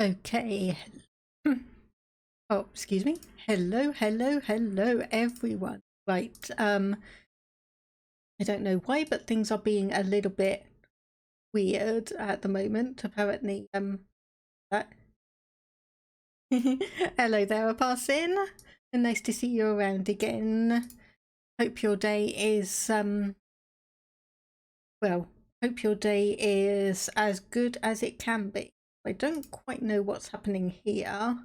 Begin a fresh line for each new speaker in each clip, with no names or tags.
Okay. Oh, excuse me. Hello, hello, hello, everyone. Right. I don't know why, but things are being a little bit weird at the moment. Apparently, that. Hello there, Parson. Nice to see you around again. Hope your day is well, hope your day is as good as it can be. I don't quite know what's happening here,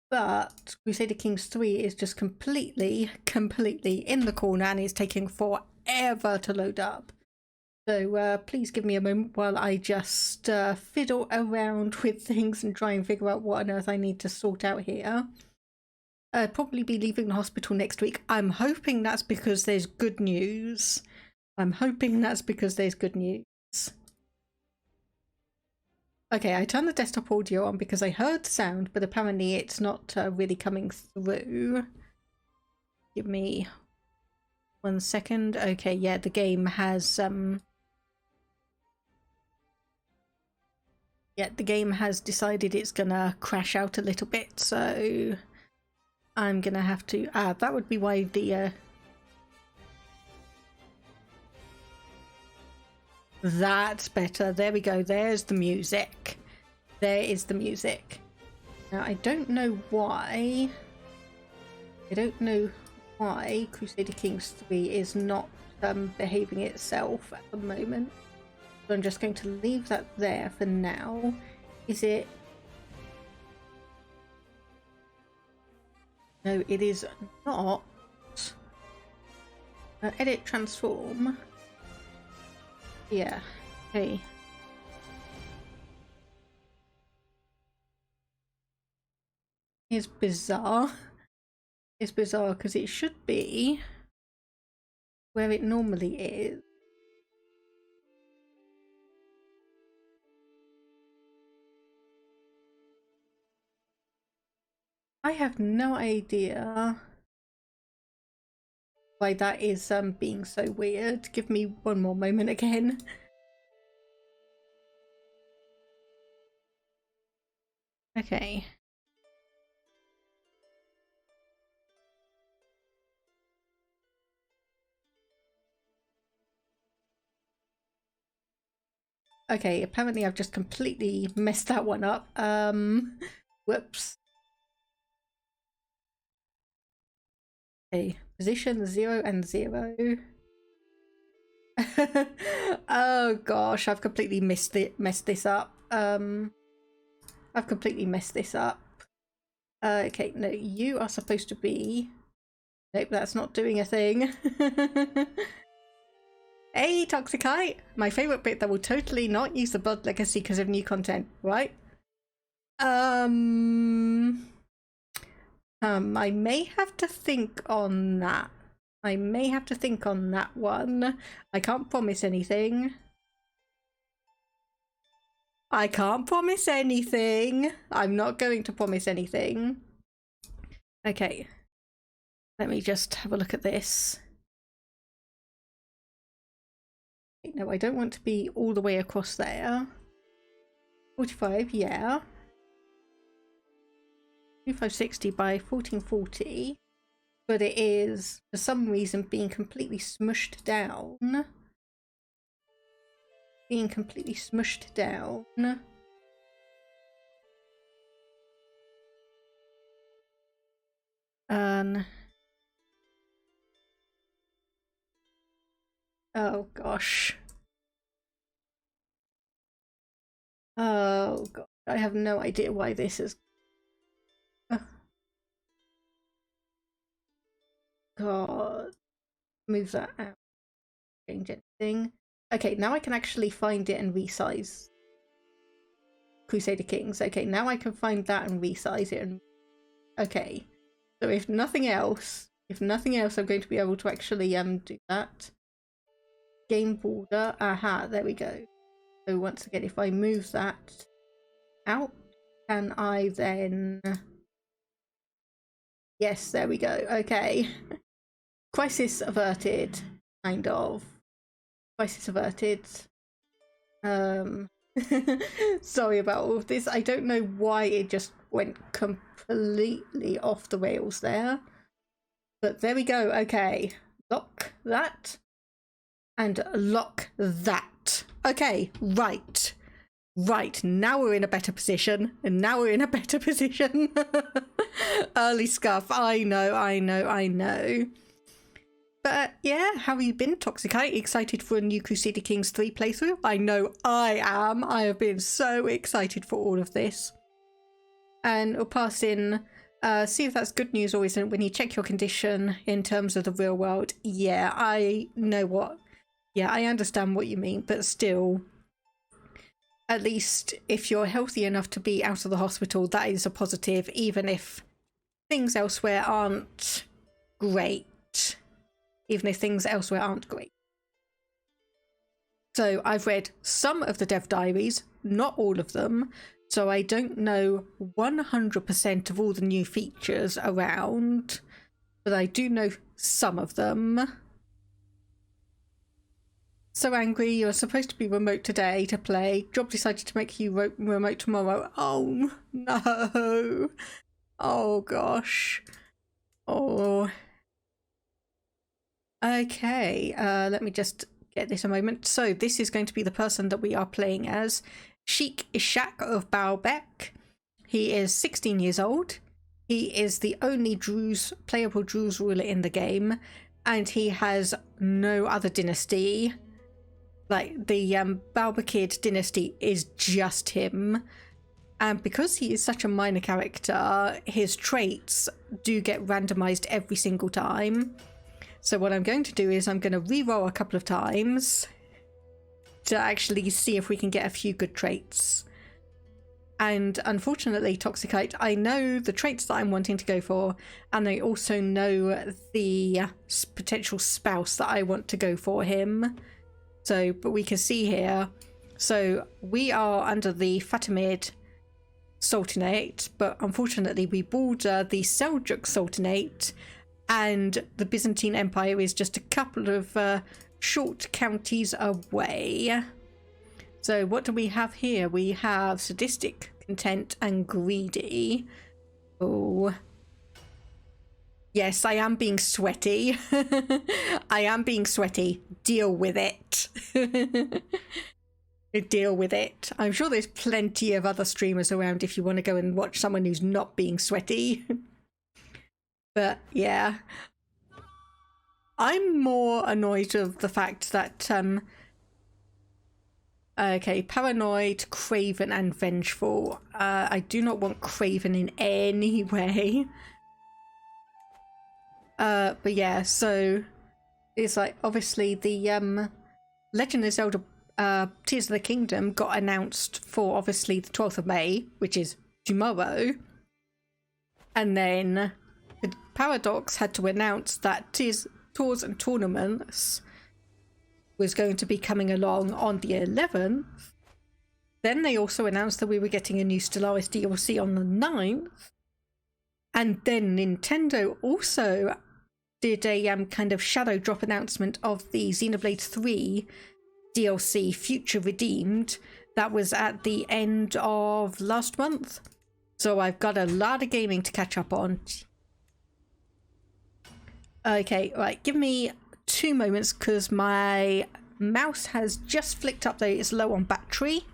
but Crusader Kings 3 is just completely in the corner and is taking forever to load up. So please give me a moment while I just fiddle around with things and try and figure out what on earth I need to sort out here. I'd probably be leaving the hospital next week. I'm hoping that's because there's good news. Okay, I turned the desktop audio on because I heard sound, but apparently it's not really coming through. Give me 1 second. Okay, yeah, the game has the game has decided it's gonna crash out a little bit, so I'm gonna have to that would be why the that's better. There we go. There's the music. There is the music. Now, I don't know why Crusader Kings 3 is not behaving itself at the moment. So I'm just going to leave that there for now. Is it? No, it is not. Edit transform. Yeah. Hey. It's bizarre. It's bizarre because it should be where it normally is. I have no idea why that is being so weird. Give me one more moment again. Okay. Okay, apparently I've just completely messed that one up. Whoops. Okay, position 0 and 0. Oh gosh, I've completely messed this up. I've completely messed this up. Okay, no, you are supposed to be... Nope, that's not doing a thing. Hey, Toxicite! My favourite bit that will totally not use the Blood Legacy because of new content, right? I may have to think on that. One. I can't promise anything. I'm not going to promise anything. Okay. Let me just have a look at this. No, I don't want to be all the way across there. 45, yeah. 2560 by 1440. But it is, for some reason, being completely smushed down. Oh gosh. Oh god, I have no idea why this is. God, move that out. Change anything. Okay, now I can actually find it and resize Crusader Kings. Okay, now I can find that and resize it. And okay, so if nothing else, I'm going to be able to actually do that. Game border. Aha, there we go. So once again, if I move that out, can I then... Yes, there we go. Okay. Crisis averted, kind of. Crisis averted. Sorry about all of this. I don't know why it just went completely off the rails there. But there we go. Okay. Lock that. And lock that. Okay, right. Right, now we're in a better position. And now we're in a better position. Early scuff. I know. But yeah, how have you been, Toxicite? Excited for a new Crusader Kings 3 playthrough? I know I am. I have been so excited for all of this. And we'll pass in, see if that's good news or isn't when you check your condition in terms of the real world. Yeah, I know what. Yeah, I understand what you mean, but still, at least if you're healthy enough to be out of the hospital, that is a positive, even if things elsewhere aren't great. Even if things elsewhere aren't great. So I've read some of the dev diaries, not all of them, so I don't know 100% of all the new features around, but I do know some of them. So angry, you're supposed to be remote today to play. Job decided to make you remote tomorrow. Oh, no. Oh, gosh. Oh. Okay, let me just get this a moment. So this is going to be the person that we are playing as, Sheikh Ishaq of Baalbek. He is 16 years old. He is the only Druze, playable Druze ruler in the game, and he has no other dynasty. Like, the Baalbekid dynasty is just him. And because he is such a minor character, his traits do get randomized every single time. So what I'm going to do is I'm going to re-roll a couple of times to actually see if we can get a few good traits. And unfortunately, Toxicite, I know the traits that I'm wanting to go for, and I also know the potential spouse that I want to go for him. So, but we can see here. So we are under the Fatimid Sultanate, but unfortunately we border the Seljuk Sultanate, and the Byzantine Empire is just a couple of short counties away. So what do we have here? We have sadistic, content, and greedy. Oh. Yes, I am being sweaty. I am being sweaty. Deal with it. Deal with it. I'm sure there's plenty of other streamers around if you want to go and watch someone who's not being sweaty. But yeah, I'm more annoyed of the fact that okay, paranoid, craven, and vengeful. I do not want craven in any way. But yeah, so it's like obviously the Legend of Zelda Tears of the Kingdom got announced for obviously the 12th of May, which is tomorrow, and then the Paradox had to announce that Tours and Tournaments was going to be coming along on the 11th. Then they also announced that we were getting a new Stellaris DLC on the 9th. And then Nintendo also did a kind of shadow drop announcement of the Xenoblade 3 DLC Future Redeemed that was at the end of last month. So I've got a lot of gaming to catch up on. Okay, right, give me 2 moments because my mouse has just flicked up that it's low on battery.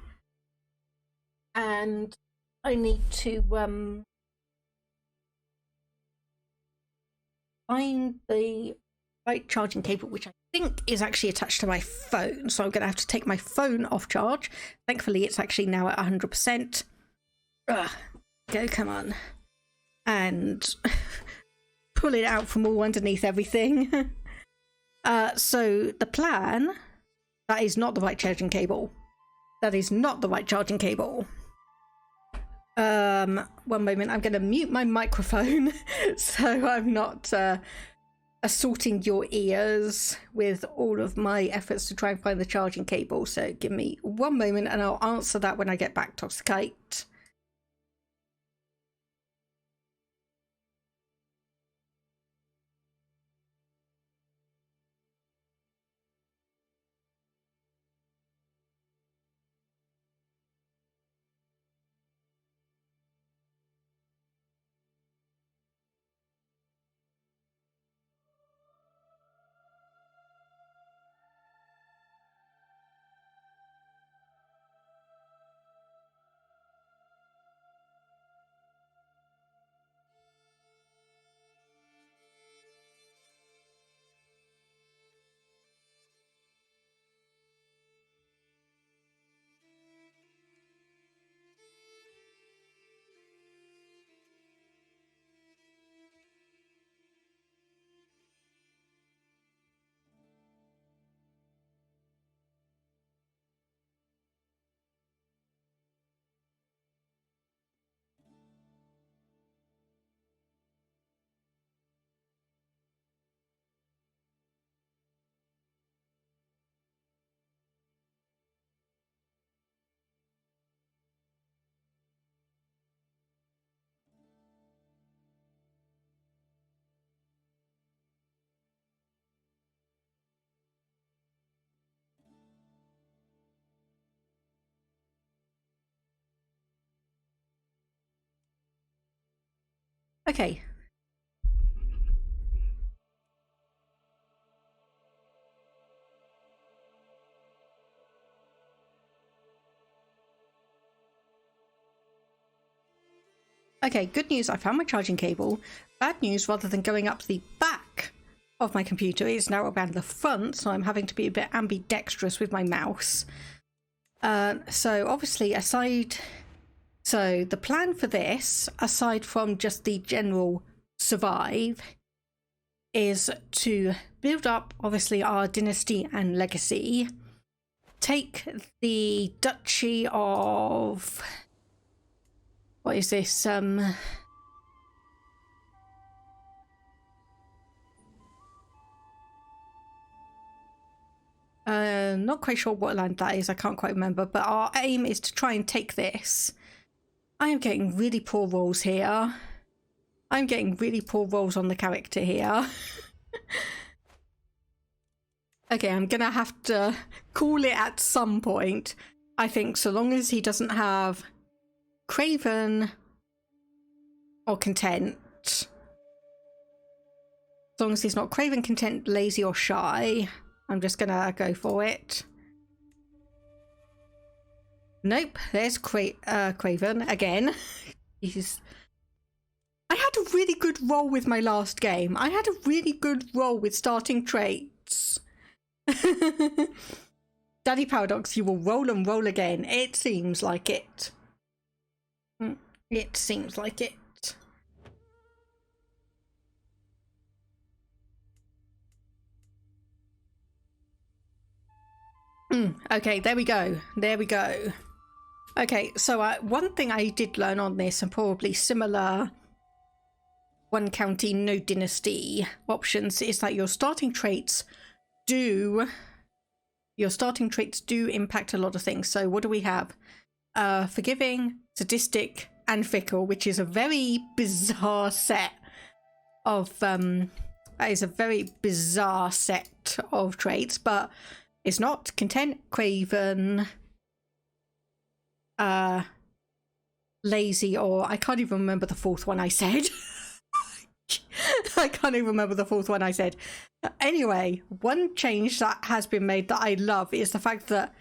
And I need to find the right charging cable, which I think is actually attached to my phone. So I'm going to have to take my phone off charge. Thankfully, it's actually now at 100%. Go, come on. And pull it out from all underneath everything. So the plan, that is not the right charging cable. That is not the right charging cable. 1 moment, I'm going to mute my microphone so I'm not assaulting your ears with all of my efforts to try and find the charging cable. So give me 1 moment and I'll answer that when I get back, Toxicite. Okay. Okay, good news, I found my charging cable. Bad news, rather than going up the back of my computer, it's now around the front, so I'm having to be a bit ambidextrous with my mouse. So obviously so the plan for this, aside from just the general survive, is to build up obviously our dynasty and legacy, take the duchy of... what is this? Not quite sure what land that is, I can't quite remember, but our aim is to try and take this. I am getting really poor rolls here. I'm getting really poor rolls on the character here. Okay, I'm gonna have to call it at some point. I think so long as he doesn't have craven or content. As long as he's not craven, content, lazy or shy, I'm just gonna go for it. Nope, there's craven again. I had a really good roll with my last game. I had a really good roll with starting traits. Daddy Paradox, you will roll and roll again. It seems like it. It seems like it. Okay, there we go. There we go. Okay, so one thing I did learn on this, and probably similar one county, no dynasty options, is that your starting traits do impact a lot of things. So what do we have? Forgiving, sadistic, and fickle, which is a very bizarre set of that is a very bizarre set of traits, but it's not content, craven, lazy, or I can't even remember the fourth one I said. I can't even remember the fourth one I said. Anyway, one change that has been made that I love is the fact that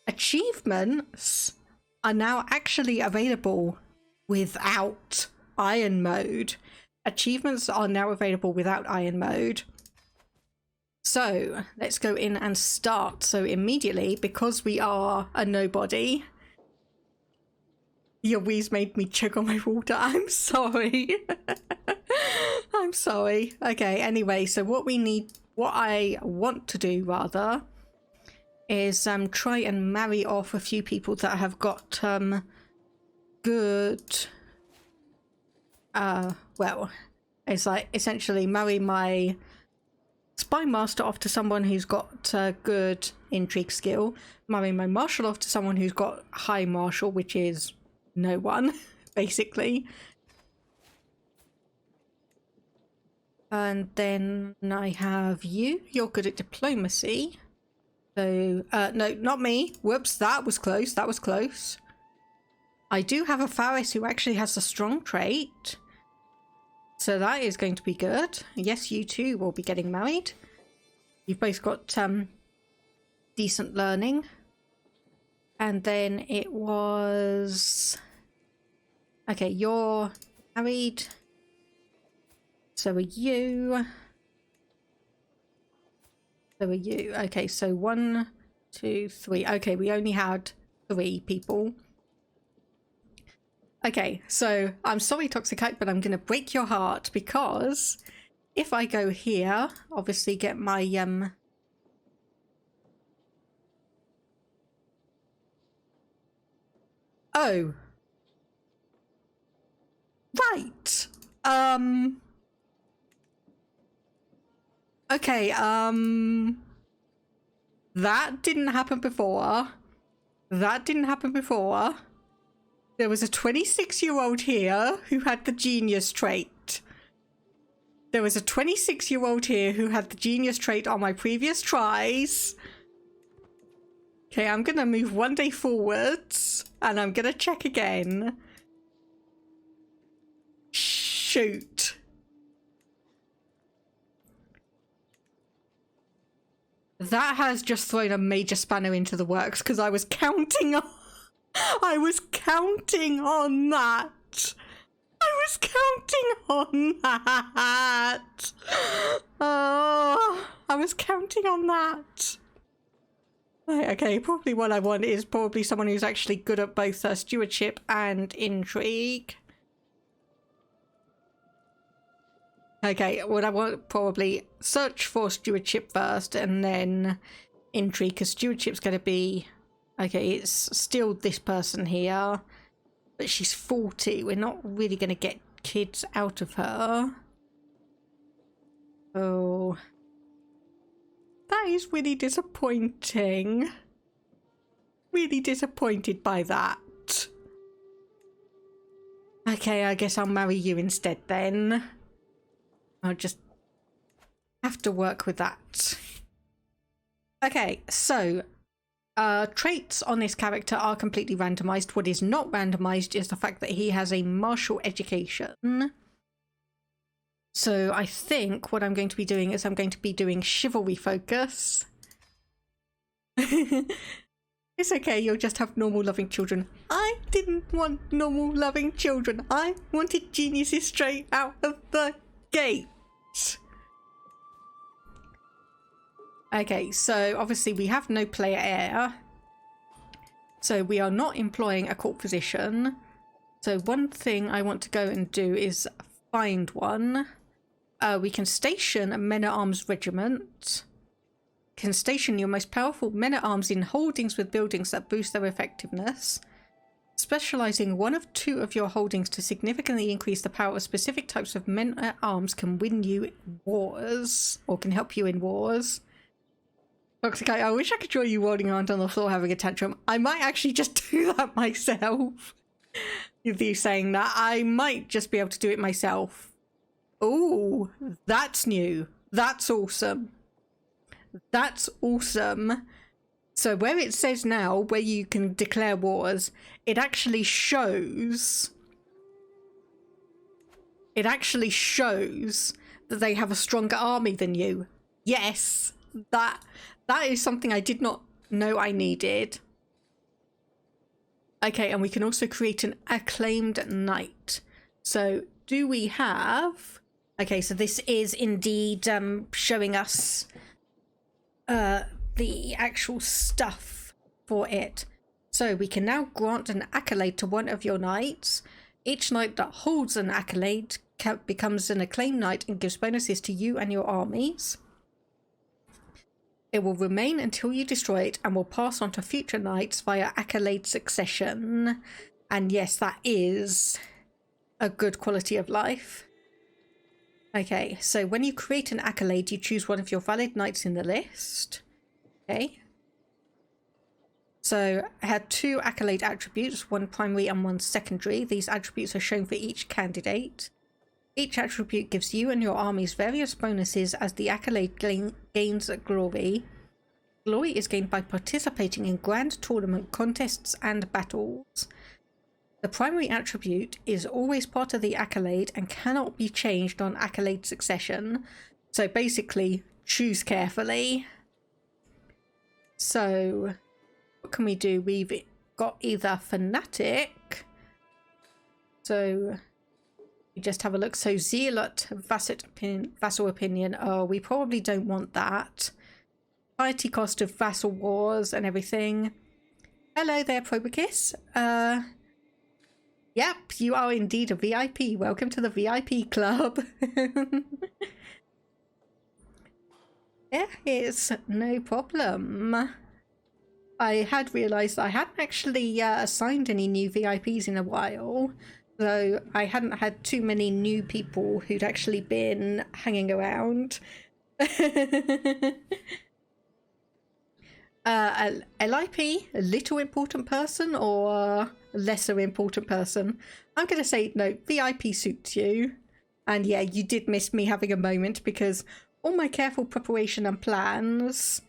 achievements are now actually available without iron mode. Achievements are now available without iron mode. So let's go in and start. So immediately, because we are a nobody, your wheeze made me choke on my water. I'm sorry. I'm sorry. Okay, anyway, so what I want to do rather is try and marry off a few people that have got good well, it's like essentially marry my spy master off to someone who's got good intrigue skill, marry my marshal off to someone who's got high marshal, which is no one, basically. And then I have you. You're good at diplomacy. So, no, not me. Whoops, that was close. That was close. I do have a prowess who actually has a strong trait. So that is going to be good. Yes, you two will be getting married. You've both got decent learning. And then it was... Okay, you're married. So are you. So are you. Okay, so 1, 2, 3. Okay, we only had 3 people. Okay, so I'm sorry, Toxicite, but I'm going to break your heart because if I go here, obviously get my Oh. Right. Okay, that didn't happen before. That didn't happen before. There was a 26-year-old here who had the genius trait. There was a 26-year-old here who had the genius trait on my previous tries. Okay, I'm gonna move 1 day forwards and I'm gonna check again. shoot. That has just thrown a major spanner into the works because I was counting on that. I was counting on that. Oh, I was counting on that. Right, okay, probably what I want is probably someone who's actually good at both stewardship and intrigue. Okay, what I want, probably search for stewardship first and then intrigue, because stewardship's going to be... Okay, it's still this person here, but she's 40. We're not really going to get kids out of her. Oh... That is really disappointing. Really disappointed by that. Okay, I guess I'll marry you instead then. I'll just have to work with that. Okay, so traits on this character are completely randomized. What is not randomized is the fact that he has a martial education. So I think what I'm going to be doing is I'm going to be doing chivalry focus. It's okay, you'll just have normal loving children. I didn't want normal loving children. I wanted geniuses straight out of the gate. Okay, so obviously we have no player heir. So we are not employing a court physician. So one thing I want to go and do is find one. We can station a men-at-arms regiment. Can station your most powerful men-at-arms in holdings with buildings that boost their effectiveness. Specializing one of two of your holdings to significantly increase the power of specific types of men-at-arms can win you wars, or can help you in wars. Toxic, I wish I could draw you rolling around on the floor having a tantrum. I might actually just do that myself. With you saying that, I might just be able to do it myself. Oh, that's new. That's awesome. That's awesome. So where it says now, where you can declare wars, it actually shows... It actually shows that they have a stronger army than you. Yes, that is something I did not know I needed. Okay, and we can also create an acclaimed knight. So do we have... Okay, so this is indeed showing us the actual stuff for it. So we can now grant an accolade to one of your knights. Each knight that holds an accolade becomes an acclaimed knight and gives bonuses to you and your armies. It will remain until you destroy it and will pass on to future knights via accolade succession. And yes, that is a good quality of life. Okay, so when you create an accolade, you choose one of your valid knights in the list. Okay. So I had two accolade attributes, one primary and one secondary. These attributes are shown for each candidate. Each attribute gives you and your armies various bonuses as the accolade gains glory. Glory is gained by participating in grand tournament contests and battles. The primary attribute is always part of the accolade and cannot be changed on accolade succession. So basically, choose carefully. So, what can we do? We've got either fanatic. So, we just have a look. So, zealot, vassal opinion. Oh, we probably don't want that. Piety cost of vassal wars and everything. Hello there, Probicus. Yep, you are indeed a VIP. Welcome to the VIP club. Yeah, it's no problem. I had realised I hadn't actually assigned any new VIPs in a while, so I hadn't had too many new people who'd actually been hanging around. LIP, a little important person or lesser important person? I'm going to say no, VIP suits you. And yeah, you did miss me having a moment because all my careful preparation and plans.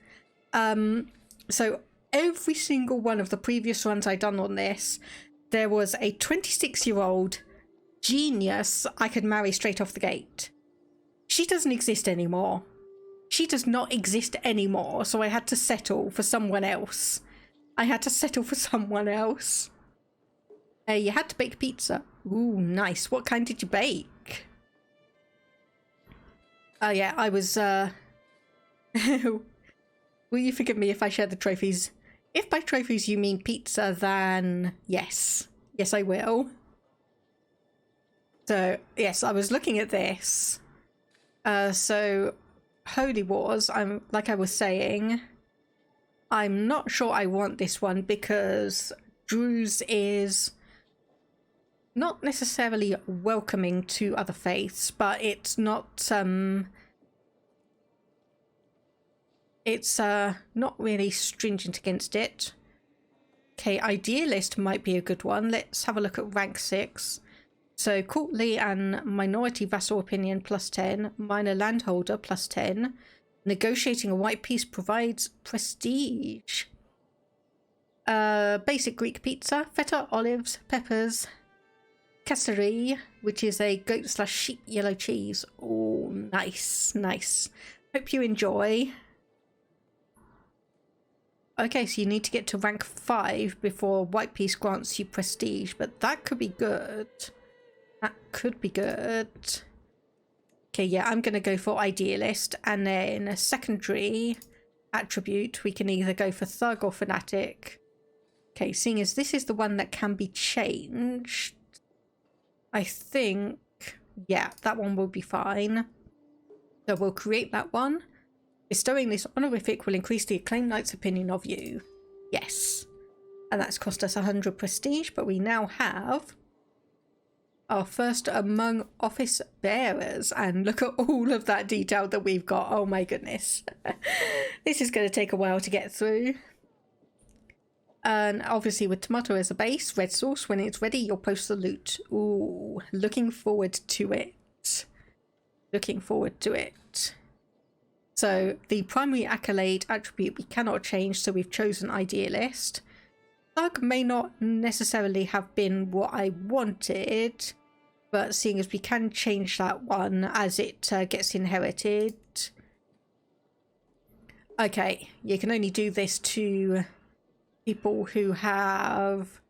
So every single one of the previous runs I'd done on this, there was a 26-year-old genius I could marry straight off the gate. She doesn't exist anymore. She does not exist anymore, so I had to settle for someone else. I had to settle for someone else. You had to bake pizza. Ooh, nice. What kind did you bake? Oh yeah, I was, will you forgive me if I share the trophies? If by trophies you mean pizza, then yes. Yes, I will. So, yes, I was looking at this. So, Holy Wars, like I was saying, I'm not sure I want this one because Druze is not necessarily welcoming to other faiths, but it's not, not really stringent against it. Okay, Idealist might be a good one. Let's have a look at rank 6. So, courtly and minority vassal opinion +10, minor landholder +10. Negotiating a white peace provides prestige. Basic Greek pizza, feta, olives, peppers, casserie, which is a goat/sheep yellow cheese. Oh, nice, nice. Hope you enjoy. Okay, so you need to get to rank 5 before white peace grants you prestige, but that could be good. That could be good. Okay, yeah, I'm going to go for Idealist, and then a secondary attribute, we can either go for Thug or Fanatic. Okay, seeing as this is the one that can be changed, I think, yeah, that one will be fine. So we'll create that one. Bestowing this honorific will increase the acclaimed knight's opinion of you. Yes. And that's cost us 100 prestige, but we now have our first among office bearers. And look at all of that detail that we've got. Oh my goodness. This is going to take a while to get through. And obviously with tomato as a base, red sauce, when it's ready, you'll post the loot. Ooh, looking forward to it. Looking forward to it. So the primary accolade attribute we cannot change, so we've chosen Idealist. Thug may not necessarily have been what I wanted, but seeing as we can change that one as it gets inherited. Okay, you can only do this to people who have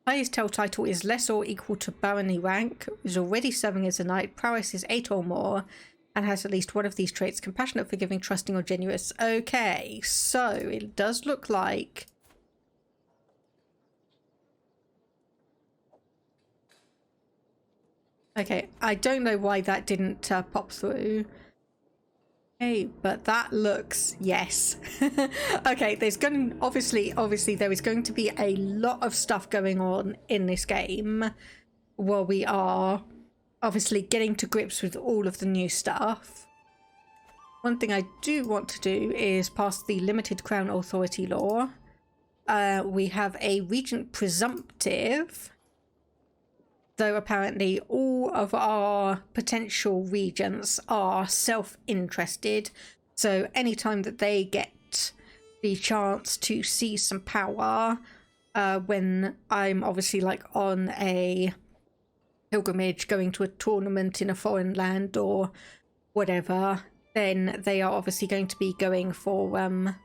highest tail title is less or equal to barony rank, is already serving as a knight, prowess is 8 or more, and has at least one of these traits: compassionate, forgiving, trusting, or generous. Okay, so it does look like okay, I don't know why that didn't pop through. Hey, but that looks, yes. Okay, there's going to, obviously there is going to be a lot of stuff going on in this game while we are obviously getting to grips with all of the new stuff. One thing I do want to do is pass the limited crown authority law. We have a regent presumptive, though apparently all of our potential regents are self-interested, so anytime that they get the chance to see some power, when I'm obviously like on a pilgrimage, going to a tournament in a foreign land or whatever, then they are obviously going to be going for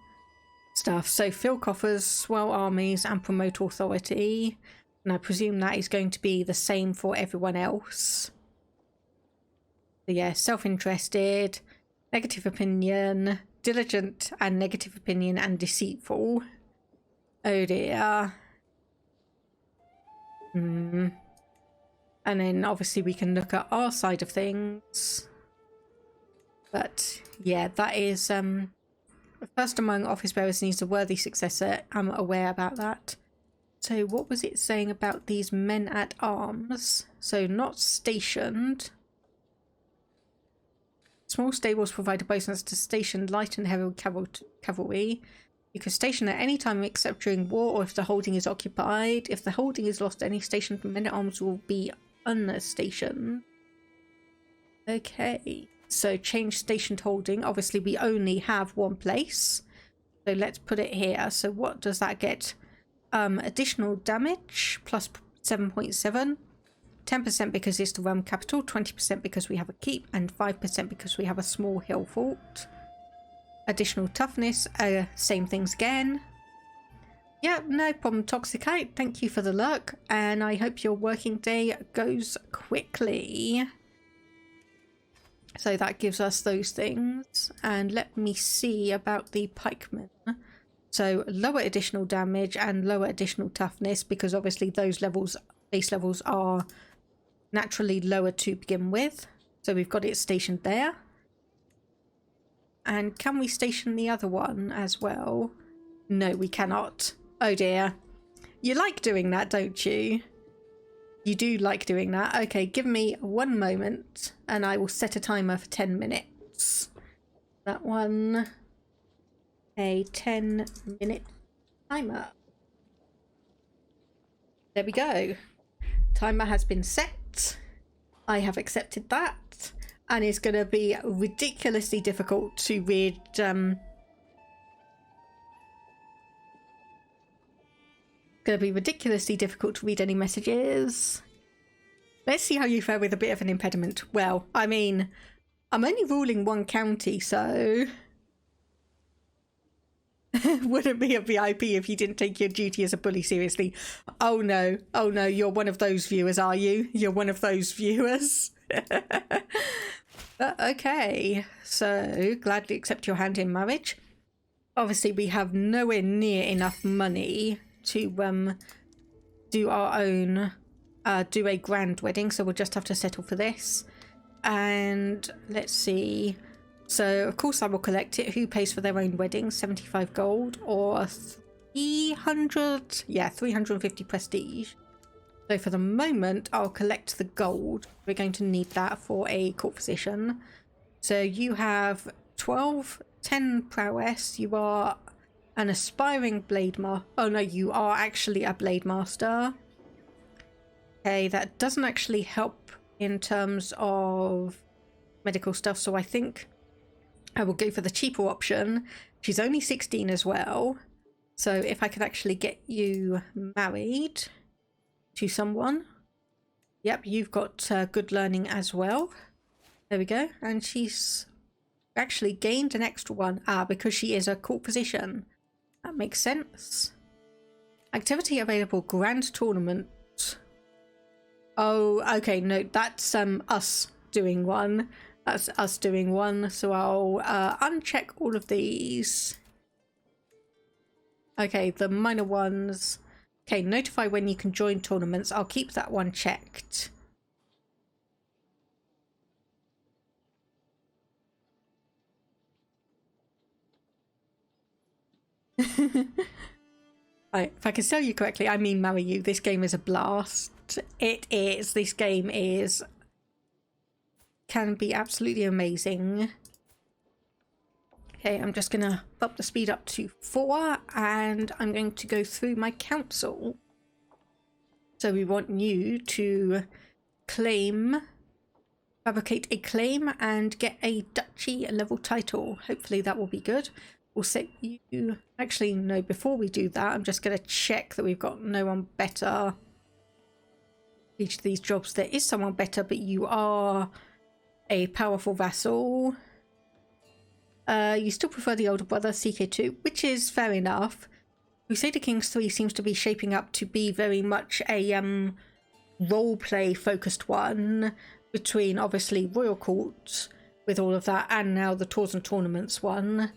stuff. So fill coffers, swell armies, and promote authority. And I presume that is going to be the same for everyone else. So yeah, self-interested, negative opinion, diligent and negative opinion, and deceitful. Oh dear. And then obviously we can look at our side of things. But yeah, that is first among office bearers needs a worthy successor. I'm aware about that. So what was it saying about these men at arms? So not stationed. Small stables provide a bonus to stationed light and heavy cavalry. You can station at any time except during war or if the holding is occupied. If the holding is lost, any stationed men at arms will be unstationed. Okay, so change stationed holding. Obviously we only have one place, so let's put it here. So what does that get? Additional damage plus 7.7, 10% because it's the realm capital, 20% because we have a keep, and 5% because we have a small hill fort. Additional toughness, same things again. Yeah, no problem, Toxicite. Thank you for the lurk, and I hope your working day goes quickly. So that gives us those things. And let me see about the pikemen. So lower additional damage and lower additional toughness, because obviously those levels, base levels, are naturally lower to begin with. So we've got it stationed there. And can we station the other one as well? No, we cannot. Oh dear. You like doing that, don't you? You do like doing that. Okay, give me 1 moment and I will set a timer for 10 minutes. That one. A 10-minute timer. There we go. Timer has been set. I have accepted that. And it's going to be ridiculously difficult to read. Going to be ridiculously difficult to read any messages. Let's see how you fare with a bit of an impediment. Well, I mean, I'm only ruling 1 county, so wouldn't be a VIP if you didn't take your duty as a bully seriously. Oh no, you're one of those viewers, are you? You're one of those viewers. Okay, so gladly accept your hand in marriage. Obviously we have nowhere near enough money to do our own do a grand wedding, so we'll just have to settle for this. And let's see, so of course I will collect it. Who pays for their own wedding? 75 gold or 300? Yeah, 350 prestige. So for the moment, I'll collect the gold. We're going to need that for a court physician. So you have 12, 10 prowess. You are an aspiring blade master. Oh no, you are actually a blade master. Okay, that doesn't actually help in terms of medical stuff. So I think I will go for the cheaper option. She's only 16 as well. So if I could actually get you married to someone. Yep, you've got good learning as well. There we go. And she's actually gained an extra one. Because she is a court physician. That makes sense. Activity available, grand tournament. Oh, okay, no, that's us doing one. That's us doing one. So I'll uncheck all of these. Okay, the minor ones. Okay, notify when you can join tournaments. I'll keep that one checked. Right, if I can tell you correctly, I mean marry you. This game is a blast. It is. This game can be absolutely amazing. Okay, I'm just going to up the speed up to 4 and I'm going to go through my council. So we want you to fabricate a claim and get a duchy level title. Hopefully that will be good. We'll set you... Actually, no, before we do that, I'm just going to check that we've got no one better. Each of these jobs, there is someone better, but you are a powerful vassal. You still prefer the older brother, CK2, which is fair enough. Crusader Kings 3 seems to be shaping up to be very much a roleplay focused one, between obviously Royal Court with all of that and now the Tours and Tournaments one.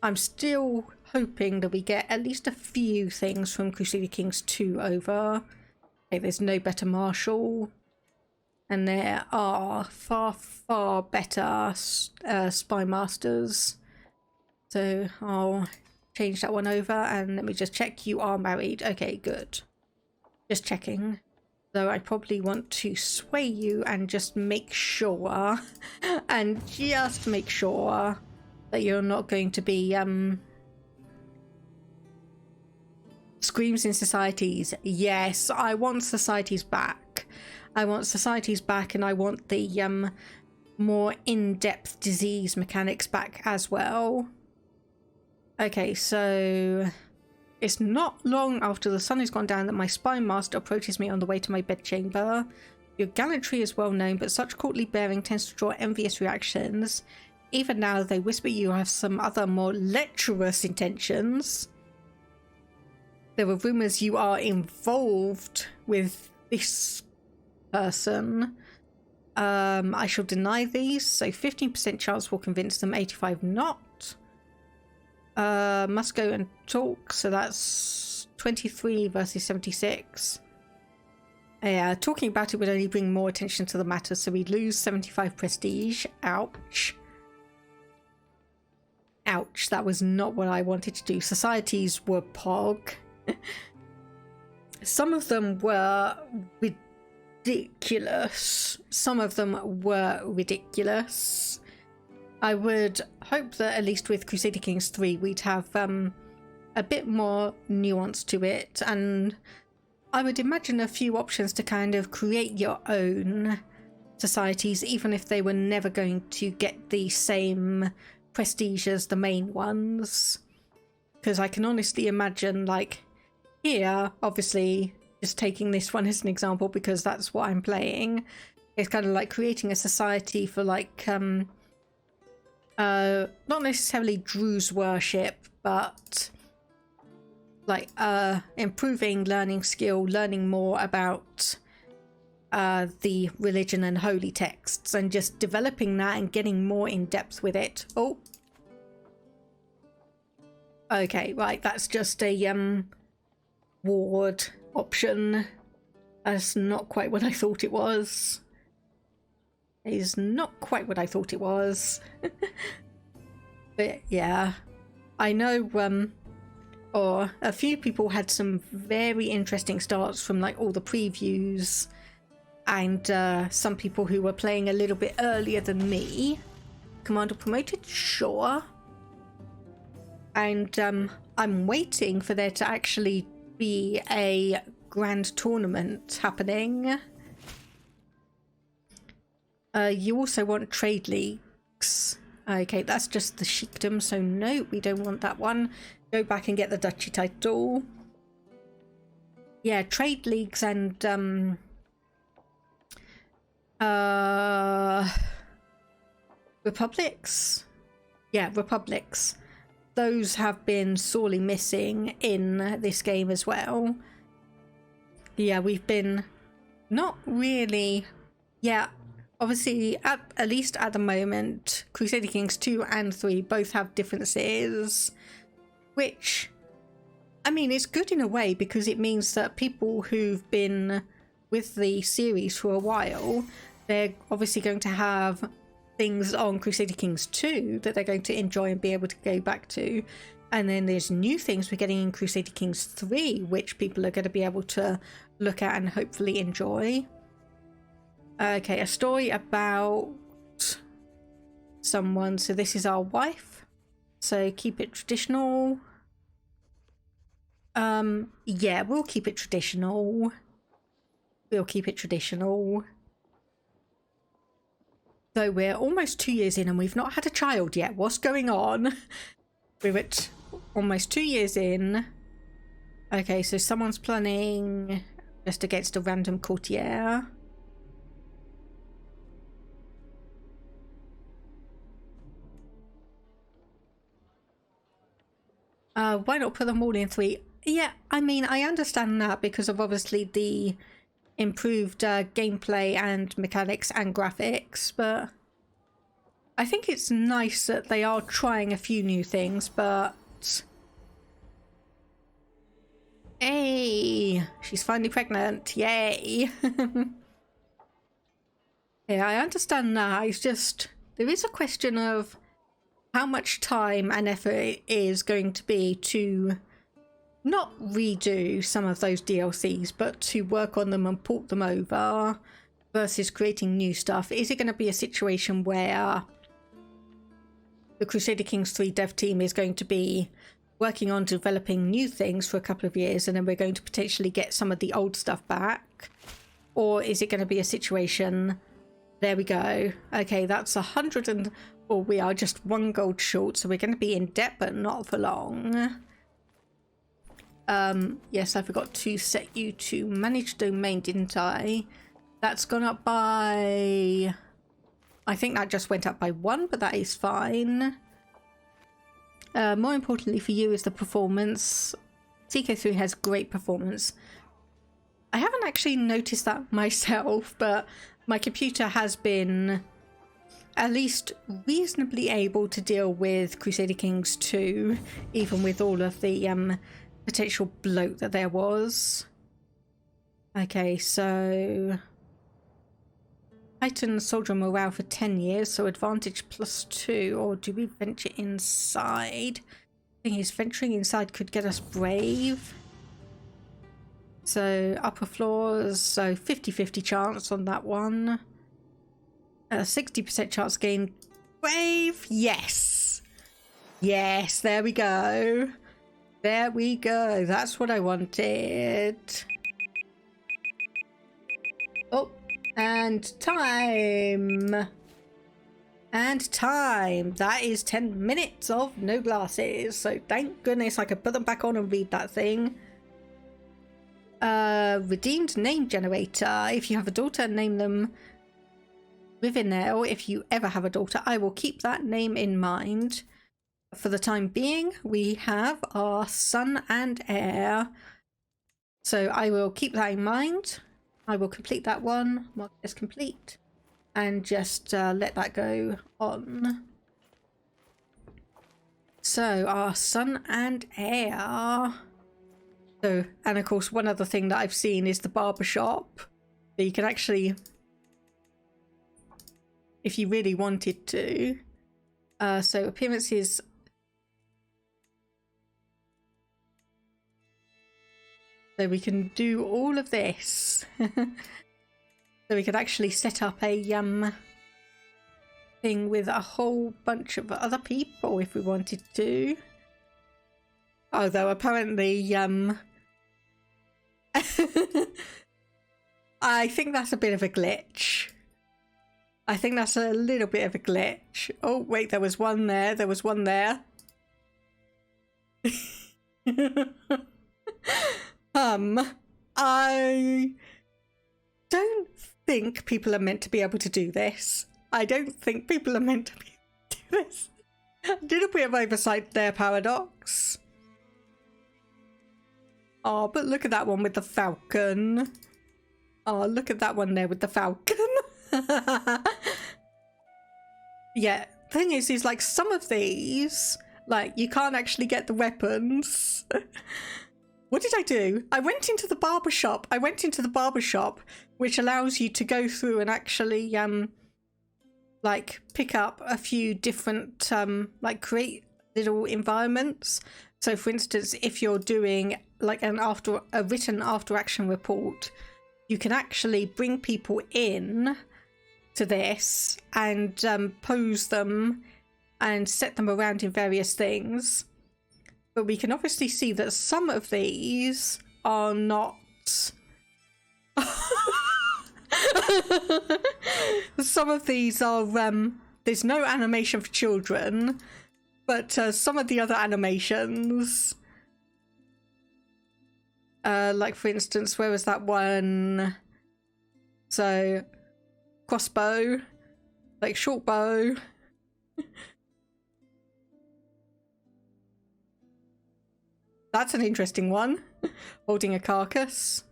I'm still hoping that we get at least a few things from Crusader Kings 2 over. Okay, there's no better marshal. And there are far, far better spy masters. So I'll change that one over and let me just check. You are married. Okay, good. Just checking. Though I probably want to sway you and just make sure. And just make sure that you're not going to be screams in societies. Yes, I want societies back. I want societies back, and I want the more in-depth disease mechanics back as well. Okay, so it's not long after the sun has gone down that my spy master approaches me on the way to my bedchamber. Your gallantry is well known, but such courtly bearing tends to draw envious reactions. Even now, they whisper you have some other more lecherous intentions. There were rumours you are involved with this person. I shall deny these, so 15% chance will convince them, 85 not. Must go and talk, so that's 23 versus 76. Yeah, talking about it would only bring more attention to the matter, so we lose 75 prestige. Ouch. Ouch, that was not what I wanted to do. Societies were pog. Some of them were ridiculous. Some of them were ridiculous. I would hope that at least with Crusader Kings 3 we'd have a bit more nuance to it, and I would imagine a few options to kind of create your own societies, even if they were never going to get the same prestige as the main ones. Because I can honestly imagine, like, here, obviously, just taking this one as an example because that's what I'm playing, it's kind of like creating a society for, like, not necessarily Druze worship, but like improving learning skill, learning more about the religion and holy texts, and just developing that and getting more in depth with it. Oh, okay, right, that's just a ward option. That's not quite what I thought it was. It is not quite what I thought it was. But yeah, I know or a few people had some very interesting starts from like all the previews, and some people who were playing a little bit earlier than me. Commander promoted? Sure. And I'm waiting for there to actually be a grand tournament happening. You also want trade leagues. Okay, that's just the sheikdom, so no, we don't want that one. Go back and get the duchy title. Yeah, trade leagues and republics. Yeah, republics. Those have been sorely missing in this game as well. Yeah, we've been not really. Yeah, obviously, at least at the moment, Crusader Kings 2 and 3 both have differences, which, I mean, it's good in a way because it means that people who've been with the series for a while, they're obviously going to have things on Crusader Kings 2 that they're going to enjoy and be able to go back to. And then there's new things we're getting in Crusader Kings 3, which people are going to be able to look at and hopefully enjoy. Okay, a story about someone. So this is our wife. So keep it traditional. Yeah, we'll keep it traditional. We'll keep it traditional. Though we're almost 2 years in and we've not had a child yet. What's going on? We're at almost 2 years in. Okay, so someone's planning just against a random courtier. Why not put them all in 3? Yeah, I mean, I understand that because of obviously the improved gameplay and mechanics and graphics, but I think it's nice that they are trying a few new things. But hey, she's finally pregnant, yay. Yeah, I understand that. It's just there is a question of how much time and effort it is going to be to not redo some of those DLCs, but to work on them and port them over versus creating new stuff. Is it going to be a situation where the Crusader Kings 3 dev team is going to be working on developing new things for a couple of years and then we're going to potentially get some of the old stuff back? Or is it going to be a situation, there we go, okay, that's 100 and, or we are just 1 gold short, so we're going to be in debt but not for long. Yes, I forgot to set you to manage domain, didn't I? That's gone up by... I think that just went up by 1, but that is fine. More importantly for you is the performance. CK3 has great performance. I haven't actually noticed that myself, but my computer has been at least reasonably able to deal with Crusader Kings 2, even with all of the potential bloat that there was. Okay, so... heighten soldier morale for 10 years, so advantage +2, or do we venture inside? Thing is, venturing inside could get us brave. So upper floors, so 50-50 chance on that one. 60% chance gain brave. Yes, yes, there we go, there we go. That's what I wanted. Oh, and time. And time. That is 10 minutes of no glasses. So thank goodness I could put them back on and read that thing. Redeemed name generator. If you have a daughter, name them within there. Or if you ever have a daughter, I will keep that name in mind. For the time being, we have our son and heir. So I will keep that in mind. I will complete that one, mark as complete, and just let that go on. So our son and heir. So, and of course one other thing that I've seen is the barbershop. So you can actually, if you really wanted to, so appearances. So we can do all of this. So we could actually set up a thing with a whole bunch of other people if we wanted to. Although apparently I think that's a bit of a glitch. I think that's a little bit of a glitch. Oh wait, there was one there. There was one there. I don't think people are meant to be able to do this. I don't think people are meant to be able to do this. A little bit of oversight there, Paradox. Oh, but look at that one with the falcon. Oh, look at that one there with the falcon. Yeah, thing is like some of these, like you can't actually get the weapons. What did I do? I went into the barbershop. Which allows you to go through and actually like pick up a few different like create little environments. So for instance, if you're doing like a written after action report, you can actually bring people in to this and pose them and set them around in various things. But we can obviously see that some of these are not. Some of these are there's no animation for children, but some of the other animations, like for instance, where was that one? So crossbow, like short bow. That's an interesting one. Holding a carcass.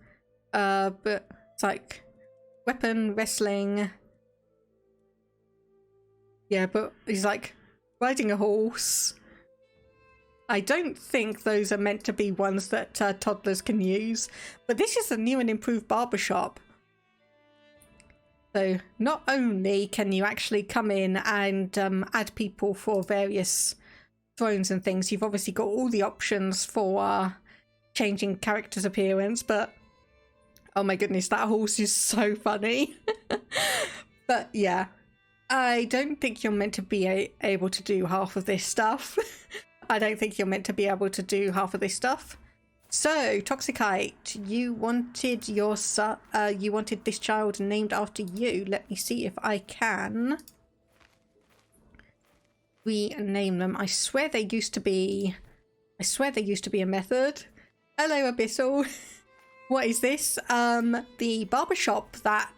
But it's like weapon, wrestling. Yeah, but he's like riding a horse. I don't think those are meant to be ones that toddlers can use. But this is a new and improved barbershop. So not only can you actually come in and add people for various thrones and things, you've obviously got all the options for changing character's appearance, but oh my goodness, that horse is so funny. But yeah, I don't think you're meant to be able to do half of this stuff. I don't think you're meant to be able to do half of this stuff. So Toxicite, you wanted your son, you wanted this child named after you. Let me see if I can rename them. I swear there used to be a method. Hello, Abyssal. What is this? The barbershop that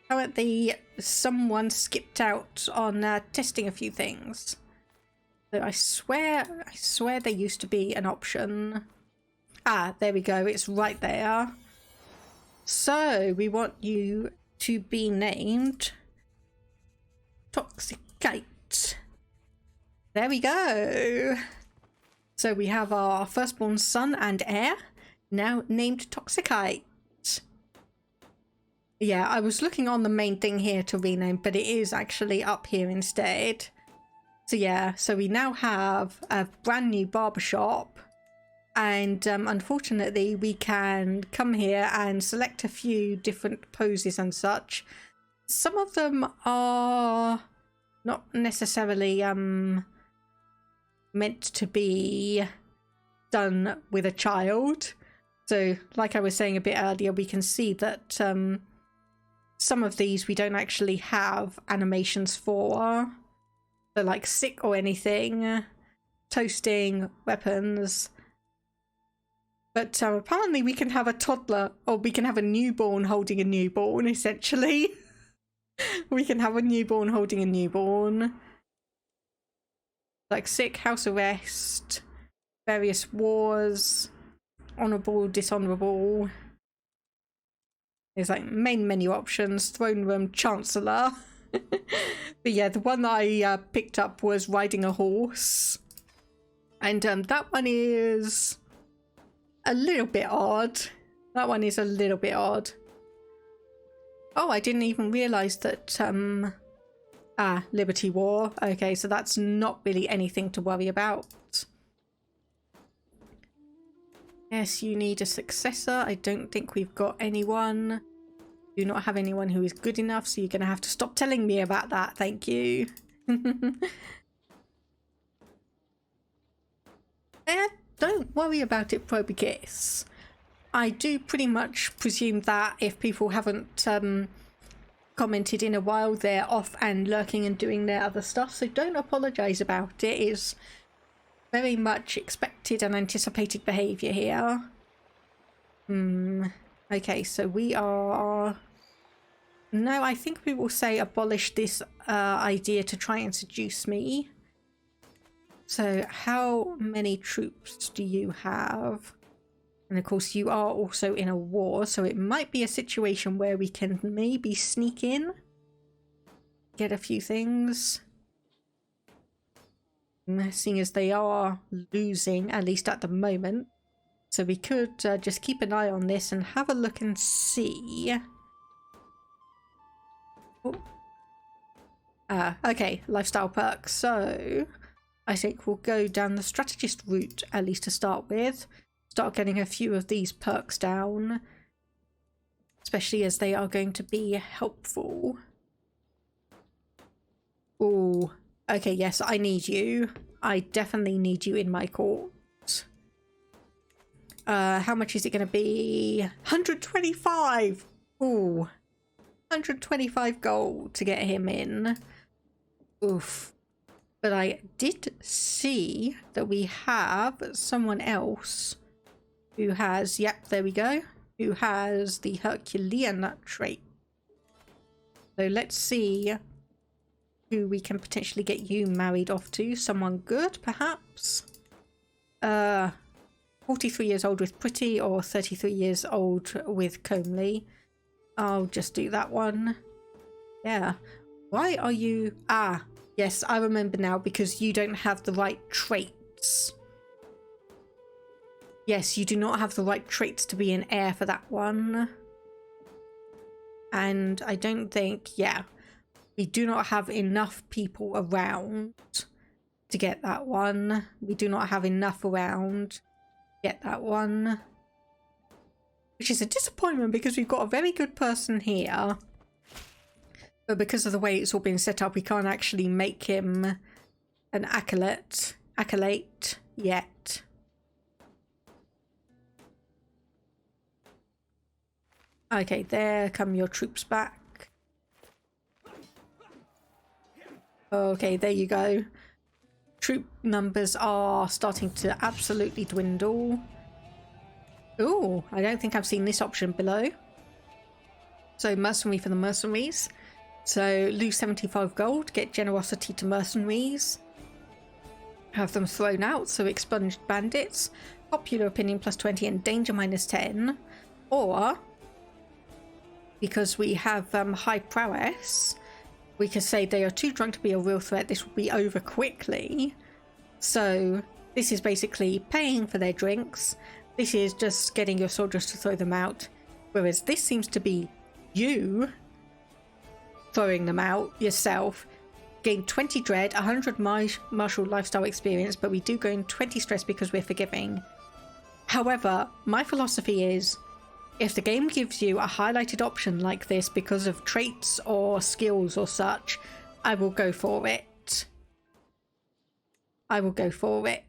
currently someone skipped out on testing a few things. So I swear there used to be an option. Ah, there we go. It's right there. So we want you to be named Toxicate. There we go. So we have our firstborn son and heir, now named Toxicate. Yeah, I was looking on the main thing here to rename, but it is actually up here instead. So yeah, so we now have a brand new barbershop, and unfortunately we can come here and select a few different poses and such. Some of them are not necessarily meant to be done with a child. So like I was saying a bit earlier, we can see that some of these we don't actually have animations for. So like sick or anything, toasting, weapons. But apparently we can have a toddler, or we can have a newborn holding a newborn, essentially. We can have a newborn holding a newborn. Like sick, house arrest, various wars, honourable, dishonourable. There's like main menu options, throne room, chancellor. But yeah, the one that I picked up was riding a horse. And that one is a little bit odd. That one is a little bit odd. Oh, I didn't even realise that... Liberty War. Okay, so that's not really anything to worry about. Yes, you need a successor. I don't think we've got anyone. Do not have anyone who is good enough, so you're going to have to stop telling me about that. Thank you. Don't worry about it, Probicus. I do pretty much presume that if people haven't commented in a while, they're off and lurking and doing their other stuff, so don't apologise about it. It's very much expected and anticipated behaviour here. Okay, so we are... No, I think we will say abolish this idea to try and seduce me. So how many troops do you have? And of course you are also in a war, so it might be a situation where we can maybe sneak in, get a few things. Seeing as they are losing, at least at the moment. So we could just keep an eye on this and have a look and see. Oh. Okay, lifestyle perks. So I think we'll go down the strategist route, at least to start with. Start getting a few of these perks down, especially as they are going to be helpful. Oh, okay, yes, I need you. I definitely need you in my court. How much is it going to be? 125! Ooh, 125 gold to get him in. Oof. But I did see that we have someone else who has, yep, there we go, who has the Herculean trait. So let's see who we can potentially get you married off to. Someone good, perhaps? 43 years old with Pretty, or 33 years old with Comely. I'll just do that one. Yeah. Why are you... Ah, yes, I remember now, because you don't have the right traits. Yes, you do not have the right traits to be an heir for that one. And I don't think, yeah, we do not have enough people around to get that one. We do not have enough around to get that one. Which is a disappointment, because we've got a very good person here. But because of the way it's all been set up, we can't actually make him an acolyte yet. Okay, there come your troops back. Okay, there you go. Troop numbers are starting to absolutely dwindle. Oh, I don't think I've seen this option below. So mercenary for the mercenaries. So lose 75 gold, get generosity to mercenaries. Have them thrown out, so expunged bandits. Popular opinion plus 20 and danger minus 10. Or, because we have high prowess, we can say they are too drunk to be a real threat. This will be over quickly. So this is basically paying for their drinks. This is just getting your soldiers to throw them out. Whereas this seems to be you throwing them out yourself. Gain 20 dread, 100 martial lifestyle experience, but we do gain 20 stress because we're forgiving. However, my philosophy is, if the game gives you a highlighted option like this because of traits or skills or such, I will go for it. I will go for it.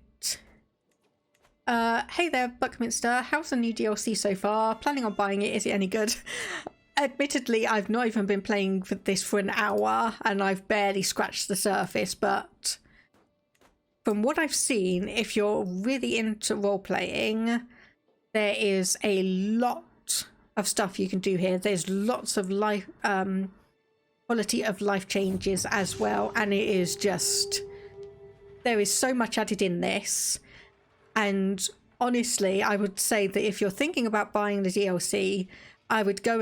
Hey there, Buckminster. How's the new DLC so far? Planning on buying it? Is it any good? Admittedly, I've not even been playing this for an hour and I've barely scratched the surface, but from what I've seen, if you're really into role-playing, there is a lot of stuff you can do here. There's lots of life, quality of life changes as well, and it is just, there is so much added in this. And honestly, I would say that if you're thinking about buying the DLC, I would go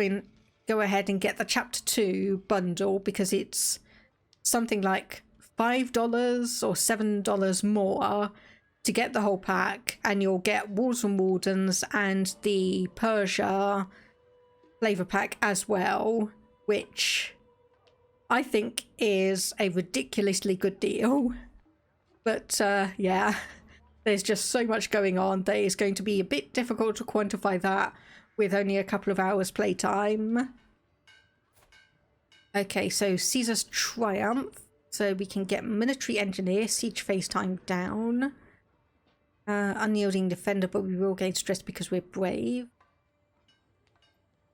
ahead and get the Chapter 2 bundle, because it's something like $5 or $7 more to get the whole pack, and you'll get Walls and Wardens and the Persia flavor pack as well, which I think is a ridiculously good deal. But yeah, there's just so much going on that it's going to be a bit difficult to quantify that with only a couple of hours playtime. Okay, so Caesar's Triumph. So we can get Military Engineer, Siege Phase Time down. Unyielding Defender, but we will gain stress because we're brave.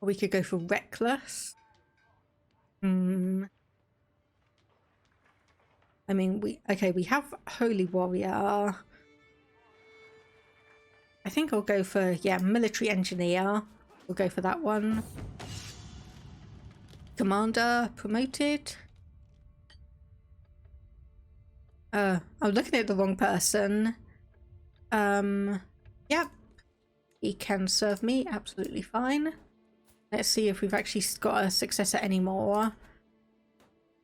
Or we could go for Reckless. I mean, we have Holy Warrior. I think I'll go for, yeah, Military Engineer. We'll go for that one. Commander promoted. I'm looking at the wrong person. Yep. He can serve me absolutely fine. Let's see if we've actually got a successor anymore.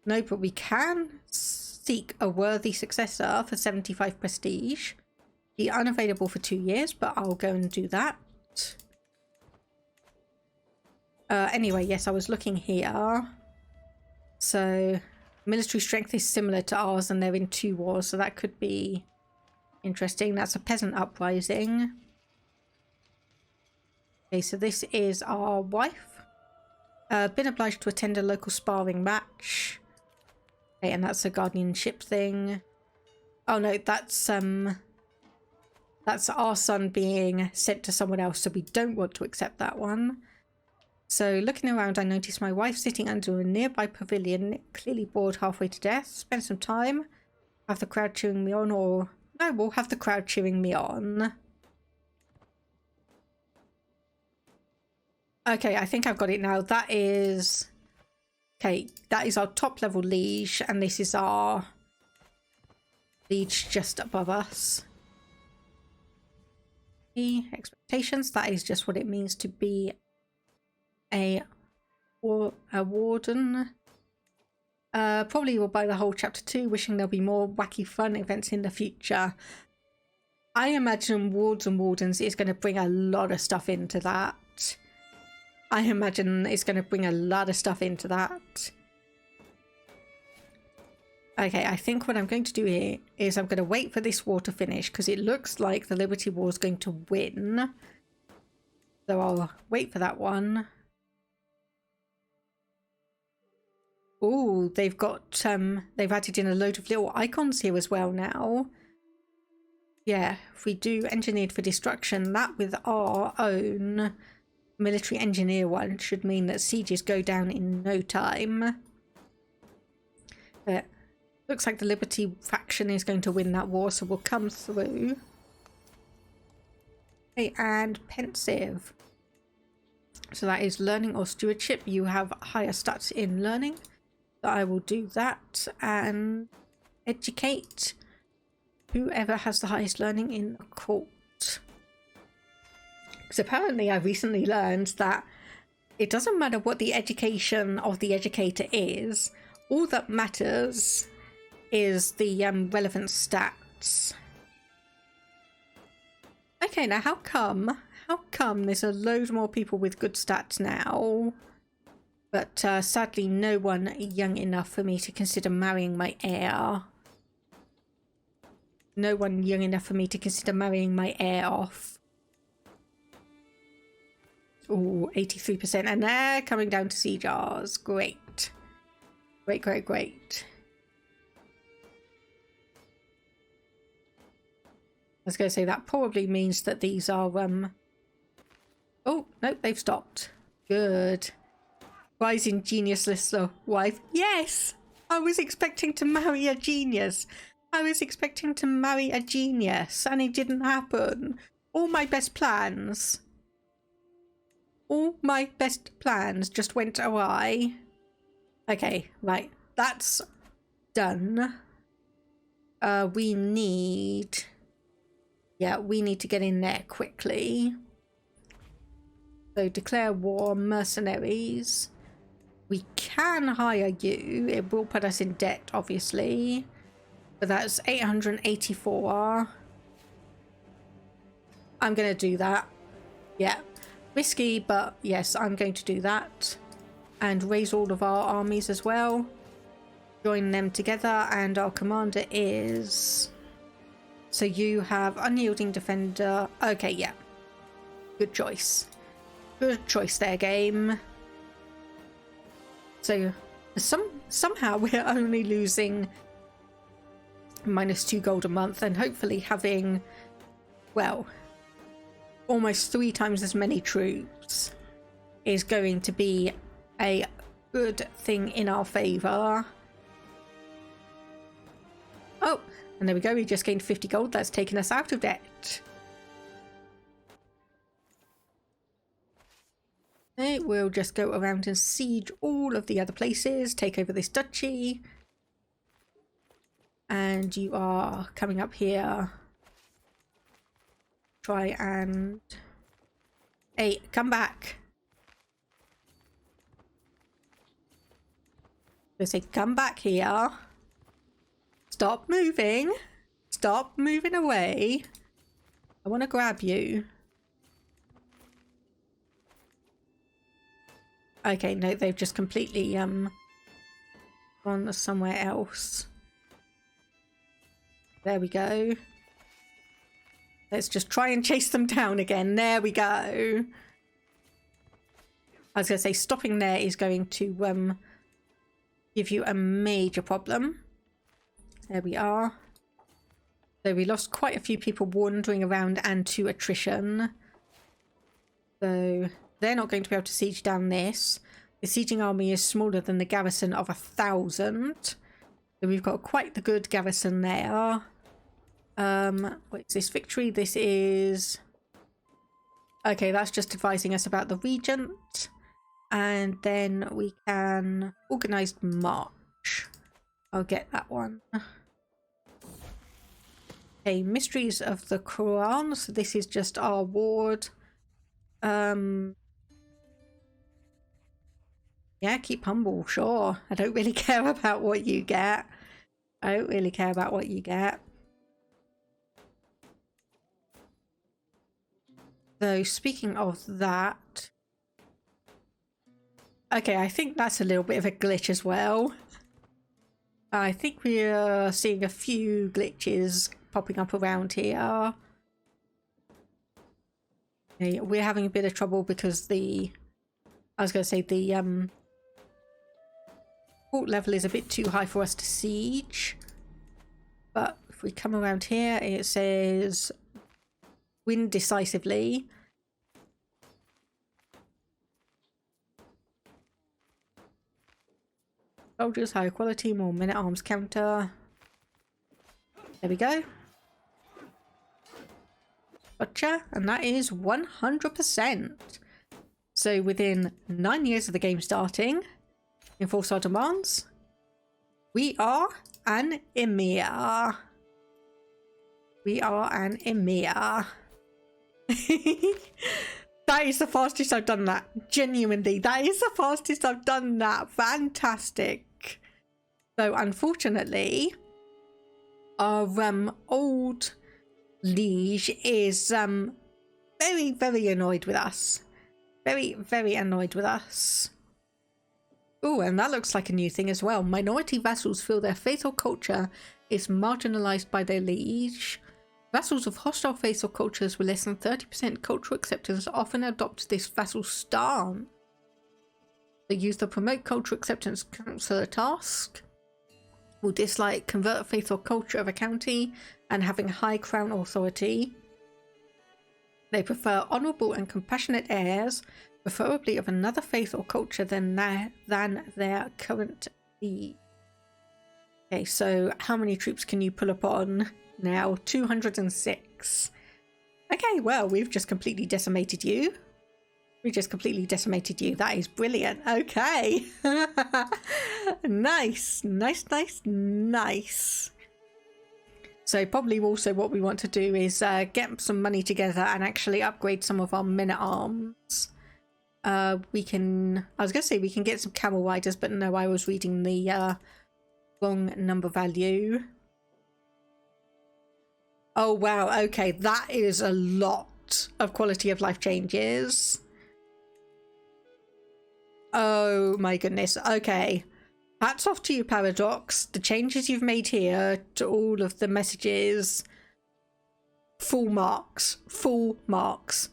No, but we can seek a worthy successor for 75 prestige. Be unavailable for 2 years, but I'll go and do that. Anyway, yes, I was looking here. So military strength is similar to ours, and they're in 2 wars, so that could be interesting. That's a peasant uprising. Okay, so this is our wife. Been obliged to attend a local sparring match. Okay, and that's a guardianship thing. Oh no, that's our son being sent to someone else, so we don't want to accept that one. So looking around, I noticed my wife sitting under a nearby pavilion, clearly bored halfway to death. Spend some time, have the crowd cheering me on, or no, we'll have the crowd cheering me on. Okay, I think I've got it now. That is... Okay, that is our top level liege, and this is our liege just above us. Expectations, that is just what it means to be a warden. Probably will buy the whole chapter 2, wishing there'll be more wacky fun events in the future. I imagine Wards and Wardens is going to bring a lot of stuff into that. I imagine it's going to bring a lot of stuff into that. Okay, I think what I'm going to do here is I'm going to wait for this war to finish, because it looks like the Liberty War is going to win. So I'll wait for that one. Oh, they've got, they've added in a load of little icons here as well now. Yeah, if we do Engineered for Destruction, that with our own Military Engineer one should mean that sieges go down in no time. But looks like the Liberty faction is going to win that war, so we'll come through. Okay, and pensive. So that is learning or stewardship. You have higher stats in learning. So I will do that. And educate. Whoever has the highest learning in the court. Because apparently I recently learned that it doesn't matter what the education of the educator is. All that matters is the relevant stats. Okay, now how come there's a load more people with good stats now? But sadly no one young enough for me to consider marrying my heir. No one young enough for me to consider marrying my heir off. Oh, 83%. And they're coming down to siegers. Great. Great, great, great. I was going to say that probably means that these are... Oh, no, they've stopped. Good. Rising genius lister wife. Yes! I was expecting to marry a genius. I was expecting to marry a genius, and it didn't happen. All my best plans. All my best plans just went awry. Okay, right. That's done. We need... Yeah, we need to get in there quickly. So declare war, mercenaries. We can hire you. It will put us in debt, obviously. But that's 884. I'm going to do that. Yeah. Risky, but yes, I'm going to do that. And raise all of our armies as well. Join them together, and our commander is... So you have unyielding defender. Okay, yeah. Good choice. Good choice there, game. So somehow we're only losing -2 gold a month, and hopefully having, well, almost 3 times as many troops is going to be a good thing in our favour. Oh, and there we go, we just gained 50 gold. That's taken us out of debt. Okay, we'll just go around and siege all of the other places, take over this duchy. And you are coming up here. Try and... Hey, come back. They say, come back here. Stop moving. Stop moving away. I want to grab you. Okay, no, they've just completely gone somewhere else. There we go. Let's just try and chase them down again. There we go. I was going to say, stopping there is going to give you a major problem. There we are. So we lost quite a few people wandering around and to attrition. So they're not going to be able to siege down this. The sieging army is smaller than the garrison of 1,000. So we've got quite the good garrison there. What's this victory? This is... Okay, that's just advising us about the regent. And then we can... Organised march. I'll get that one. Okay, mysteries of the Quran. So this is just our ward. Yeah, keep humble, sure. I don't really care about what you get. I don't really care about what you get. So, speaking of that... Okay, I think that's a little bit of a glitch as well. I think we're seeing a few glitches popping up around here. Okay, we're having a bit of trouble because the... I was going to say the... Port level is a bit too high for us to siege. But if we come around here, it says... Win decisively. Soldiers, higher quality, more men-at-arms counter. There we go. Gotcha, and that is 100%. So within 9 years of the game starting, enforce our demands. We are an emir. We are an emir. That is the fastest I've done that. Genuinely, that is the fastest I've done that. Fantastic. So unfortunately, our old liege is very, very annoyed with us. Very, very annoyed with us. Oh, and that looks like a new thing as well. Minority vassals feel their faith or culture is marginalized by their liege. Vassals of hostile faiths or cultures with less than 30% cultural acceptance often adopt this vassal stance. They use the promote cultural acceptance councillor task. Will dislike convert faith or culture of a county and having high crown authority. They prefer honourable and compassionate heirs, preferably of another faith or culture than their current liege. Okay, so how many troops can you pull upon now? 206. Okay, well, we've just completely decimated you. We just completely decimated you. That is brilliant. Okay. Nice, nice, nice, nice. So probably also what we want to do is get some money together and actually upgrade some of our men-at-arms. We can... I was going to say we can get some camel riders, but no, I was reading the wrong number value. Oh, wow. Okay, that is a lot of quality of life changes. Oh, my goodness. Okay. Hats off to you, Paradox. The changes you've made here to all of the messages. Full marks. Full marks.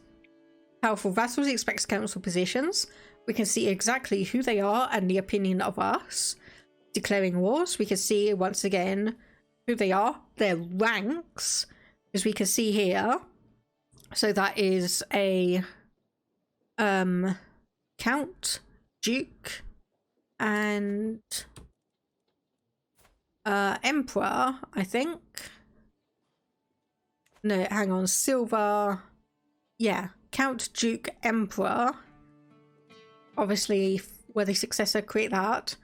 Powerful vassals expect council positions. We can see exactly who they are and the opinion of us. Declaring wars. We can see once again who they are. Their ranks. As we can see here. So that is a Count, Duke, and Emperor, I think. No, hang on, Silver. Yeah, Count, Duke, Emperor. Obviously, were the successor, create that.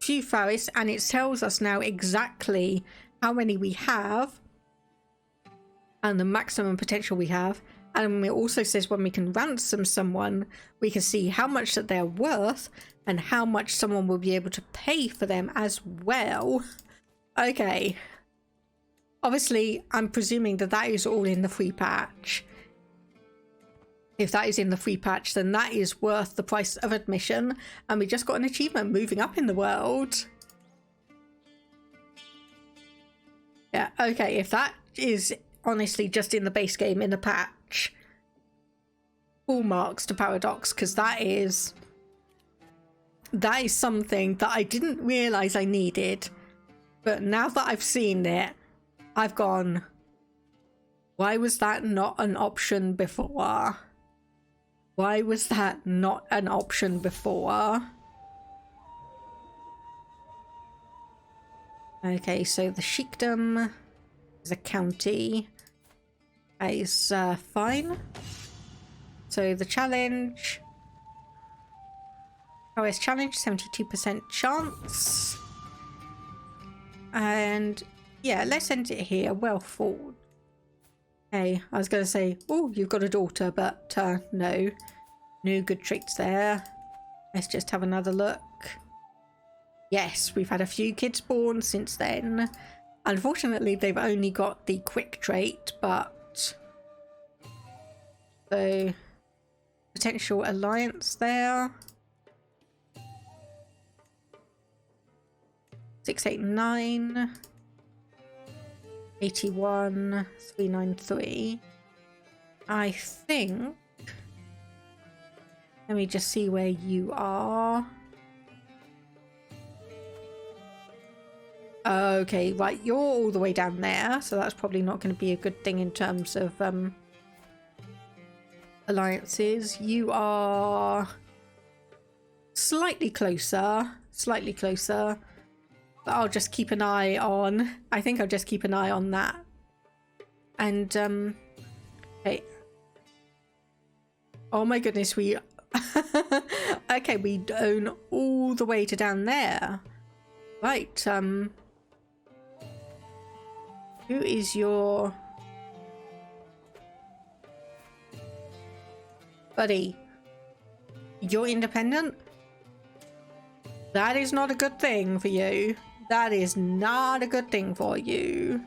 Few Faris, and it tells us now exactly how many we have and the maximum potential we have. And it also says when we can ransom someone, we can see how much that they're worth and how much someone will be able to pay for them as well. Okay. Obviously, I'm presuming that that is all in the free patch. If that is in the free patch, then that is worth the price of admission. And we just got an achievement, moving up in the world. Yeah, okay, if that is honestly just in the base game, in the patch, full marks to Paradox, because that is something that I didn't realise I needed. But now that I've seen it, I've gone, why was that not an option before? Why was that not an option before? Okay, so the Sheikdom is a county. That is fine. So the challenge. Prowess challenge, 72% chance. And yeah, let's end it here. Well fought. Hey, I was going to say, oh, you've got a daughter, but no. No good traits there. Let's just have another look. Yes, we've had a few kids born since then. Unfortunately, they've only got the quick trait, but... So, potential alliance there. 689. 81. 393. I think... Let me just see where you are. Okay, right, you're all the way down there, so that's probably not going to be a good thing in terms of alliances. You are slightly closer, but I'll just keep an eye on, I think I'll just keep an eye on that. And Okay. Oh my goodness, we... Okay, we own all the way to down there. Right, who is your... Buddy? You're independent? That is not a good thing for you. That is not a good thing for you.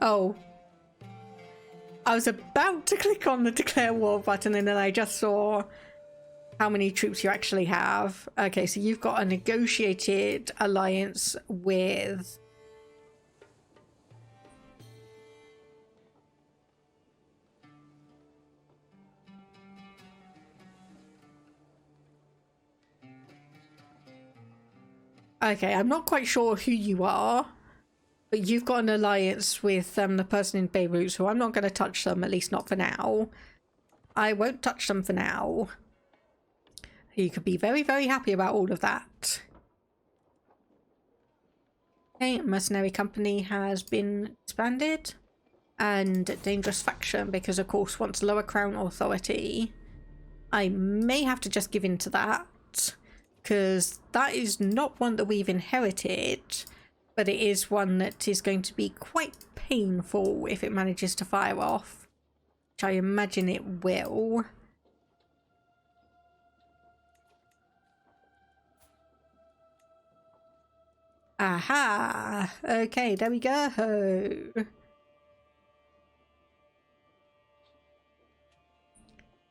Oh. I was about to click on the declare war button and then I just saw how many troops you actually have. Okay, so you've got a negotiated alliance with... Okay, I'm not quite sure who you are, but you've got an alliance with the person in Beirut, so I'm not going to touch them, at least not for now. I won't touch them for now. You could be very, very happy about all of that. Okay, mercenary company has been expanded. And dangerous faction, because of course wants lower crown authority. I may have to just give in to that. Because that is not one that we've inherited, but it is one that is going to be quite painful if it manages to fire off, which I imagine it will. Aha! Okay, there we go.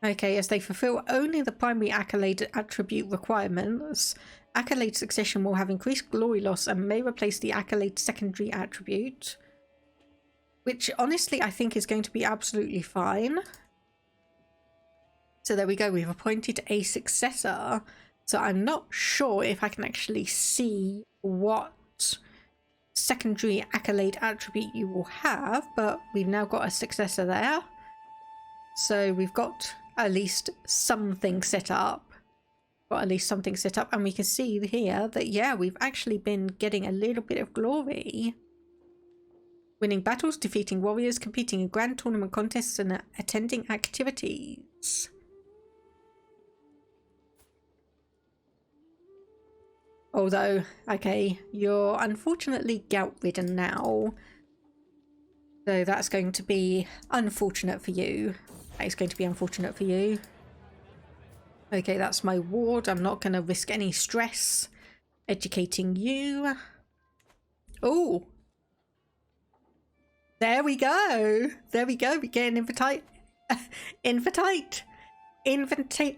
Okay, as they fulfill only the primary accolade attribute requirements, accolade succession will have increased glory loss and may replace the accolade secondary attribute. Which, honestly, I think is going to be absolutely fine. So there we go, we've appointed a successor. So I'm not sure if I can actually see what secondary accolade attribute you will have, but we've now got a successor there. So we've got at least something set up. And we can see here that, yeah, we've actually been getting a little bit of glory. Winning battles, defeating warriors, competing in grand tournament contests, and attending activities. Although, okay, you're unfortunately gout-ridden now. So that's going to be unfortunate for you. That is going to be unfortunate for you. Okay, that's my ward. I'm not going to risk any stress educating you. Oh! There we go! There we go. We get an invite. Invitate! Inventate!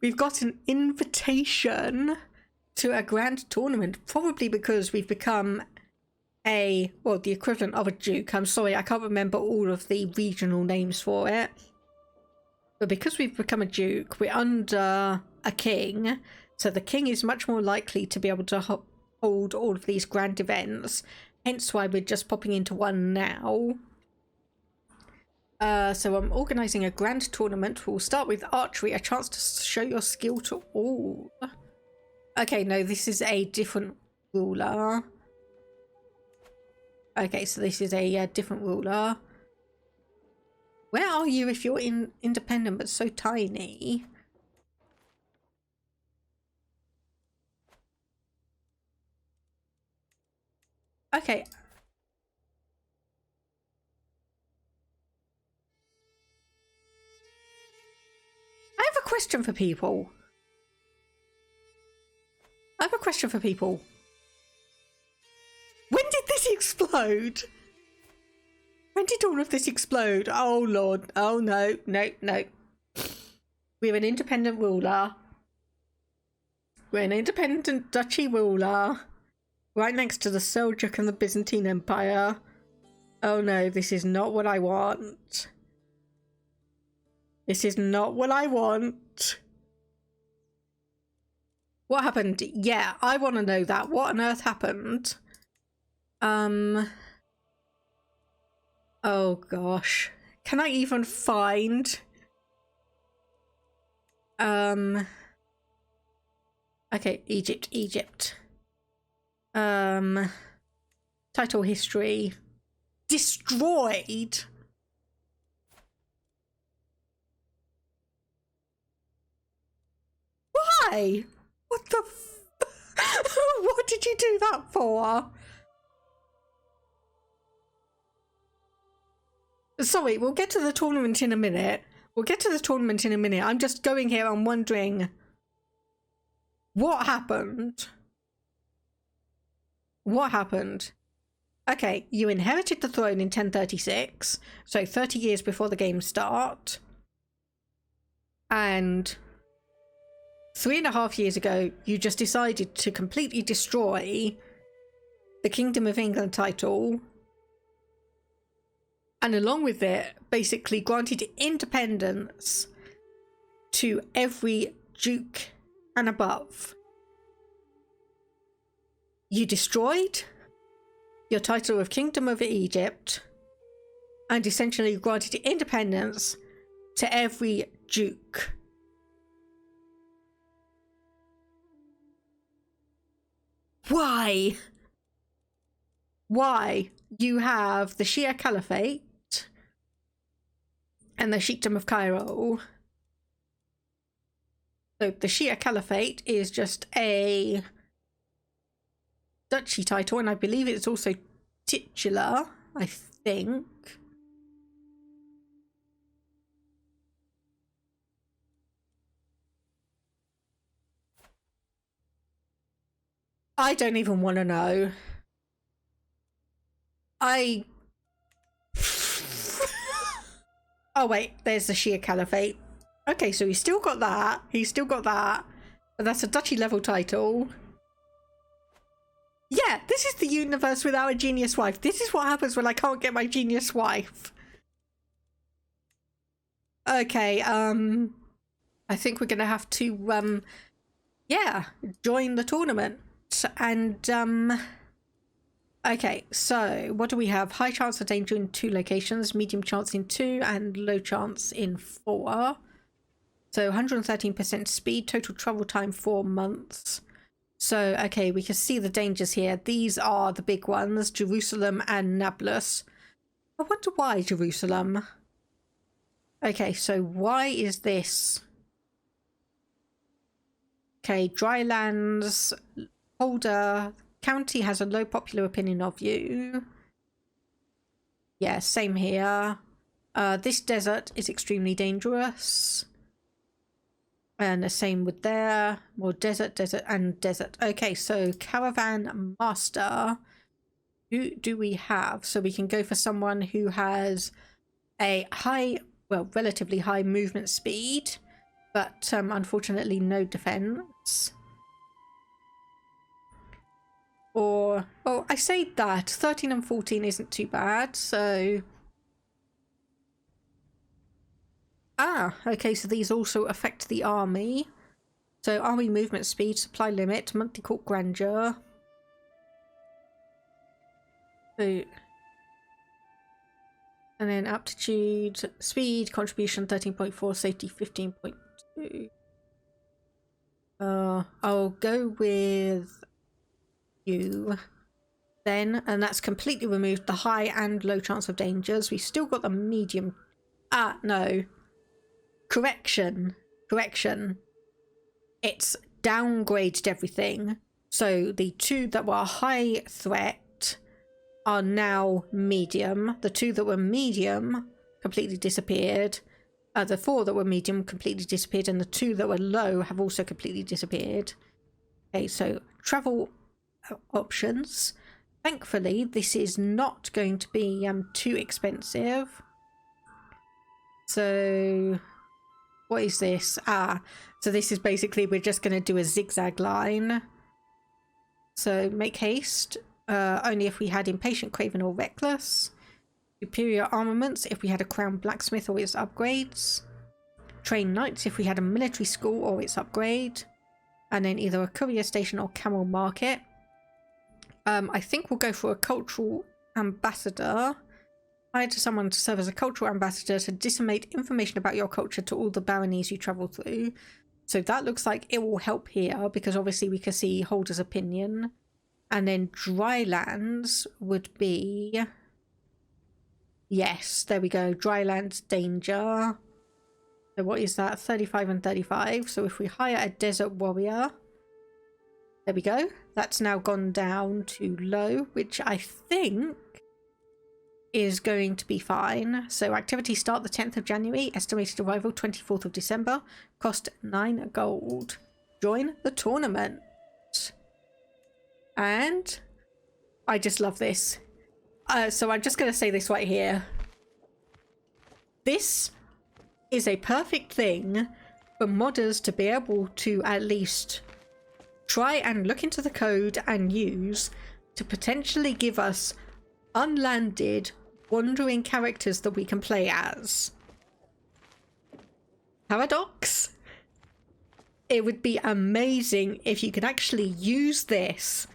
We've got an invitation to a grand tournament, probably because we've become the equivalent of a duke. I'm sorry, I can't remember all of the regional names for it. But because we've become a duke, we're under a king, so the king is much more likely to be able to hold all of these grand events, hence why we're just popping into one now. So I'm organising a grand tournament. We'll start with archery, a chance to show your skill to all. Okay, no, this is a different ruler. Okay, so this is a different ruler. Where are you if you're independent but so tiny? Okay. I have a question for people. When did this explode? When did all of this explode? Oh lord. Oh no. No, no. We're an independent ruler. We're an independent duchy ruler. Right next to the Seljuk and the Byzantine Empire. Oh no, this is not what I want. This is not what I want. What happened? Yeah, I want to know that. What on earth happened? Oh gosh. Can I even find... Okay, Egypt. Title history. Destroyed? Why? What the what did you do that for? Sorry, we'll get to the tournament in a minute. I'm just going here and wondering what happened. Okay, you inherited the throne in 1036, so 30 years before the game start. And 3.5 years ago, you just decided to completely destroy the Kingdom of England title. And along with it, basically granted independence to every duke and above. You destroyed your title of Kingdom of Egypt and essentially granted independence to every duke. Why? You have the Shia Caliphate and the Sheikdom of Cairo. So the Shia Caliphate is just a duchy title, and I believe it's also titular, I think. I don't even want to know. Oh wait, there's the Shia Caliphate. Okay, so he's still got that. But that's a duchy level title. Yeah, this is the universe without a genius wife. This is what happens when I can't get my genius wife. Okay, I think we're gonna have to, yeah, join the tournament. And, okay, so what do we have? High chance of danger in 2 locations, medium chance in 2, and low chance in 4. So 113% speed, total travel time 4 months. So, okay, we can see the dangers here. These are the big ones, Jerusalem and Nablus. I wonder why Jerusalem. Okay, so why is this? Okay, dry lands, Holder, county has a low popular opinion of you. Yeah, same here. This desert is extremely dangerous. And the same with there. More desert, and desert. Okay, so Caravan Master. Who do we have? So we can go for someone who has a high, well, relatively high movement speed, but unfortunately no defense. Or, oh, I say that 13 and 14 isn't too bad, so okay, so these also affect the army. So army movement speed, supply limit, monthly court grandeur. So, and then aptitude, speed, contribution 13.4, safety 15.2. I'll go with you then, and that's completely removed the high and low chance of dangers. We've still got the medium. No. Correction. It's downgraded everything. So the 2 that were high threat are now medium. The 2 that were medium completely disappeared. The 4 that were medium completely disappeared, and the 2 that were low have also completely disappeared. Okay, so travel options. Thankfully, this is not going to be too expensive. So what is this? So this is basically, we're just going to do a zigzag line. So make haste, only if we had impatient, craven, or reckless. Superior armaments if we had a crown blacksmith or its upgrades. Train knights if we had a military school or its upgrade. And then either a courier station or camel market. I think we'll go for a cultural ambassador. Hire to someone to serve as a cultural ambassador to disseminate information about your culture to all the baronies you travel through. So that looks like it will help here, because obviously we can see Holder's opinion. And then dry lands would be... Yes, there we go. Dry lands danger. So what is that? 35 and 35. So if we hire a desert warrior... There we go. That's now gone down to low, which I think is going to be fine. So activity start the 10th of January. Estimated arrival 24th of December. Cost 9 gold. Join the tournament. And I just love this. So I'm just going to say this right here. This is a perfect thing for modders to be able to at least try and look into the code and use to potentially give us unlanded, wandering characters that we can play as. Paradox? It would be amazing if you could actually use this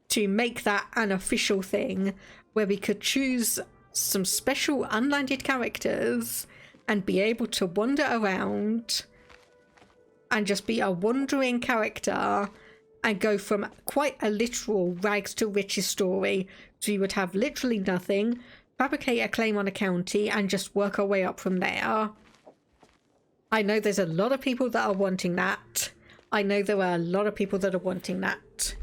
to make that an official thing where we could choose some special unlanded characters and be able to wander around and just be a wandering character and go from quite a literal rags to riches story. So you would have literally nothing, fabricate a claim on a county and just work our way up from there. I know there's a lot of people that are wanting that. I know there are a lot of people that are wanting that.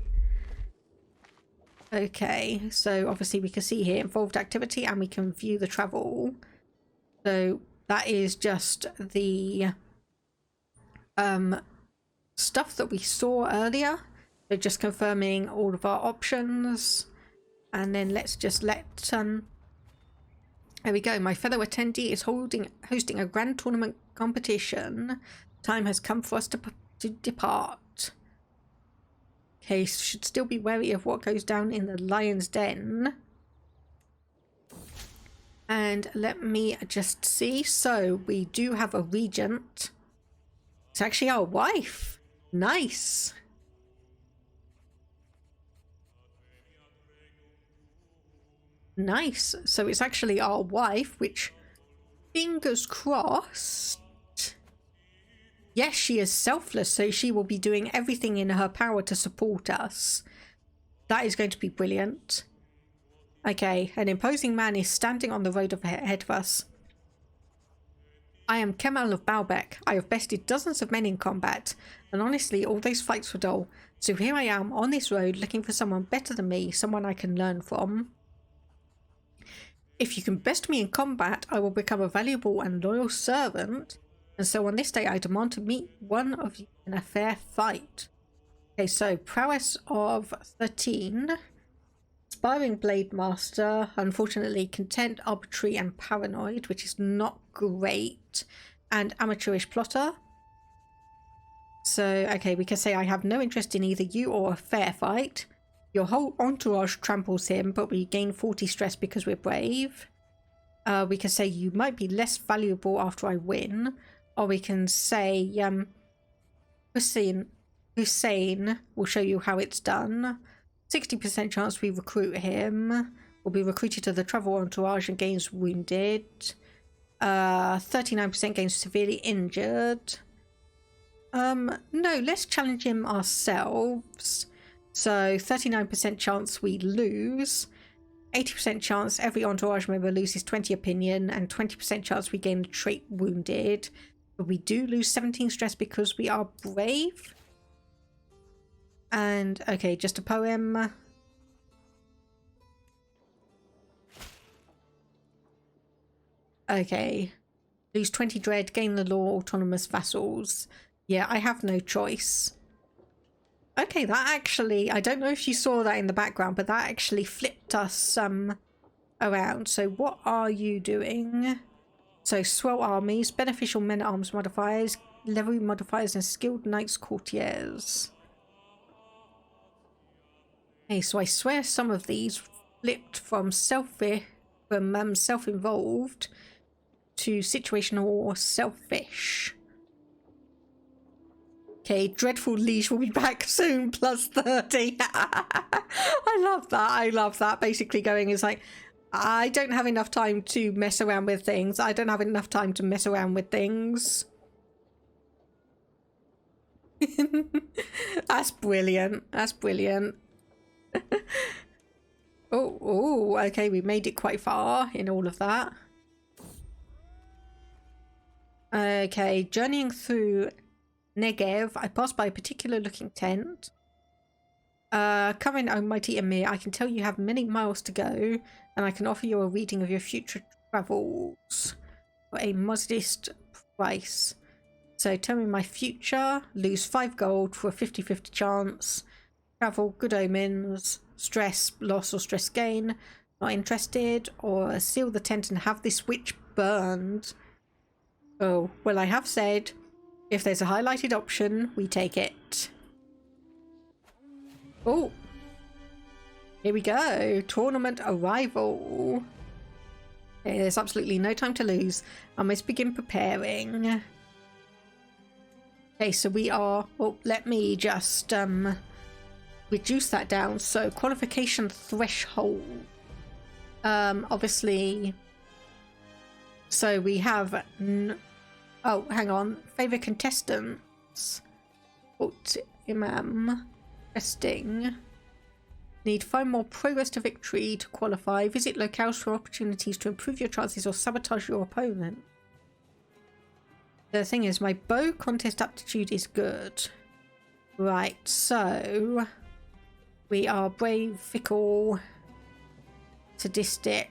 Okay, so obviously we can see here involved activity and we can view the travel. So that is just the stuff that we saw earlier. So just confirming all of our options. And then let's just let there we go. My fellow attendee is hosting a grand tournament competition. Time has come for us to depart. Okay, should still be wary of what goes down in the lion's den. And let me just see. So we do have a regent. It's actually our wife. Nice. Nice. So it's actually our wife, which, fingers crossed. Yes, she is selfless, so she will be doing everything in her power to support us. That is going to be brilliant. Okay, an imposing man is standing on the road ahead of us. I am Kemal of Baalbek. I have bested dozens of men in combat, and honestly, all those fights were dull. So here I am on this road looking for someone better than me, someone I can learn from. If you can best me in combat, I will become a valuable and loyal servant. And so on this day, I demand to meet one of you in a fair fight. Okay, so prowess of 13. Aspiring blade master. Unfortunately, content, arbitrary, and paranoid, which is not great. And amateurish plotter. So, okay, we can say I have no interest in either you or a fair fight. Your whole entourage tramples him, but we gain 40 stress because we're brave. We can say you might be less valuable after I win. Or we can say, Hussein will show you how it's done. 60% chance we recruit him. Will be recruited to the travel entourage and gains wounded. 39% gains severely injured. No, let's challenge him ourselves. So 39% chance we lose. 80% chance every entourage member loses 20 opinion. And 20% chance we gain the trait wounded. But we do lose 17 stress because we are brave. And, okay, just a poem. Okay. Lose 20 dread, gain the law, autonomous vassals. Yeah, I have no choice. Okay, that actually, I don't know if you saw that in the background, but that actually flipped us around. So what are you doing? So swell armies, beneficial men-at-arms modifiers, level modifiers, and skilled knights courtiers. Okay, so I swear some of these flipped from self-involved to situational or selfish. Okay, dreadful liege will be back soon, plus 30. I love that. I love that. Basically going is like, I don't have enough time to mess around with things. I don't have enough time to mess around with things. That's brilliant. That's brilliant. Oh, okay, we made it quite far in all of that. Okay, journeying through Negev, I passed by a particular looking tent. Coming, Almighty Emir, I can tell you have many miles to go, and I can offer you a reading of your future travels for a modest price. So tell me my future, lose 5 gold for a 50-50 chance, travel, good omens, stress, loss or stress gain, not interested, or seal the tent and have this witch burned. Oh, well, I have said, if there's a highlighted option, we take it. Oh, here we go. Tournament arrival. Okay, there's absolutely no time to lose. I must begin preparing. Okay, so we are... Well, let me just reduce that down. So, qualification threshold. Obviously... So, we have... Oh, hang on. Favorite contestants. Put Imam... Resting. Need 5 more prowess to victory to qualify. Visit locales for opportunities to improve your chances or sabotage your opponent. The thing is, my bow contest aptitude is good. Right, so... We are brave, fickle, sadistic.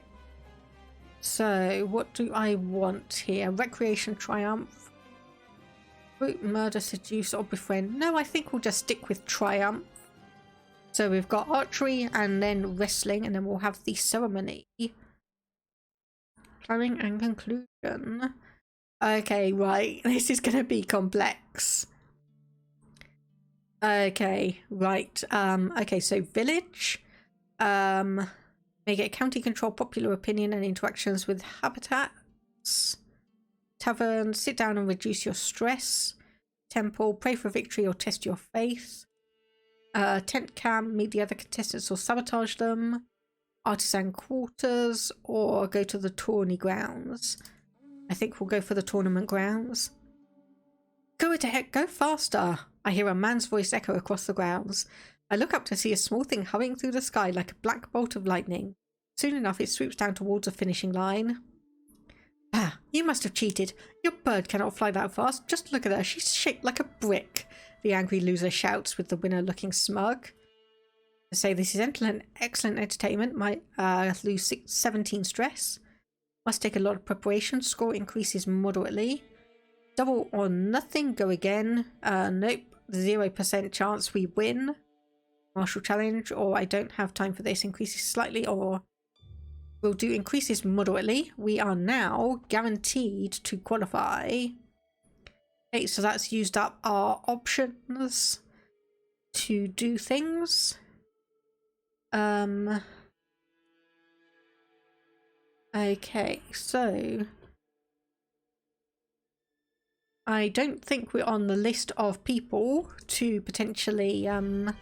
So, what do I want here? Recreation, triumph. Brute, murder, seduce, or befriend. No, I think we'll just stick with triumph. So we've got archery and then wrestling, and then we'll have the ceremony. Planning and conclusion. Okay, right. This is going to be complex. Okay, right. Okay, so village. Make it county control, popular opinion, and interactions with habitats. Tavern, sit down and reduce your stress. Temple, pray for victory or test your faith. Tent camp, meet the other contestants or sabotage them. Artisan quarters, or go to the tourney grounds. I think we'll go for the tournament grounds. Go ahead, go faster! I hear a man's voice echo across the grounds. I look up to see a small thing hurrying through the sky like a black bolt of lightning. Soon enough it swoops down towards the finishing line. Ah, you must have cheated. Your bird cannot fly that fast. Just look at her, she's shaped like a brick. The angry loser shouts, with the winner looking smug. To say this is excellent entertainment, might lose 17 stress. Must take a lot of preparation. Score increases moderately. Double or nothing, go again. Nope, 0% chance we win. Martial challenge, or I don't have time for this. Increases slightly, or we'll do increases moderately. We are now guaranteed to qualify. Okay, so that's used up our options to do things. Okay, so I don't think we're on the list of people to potentially I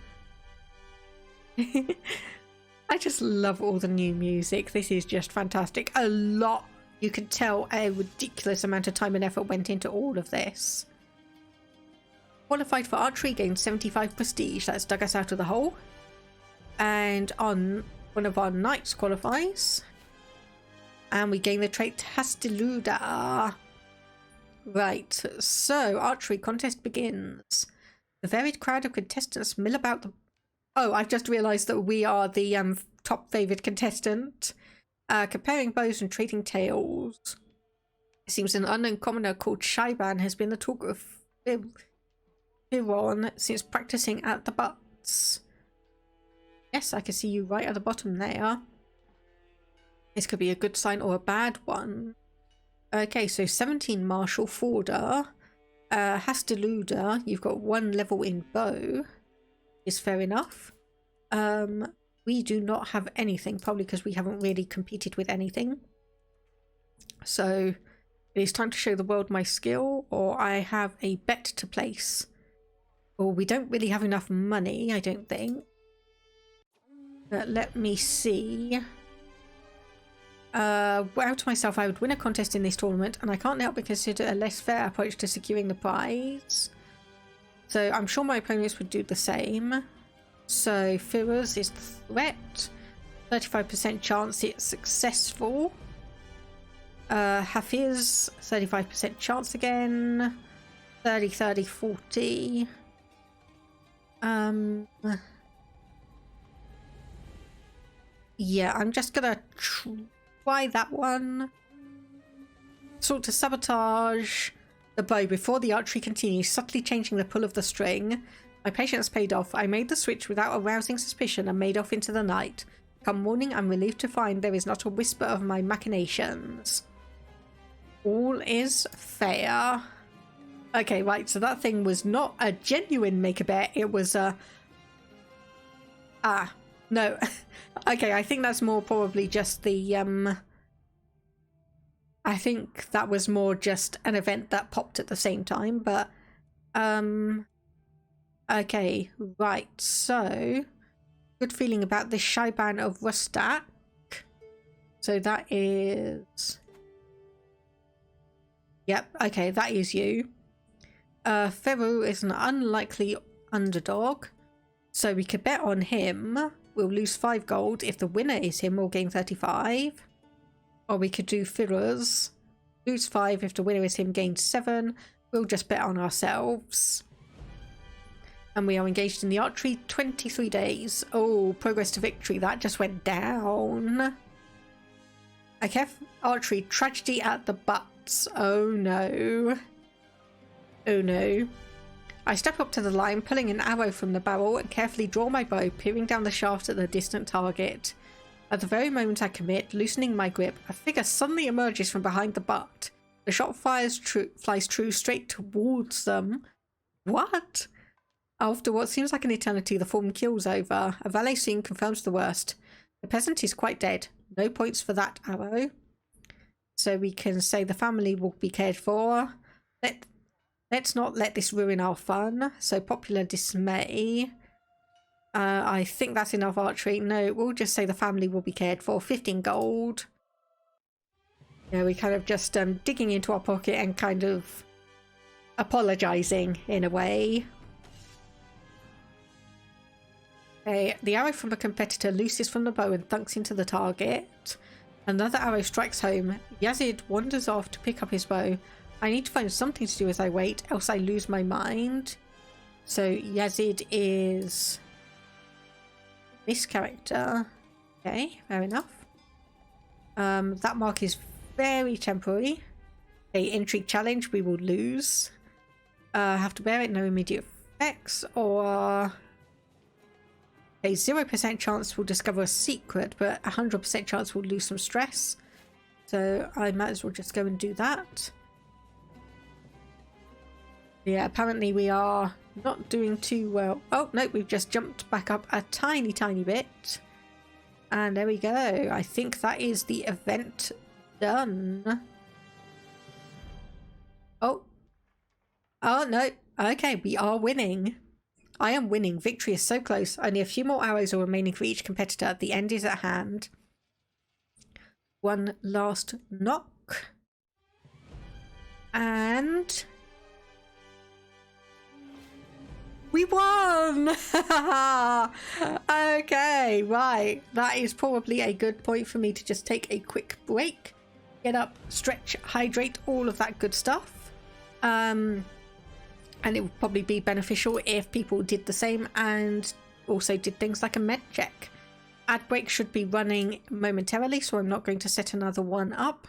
just love all the new music. This is just fantastic. A lot. You can tell a ridiculous amount of time and effort went into all of this. Qualified for archery, gained 75 prestige. That's dug us out of the hole. And on one of our knights qualifies. And we gain the trait Hastiluda. Right, so archery contest begins. The varied crowd of contestants mill about the... Oh, I've just realised that we are the top favoured contestant. Comparing bows and trading tales. It seems an unknown commoner called Shaiban has been the talk of Firon since practising at the butts. Yes, I can see you right at the bottom there. This could be a good sign or a bad one. Okay, so 17 martial forder. Hastiluda, you've got 1 level in bow. Is fair enough. We do not have anything, probably because we haven't really competed with anything. So it is time to show the world my skill, or I have a bet to place. Or we don't really have enough money, I don't think. But let me see. Well, to myself, I would win a contest in this tournament, and I can't help but consider a less fair approach to securing the prize. So I'm sure my opponents would do the same. So Firas is the threat. 35% chance it's successful. Hafiz, 35% chance again. 30, 30, 40. Yeah, I'm just gonna try that one. Sought to sabotage the bow before the archery continues, subtly changing the pull of the string. My patience paid off. I made the switch without arousing suspicion and made off into the night. Come morning, I'm relieved to find there is not a whisper of my machinations. All is fair. Okay, right, so that thing was not a genuine make-a-bet, it was a... Ah, no. Okay, I think that's more probably just the, I think that was more just an event that popped at the same time, but... Okay, right, so... Good feeling about this Shaiban of Rustak. So that is... Yep, okay, that is you. Feru is an unlikely underdog, so we could bet on him. We'll lose 5 gold. If the winner is him, we'll gain 35. Or we could do Firaz. Lose 5. If the winner is him, gain 7. We'll just bet on ourselves. And we are engaged in the archery. 23 days. Oh, progress to victory. That just went down. Okay, archery. Tragedy at the butts. Oh no. Oh no. I step up to the line, pulling an arrow from the barrel, and carefully draw my bow, peering down the shaft at the distant target. At the very moment I commit, loosening my grip, a figure suddenly emerges from behind the butt. The shot flies true straight towards them. What? After what seems like an eternity, the form keels over. A valet scene confirms the worst. The peasant is quite dead. No points for that arrow. So we can say the family will be cared for. Let's not let this ruin our fun. So popular dismay. I think that's enough archery. No, we'll just say the family will be cared for. 15 gold. Yeah, we kind of just digging into our pocket and kind of apologising in a way. Okay, the arrow from a competitor looses from the bow and thunks into the target. Another arrow strikes home. Yazid wanders off to pick up his bow. I need to find something to do as I wait, else I lose my mind. So Yazid is this character. Okay, fair enough. That mark is very temporary. A intrigue challenge, we will lose. Have to bear it, no immediate effects, or a 0% chance we'll discover a secret, but 100% chance we'll lose some stress. So I might as well just go and do that. Yeah, apparently we are not doing too well. Oh, no, we've just jumped back up a tiny, tiny bit. And there we go. I think that is the event done. Oh. Oh, no. Okay, we are winning. I am winning. Victory is so close. Only a few more arrows are remaining for each competitor. The end is at hand. One last knock. And... we won! Okay, right. That is probably a good point for me to just take a quick break. Get up, stretch, hydrate, all of that good stuff. And it would probably be beneficial if people did the same and also did things like a med check. Ad break should be running momentarily, so I'm not going to set another one up.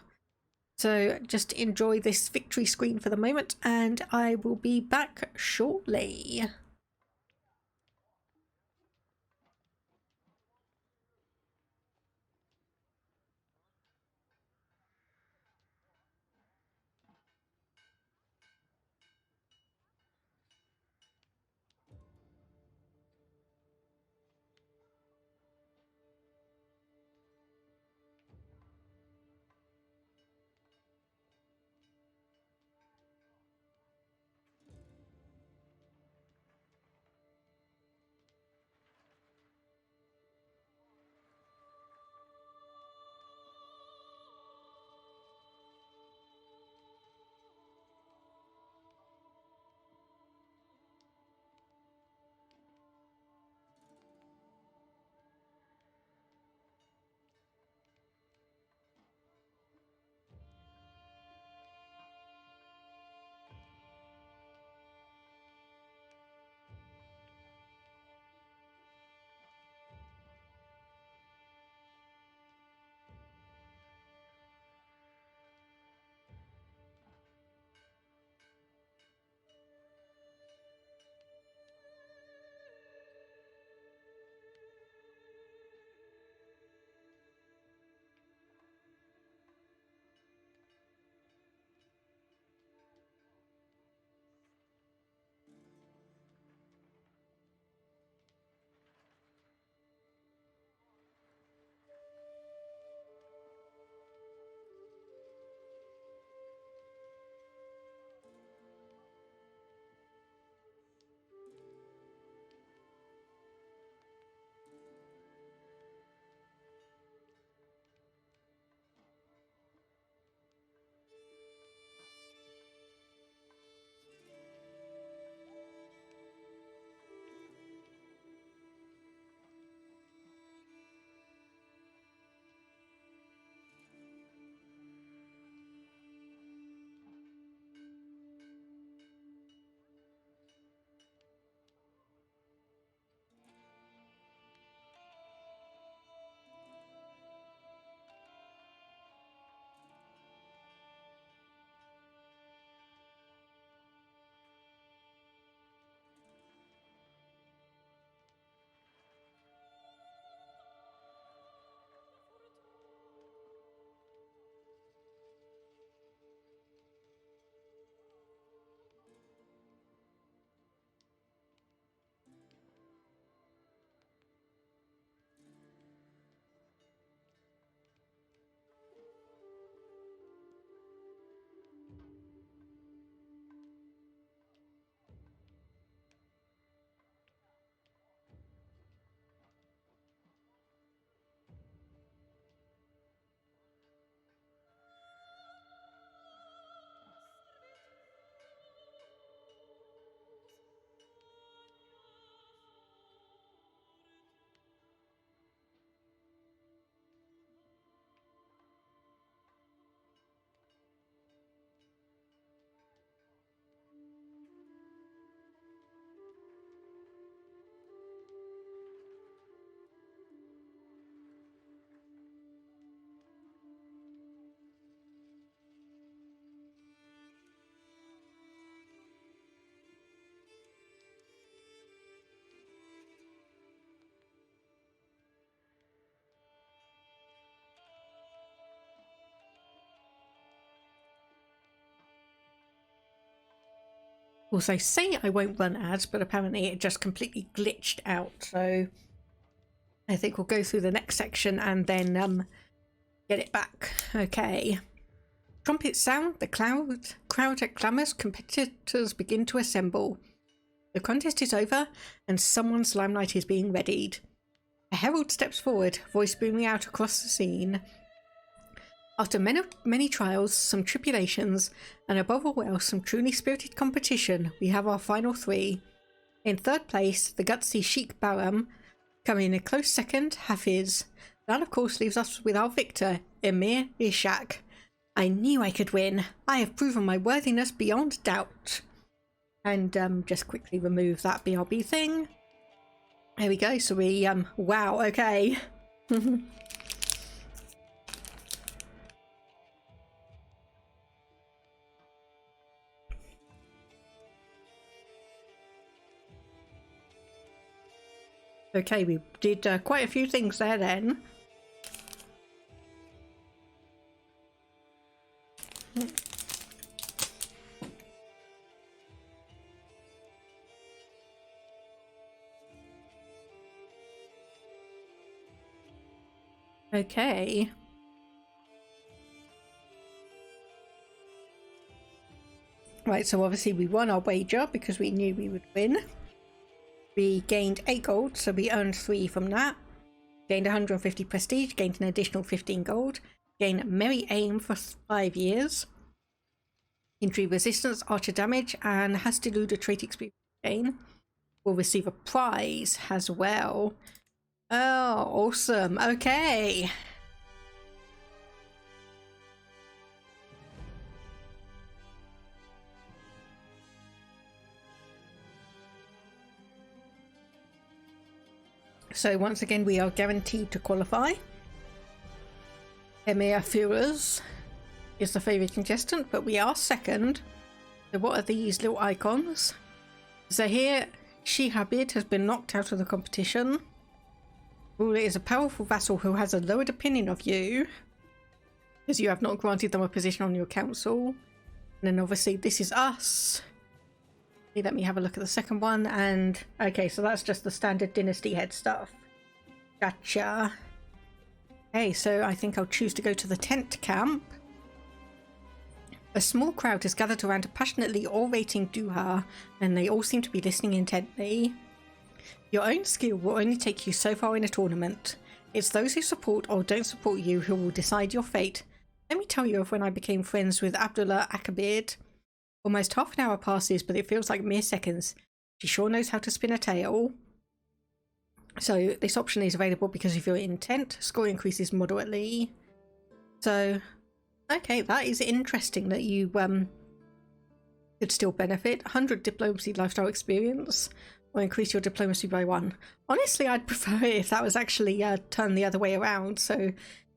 So just enjoy this victory screen for the moment, and I will be back shortly. Also, say I won't run ads, but apparently it just completely glitched out. So I think we'll go through the next section and then get it back. Okay. Trumpets sound, the crowd clamours, competitors begin to assemble. The contest is over, and someone's limelight is being readied. A herald steps forward, voice booming out across the scene. After many trials, some tribulations, and above all else some truly spirited competition, we have our final three. In third place, the gutsy Sheikh Baram. Coming in a close second, Hafiz. That of course leaves us with our victor, Emir Ishaq. I knew I could win. I have proven my worthiness beyond doubt. And just quickly remove that BRB thing. There we go. So we wow, okay. Okay, we did quite a few things there then. Okay. Right, so obviously we won our wager because we knew we would win. We gained 8 gold, so we earned 3 from that. Gained 150 prestige, gained an additional 15 gold. Gained merry aim for 5 years. Intrigue resistance, archer damage, and has to lose a trait experience gain. Will receive a prize as well. Oh, awesome. Okay. So once again, we are guaranteed to qualify. Emir Führers is the favourite contestant, but we are second. So what are these little icons? So here, Ishaq has been knocked out of the competition. Ruler is a powerful vassal who has a lowered opinion of you, because you have not granted them a position on your council. And then obviously this is us. Let me have a look at the second one, and okay, so that's just the standard dynasty head stuff. Gotcha. Okay, so I think I'll choose to go to the tent camp. A small crowd has gathered around a passionately orating duha, and they all seem to be listening intently. Your own skill will only take you so far in a tournament. It's those who support or don't support you who will decide your fate. Let me tell you of when I became friends with Abdullah Akabid. Almost half an hour passes, but it feels like mere seconds. She sure knows how to spin a tale. So this option is available because of your intent. Score increases moderately. So, okay, that is interesting that you could still benefit. 100 diplomacy lifestyle experience, or increase your diplomacy by 1. Honestly, I'd prefer it if that was actually turned the other way around. So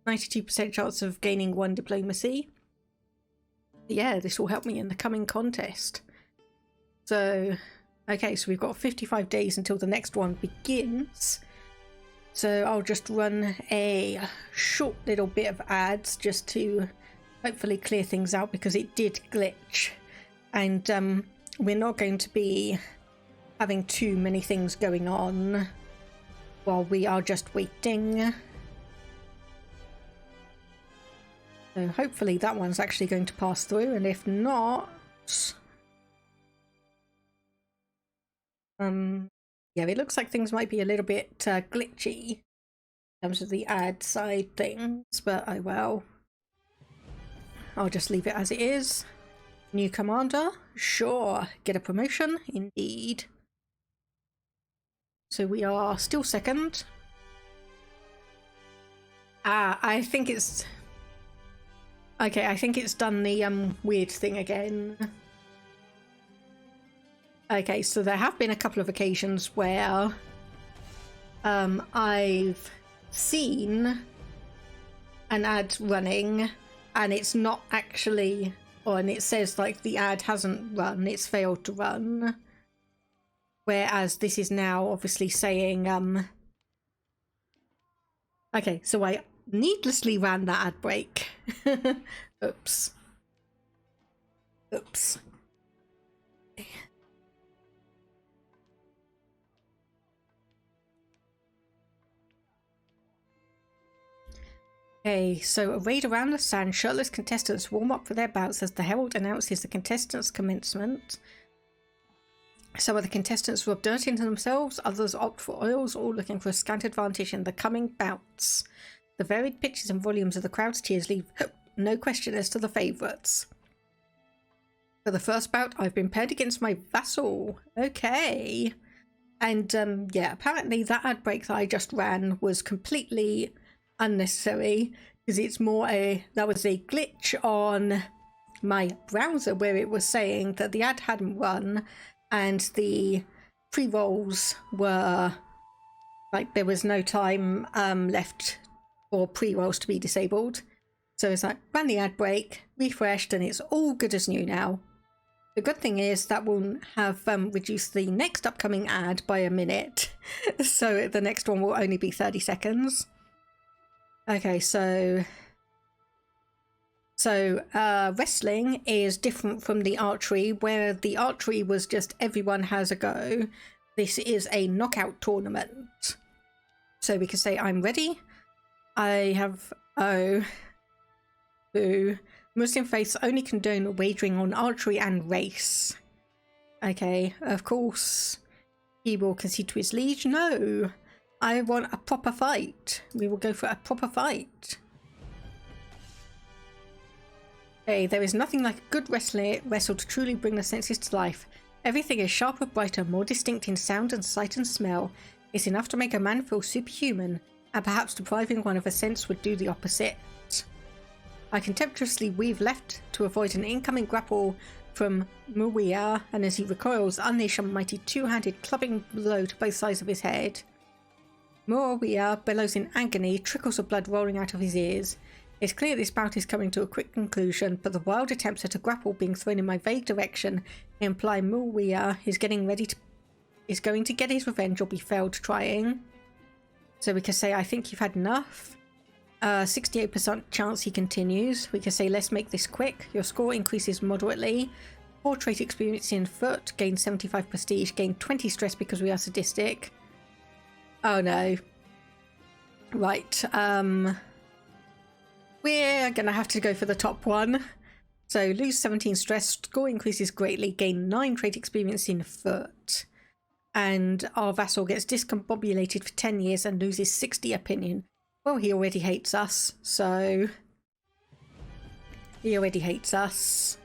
92% chance of gaining 1 diplomacy. Yeah, this will help me in the coming contest. So, okay, so we've got 55 days until the next one begins. So I'll just run a short little bit of ads just to hopefully clear things out, because it did glitch. And we're not going to be having too many things going on while we are just waiting. So hopefully that one's actually going to pass through, and if not, yeah, it looks like things might be a little bit glitchy in terms of the ad side things, but oh well. I'll just leave it as it is. New commander, sure. Get a promotion, indeed. So we are still second. I think it's... Okay, I think it's done the weird thing again. Okay, so there have been a couple of occasions where I've seen an ad running and it's not actually on. It says like the ad hasn't run, it's failed to run. Whereas this is now obviously saying okay, so I needlessly ran that ad break. Oops. Okay, so arrayed around the stand, shirtless contestants warm up for their bouts as the herald announces the contestants' commencement. Some of the contestants rub dirt into themselves, others opt for oils, all looking for a scant advantage in the coming bouts. The varied pitches and volumes of the crowd's cheers leave no question as to the favourites. For the first bout, I've been paired against my vassal. Okay. And yeah, apparently that ad break that I just ran was completely unnecessary, because it's more that was a glitch on my browser where it was saying that the ad hadn't run and the pre-rolls were like there was no time left for pre-rolls to be disabled. So it's like ran the ad break, refreshed, and it's all good as new now. The good thing is that will have reduced the next upcoming ad by a minute, so the next one will only be 30 seconds. Okay, so wrestling is different from the archery, where the archery was just everyone has a go. This is a knockout tournament. So we can say, I'm ready. I have... Oh. Boo. Muslim faiths only condone wagering on archery and race. Okay, of course. He will concede to his liege. No. I want a proper fight. We will go for a proper fight. Okay, there is nothing like a good wrestle to truly bring the senses to life. Everything is sharper, brighter, more distinct in sound and sight and smell. It's enough to make a man feel superhuman, and perhaps depriving one of a sense would do the opposite. I contemptuously weave left to avoid an incoming grapple from Muawiyah, and as he recoils, unleash a mighty two-handed clubbing blow to both sides of his head. Muawiyah bellows in agony, trickles of blood rolling out of his ears. It's clear this bout is coming to a quick conclusion, but the wild attempts at a grapple being thrown in my vague direction imply Muawiyah is going to get his revenge or be failed trying. So we can say, I think you've had enough. 68% chance he continues. We can say, let's make this quick. Your score increases moderately. 4 trait experience in foot, gain 75 prestige, gain 20 stress because we are sadistic. Oh no. Right, we're gonna have to go for the top one. So lose 17 stress, score increases greatly, gain 9 trait experience in foot. And our vassal gets discombobulated for 10 years and loses 60 opinion. Well, he already hates us, so... He already hates us.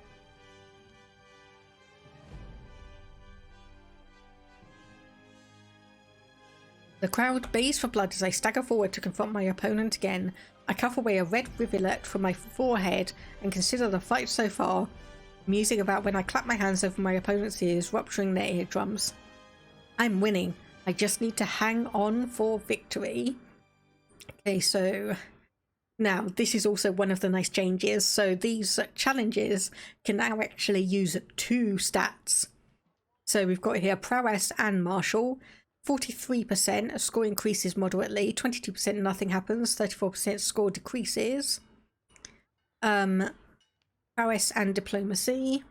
The crowd bays for blood as I stagger forward to confront my opponent again. I cough away a red rivulet from my forehead and consider the fight so far, musing about when I clap my hands over my opponent's ears, rupturing their eardrums. I'm winning. I just need to hang on for victory. Okay, so now this is also one of the nice changes. So these challenges can now actually use 2 stats. So we've got here prowess and martial. 43% score increases moderately, 22% nothing happens, 34% score decreases. Prowess and diplomacy,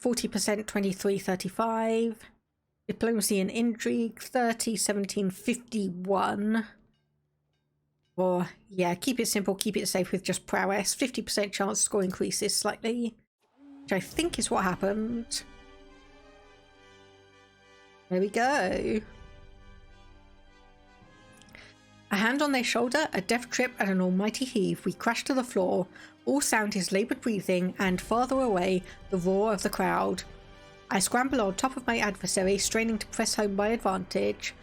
40%, 23, 35. Diplomacy and intrigue, 30, 17, 51. Or, yeah, keep it simple, keep it safe with just prowess. 50% chance score increases slightly, which I think is what happened. There we go. A hand on their shoulder, a deft trip, and an almighty heave, we crash to the floor. All sound is laboured breathing, and farther away, the roar of the crowd. I scramble on top of my adversary, straining to press home my advantage.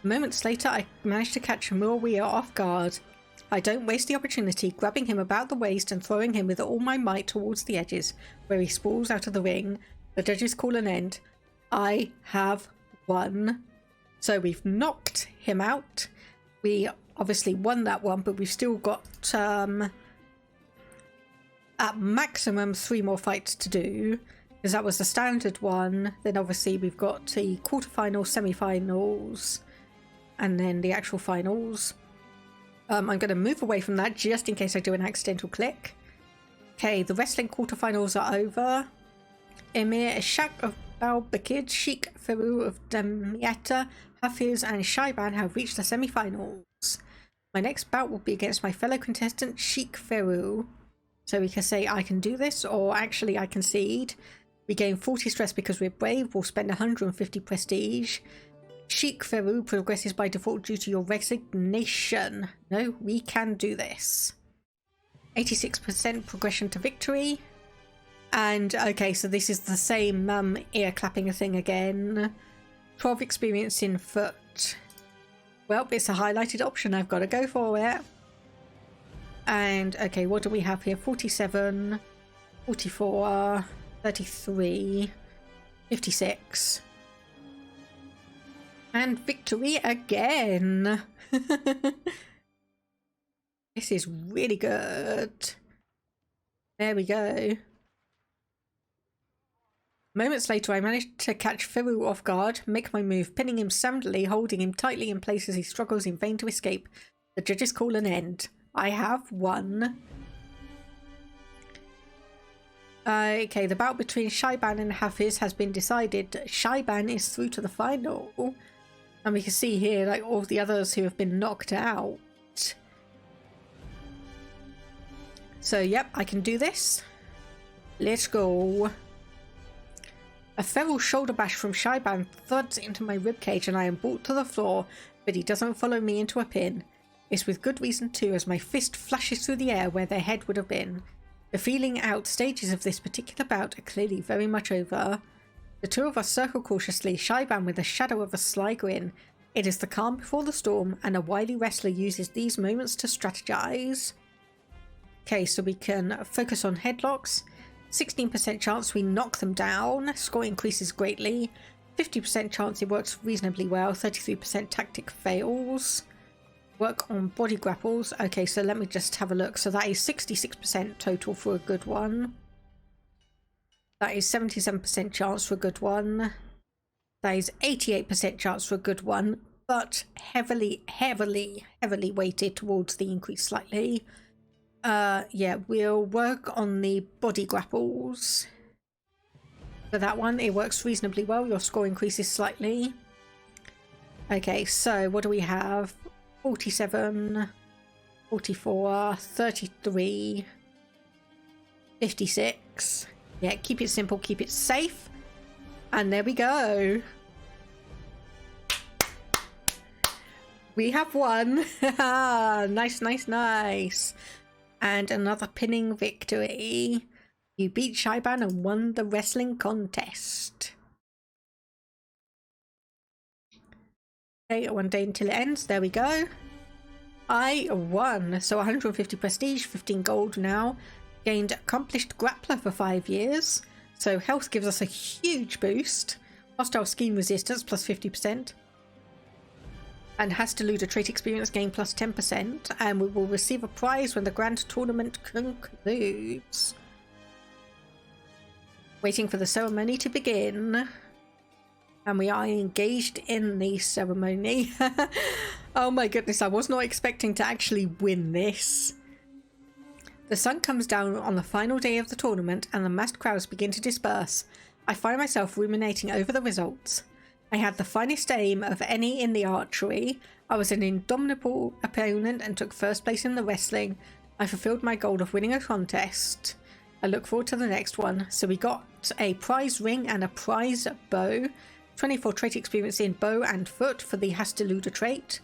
Moments later, I manage to catch Muawiyah off guard. I don't waste the opportunity, grabbing him about the waist and throwing him with all my might towards the edges, where he sprawls out of the ring. The judges call an end. I have won. So we've knocked him out. We obviously won that one, but we've still got at maximum 3 more fights to do, because that was the standard one. Then obviously we've got the quarterfinals, semi-finals, and then the actual finals. I'm going to move away from that just in case I do an accidental click. Okay, the wrestling quarterfinals are over. Emir Ishaq of Baalbek, Sheikh of Baalbek, Hafiz and Shaiban have reached the semi-finals. My next bout will be against my fellow contestant, Sheikh Feru. So we can say I can do this, or actually I concede. We gain 40 stress because we're brave. We'll spend 150 prestige. Sheikh Feru progresses by default due to your resignation. No, we can do this. 86% progression to victory. And okay, so this is the same ear clapping thing again. 12 experience in foot. Well, it's a highlighted option. I've got to go for it. And okay, what do we have here? 47, 44, 33, 56. And victory again. This is really good. There we go. Moments later, I managed to catch Feru off guard, make my move, pinning him soundly, holding him tightly in place as he struggles in vain to escape. The judges call an end. I have won. Okay, the bout between Shaiban and Hafiz has been decided. Shaiban is through to the final. And we can see here, like, all the others who have been knocked out. So, yep, I can do this. Let's go. A feral shoulder bash from Shaiban thuds into my ribcage and I am brought to the floor, but he doesn't follow me into a pin. It's with good reason too, as my fist flashes through the air where their head would have been. The feeling out stages of this particular bout are clearly very much over. The two of us circle cautiously, Shaiban with a shadow of a sly grin. It is the calm before the storm, and a wily wrestler uses these moments to strategize. Okay, so we can focus on headlocks. 16% chance we knock them down. Score increases greatly. 50% chance it works reasonably well. 33% tactic fails. Work on body grapples. Okay, so let me just have a look. So that is 66% total for a good one. That is 77% chance for a good one. That is 88% chance for a good one, but heavily weighted towards the increase slightly. Yeah, we'll work on the body grapples. For that one, it works reasonably well. Your score increases slightly. Okay, so what do we have? 47, 44, 33, 56. Yeah, keep it simple, keep it safe. And there we go. We have won. Nice, nice, nice. And another pinning victory. You beat Shaiban and won the wrestling contest. Okay, one day until it ends. There we go. I won. So 150 prestige, 15 gold now. Gained accomplished grappler for 5 years. So health gives us a huge boost. Hostile scheme resistance plus 50%. And has to lose a trait experience gain plus 10%. And we will receive a prize when the grand tournament concludes. Waiting for the ceremony to begin. And we are engaged in the ceremony. Oh my goodness, I was not expecting to actually win this. The sun comes down on the final day of the tournament and the massed crowds begin to disperse. I find myself ruminating over the results. I had the finest aim of any in the archery. I was an indomitable opponent and took first place in the wrestling. I fulfilled my goal of winning a contest. I look forward to the next one. So we got a prize ring and a prize bow. 24 trait experience in bow and foot for the Hasteluda trait.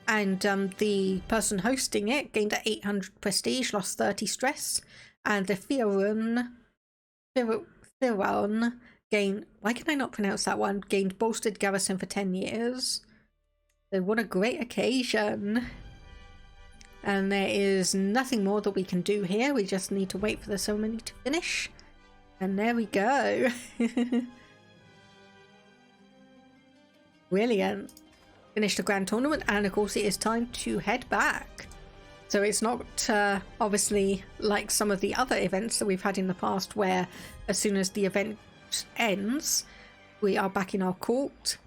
And the person hosting it gained 800 prestige, lost 30 stress. And the Firon gained, why can I not pronounce that one? Gained bolstered garrison for 10 years. So what a great occasion. And there is nothing more that we can do here. We just need to wait for the ceremony to finish. And there we go. Brilliant. Finished the grand tournament, and of course it is time to head back. So it's not obviously like some of the other events that we've had in the past where as soon as the event ends we are back in our court.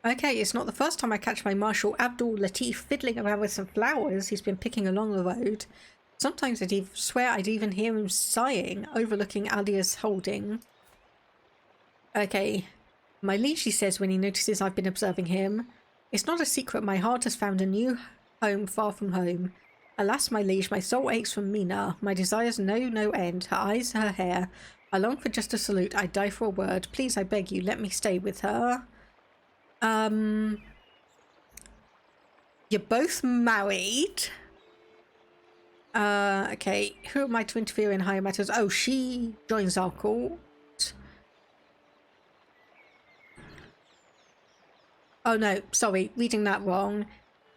Okay, it's not the first time I catch my Marshal Abdul Latif fiddling around with some flowers he's been picking along the road. Sometimes I'd swear I'd even hear him sighing, overlooking Alia's holding. Okay, my liege, he says when he notices I've been observing him. It's not a secret my heart has found a new home far from home. Alas, my liege, my soul aches for Mina. My desires know no end. Her eyes, her hair. I long for just a salute. I die for a word. Please, I beg you, let me stay with her. You're both married. Okay. Who am I to interfere in higher matters? Oh, she joins our court. Oh no, sorry, reading that wrong.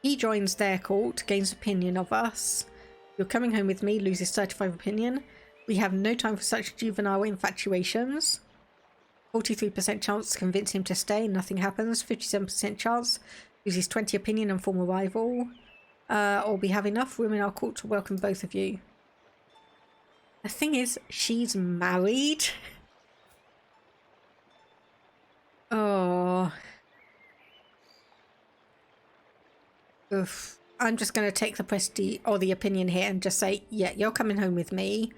He joins their court, gains opinion of us. You're coming home with me, loses 35 opinion. We have no time for such juvenile infatuations. 43% chance to convince him to stay, nothing happens. 57% chance, loses 20 opinion and form a rival. Or we have enough room in our court to welcome both of you. The thing is, she's married. Oh. Oof. I'm just going to take the prestige or the opinion here and just say, yeah, you're coming home with me.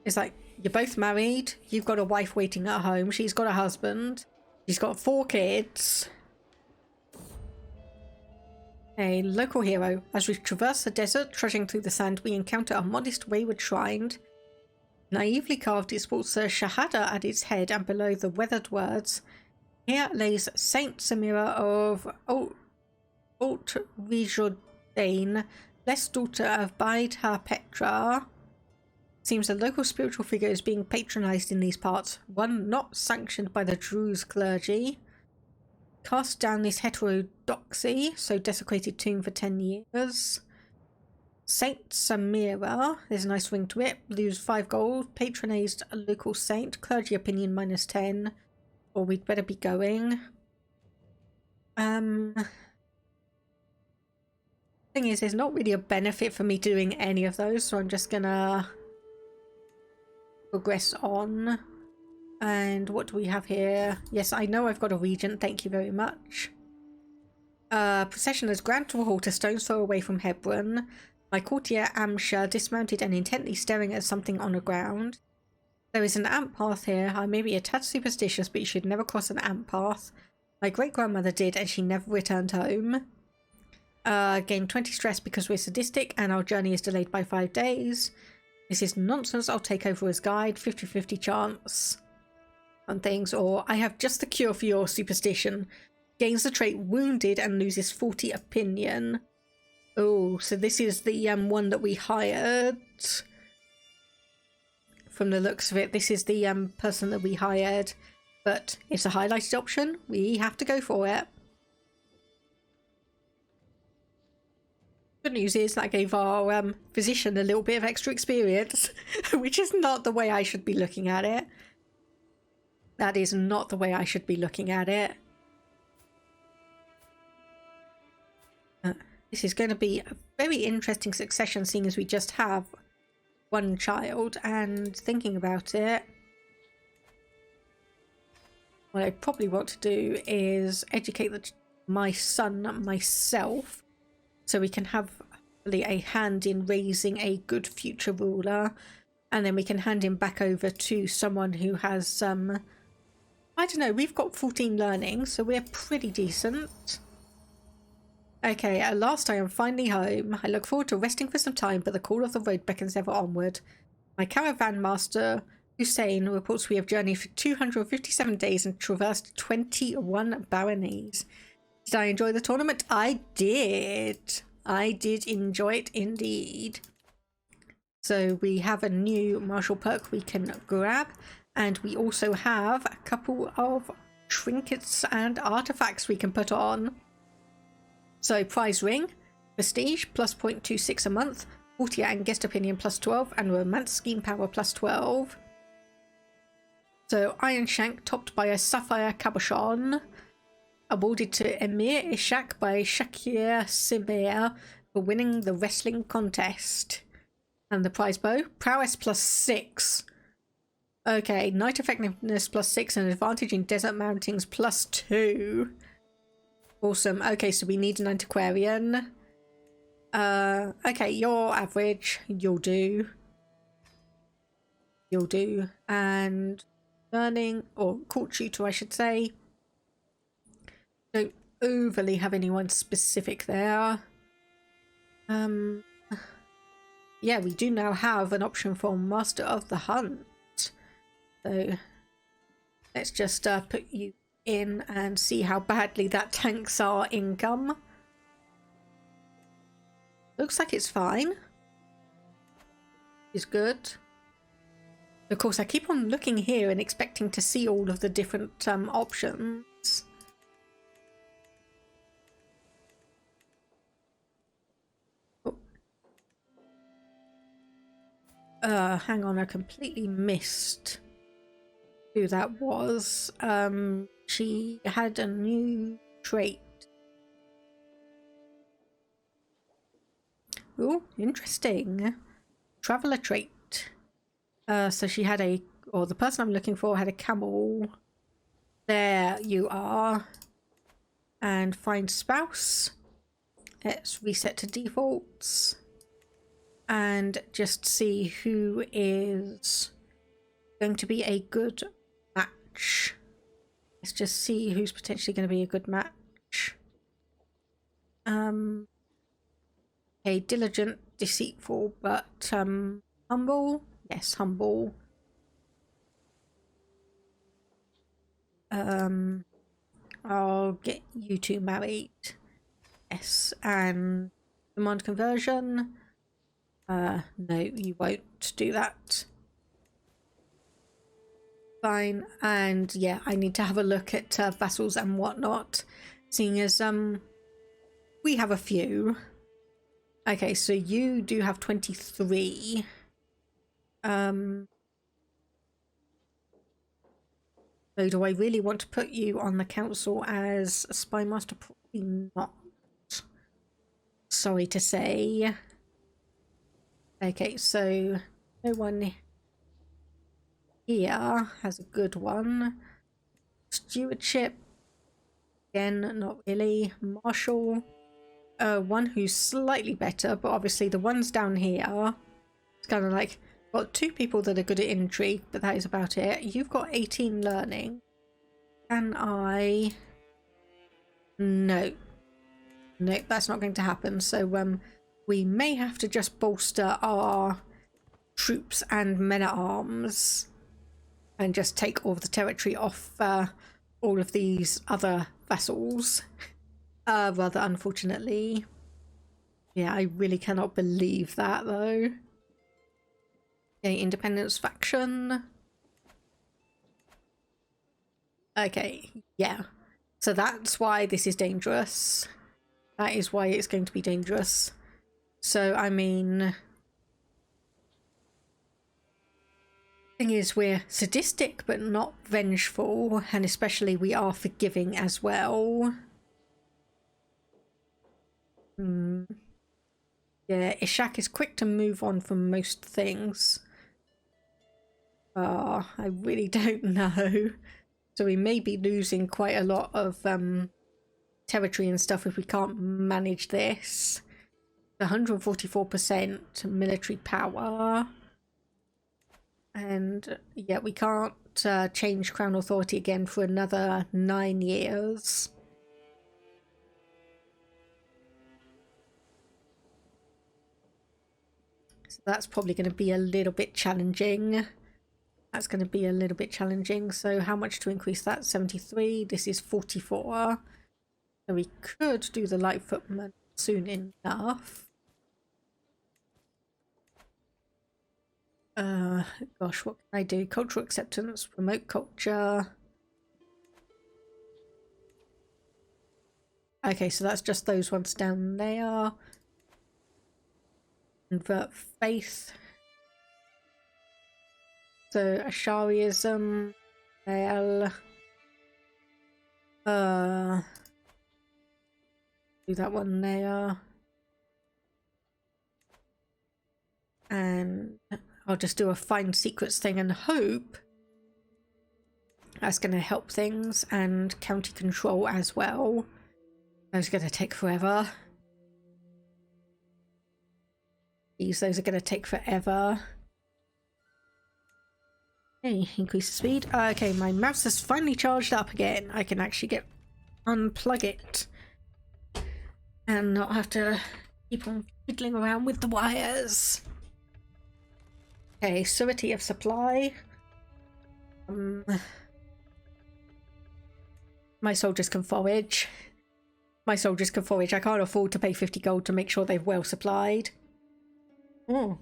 It's like, you're both married. You've got a wife waiting at home. She's got a husband. She's got 4 kids. A local hero. As we traverse the desert, trudging through the sand, we encounter a modest wayward shrine. Naively carved, it sports a shahada at its head, and below the weathered words, here lays Saint Samira of Alt-Rijodane, blessed daughter of Baidha Petra. Seems a local spiritual figure is being patronized in these parts, one not sanctioned by the Druze clergy. Cast down this heterodoxy, so desecrated tomb for 10 years. Saint Samira, there's a nice ring to it, lose 5 gold, patronized a local saint, clergy opinion -10, or we'd better be going. Thing is, there's not really a benefit for me doing any of those, so I'm just gonna progress on. And what do we have here? Yes, I know I've got a regent, thank you very much. Procession as Grand to a halt a stone's throw away from Hebron. My courtier Amsha dismounted and intently staring at something on the ground. There is an ant path here. I may be a tad superstitious, but you should never cross an ant path. My great-grandmother did, and she never returned home. Gain 20 stress because we're sadistic, and our journey is delayed by 5 days. This is nonsense. I'll take over as guide. 50-50 chance on things. Or I have just the cure for your superstition. Gains the trait wounded and loses 40 opinion. Oh, so this is the one that we hired. From the looks of it, this is the person that we hired. But it's a highlighted option. We have to go for it. Good news is that gave our physician a little bit of extra experience, which is not the way I should be looking at it. That is not the way I should be looking at it. This is going to be a very interesting succession, seeing as we just have one child. And thinking about it, what I probably want to do is educate my son myself, so we can have a hand in raising a good future ruler, and then we can hand him back over to someone who has I don't know, we've got 14 learning, so we're pretty decent. Okay, at last I am finally home. I look forward to resting for some time, but the call of the road beckons ever onward. My caravan master, Hussein, reports we have journeyed for 257 days and traversed 21 baronies. Did I enjoy the tournament? I did. I did enjoy it indeed. So we have a new martial perk we can grab, and we also have a couple of trinkets and artifacts we can put on. So prize ring, prestige plus 0.26 a month, courtier and guest opinion plus 12, and romance scheme power plus 12. So iron shank topped by a sapphire cabochon, awarded to Emir Ishaq by Shakir Simir for winning the wrestling contest. And the prize bow, prowess plus 6. Okay, night effectiveness plus 6 and advantage in desert mountings plus 2. Awesome. Okay, so we need an antiquarian. Okay, you're average. You'll do. You'll do. And learning, or court tutor I should say. Don't overly have anyone specific there. Yeah, we do now have an option for Master of the Hunt. So let's just put you in and see how badly that tanks our income. Looks like it's fine. It's good. Of course, I keep on looking here and expecting to see all of the different options. Hang on, I completely missed who that was. She had a new trait. Oh, interesting. Traveler trait. So she had the person I'm looking for had a camel. There you are. And find spouse. Let's reset to defaults. And just see who is going to be a good match. Let's just see who's potentially going to be a good match. Okay, diligent, deceitful, but humble. Yes, humble. I'll get you two married. Yes, and demand conversion. No, you won't do that. Fine, and yeah, I need to have a look at vassals and whatnot, seeing as we have a few. Okay, so you do have 23. So do I really want to put you on the council as a spy master? Probably not. Sorry to say. Okay, so no one here has a good one. Stewardship, again, not really. Marshal, one who's slightly better, but obviously the ones down here, it's kind of like, got two people that are good at intrigue, but that is about it. You've got 18 learning. Can I? No. Nope, that's not going to happen. So we may have to just bolster our troops and men-at-arms and just take all of the territory off all of these other vassals. Rather unfortunately. Yeah, I really cannot believe that though. Okay, independence faction. Okay, yeah. So that's why this is dangerous. That is why it's going to be dangerous. So, I mean, thing is, we're sadistic but not vengeful, and especially we are forgiving as well. Yeah, Ishaq is quick to move on from most things. I really don't know. So we may be losing quite a lot of territory and stuff if we can't manage this. 144% military power. And yeah, we can't change Crown Authority again for another 9 years. So that's probably going to be a little bit challenging. That's going to be a little bit challenging. So how much to increase that? 73. This is 44. So we could do the light footman soon enough. Gosh, what can I do? Cultural acceptance, promote culture. Okay, so that's just those ones down there. Convert faith. So Ashariism, male. Do that one there. And I'll just do a find secrets thing and hope that's going to help things, and county control as well. Those are going to take forever. Those are going to take forever. Okay, increase the speed. Okay, my mouse has finally charged up again. I can actually unplug it and not have to keep on fiddling around with the wires. Okay, surety of supply. My soldiers can forage. My soldiers can forage. I can't afford to pay 50 gold to make sure they're well supplied. Oh.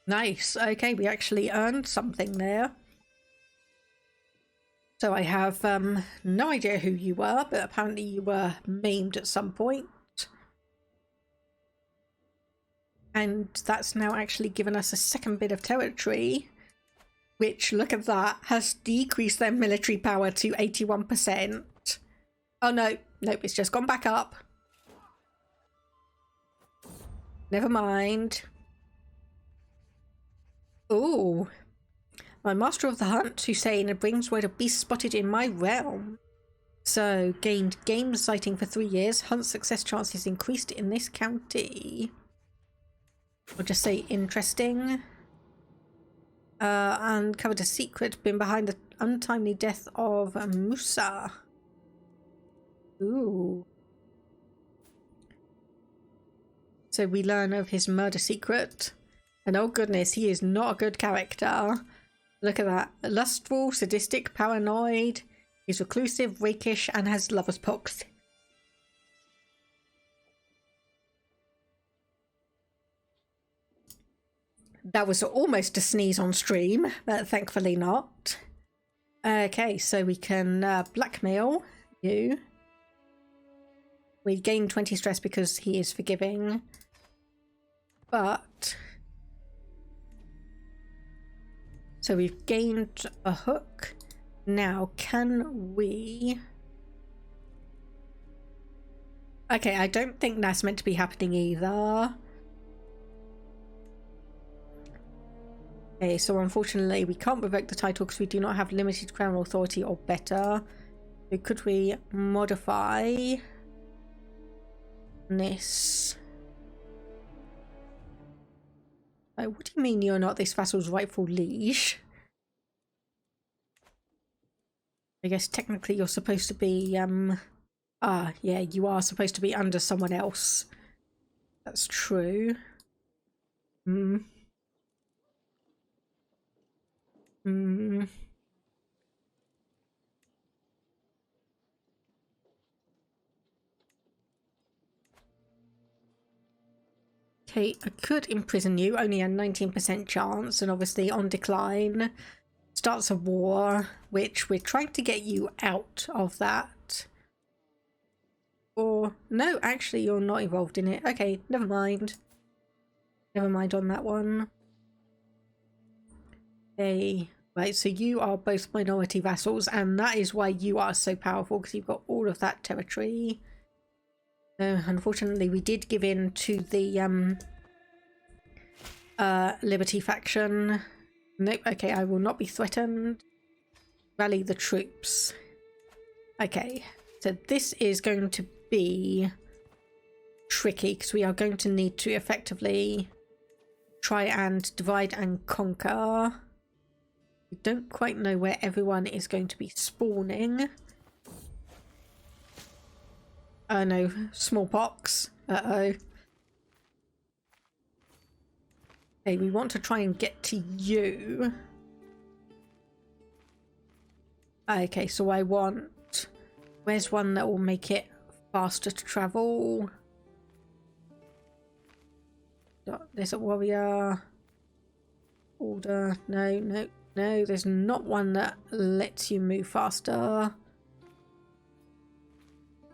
Nice. Okay, we actually earned something there. So I have no idea who you were, but apparently you were maimed at some point. And that's now actually given us a second bit of territory, which, look at that, has decreased their military power to 81%. Oh no, nope, it's just gone back up. Never mind. Ooh. My master of the hunt, Hussein, brings word of beasts spotted in my realm. So, gained game sighting for 3 years. Hunt success chances increased in this county. I'll just say interesting. Uncovered a secret, been behind the untimely death of Musa. Ooh. So we learn of his murder secret. And oh goodness, he is not a good character. Look at that. Lustful, sadistic, paranoid. He's reclusive, rakish, and has lover's pox. That was almost a sneeze on stream, but thankfully not. Okay, so we can blackmail you. We gain 20 stress because he is forgiving. But... so we've gained a hook. Now, can we... okay, I don't think that's meant to be happening either. Okay, so unfortunately we can't revoke the title because we do not have limited crown authority or better. So could we modify this? What do you mean you're not this vassal's rightful liege? I guess technically you're supposed to be, yeah, you are supposed to be under someone else. That's true. Okay, I could imprison you, only a 19% chance, and obviously on decline. Starts a war, which we're trying to get you out of that. Or, no, actually you're not involved in it. Okay, never mind. Never mind on that one. Okay, right, so you are both minority vassals, and that is why you are so powerful, because you've got all of that territory. Unfortunately, we did give in to the Liberty faction. Nope, okay, I will not be threatened. Rally the troops. Okay, so this is going to be tricky because we are going to need to effectively try and divide and conquer. We don't quite know where everyone is going to be spawning. Oh no, smallpox. Uh-oh. Okay, we want to try and get to you. Okay, so I want... where's one that will make it faster to travel? There's a warrior. Order. No, no, no. There's not one that lets you move faster.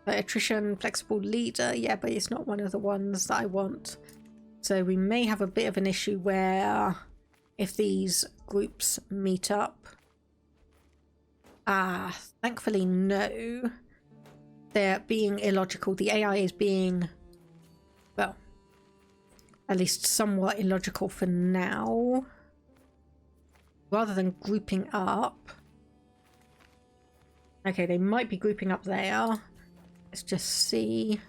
Attrition, flexible leader. Yeah, but it's not one of the ones that I want. So we may have a bit of an issue where if these groups meet up. Thankfully no. They're being illogical. The AI is being, well, at least somewhat illogical for now. Rather than grouping up. Okay, they might be grouping up there. Let's just see.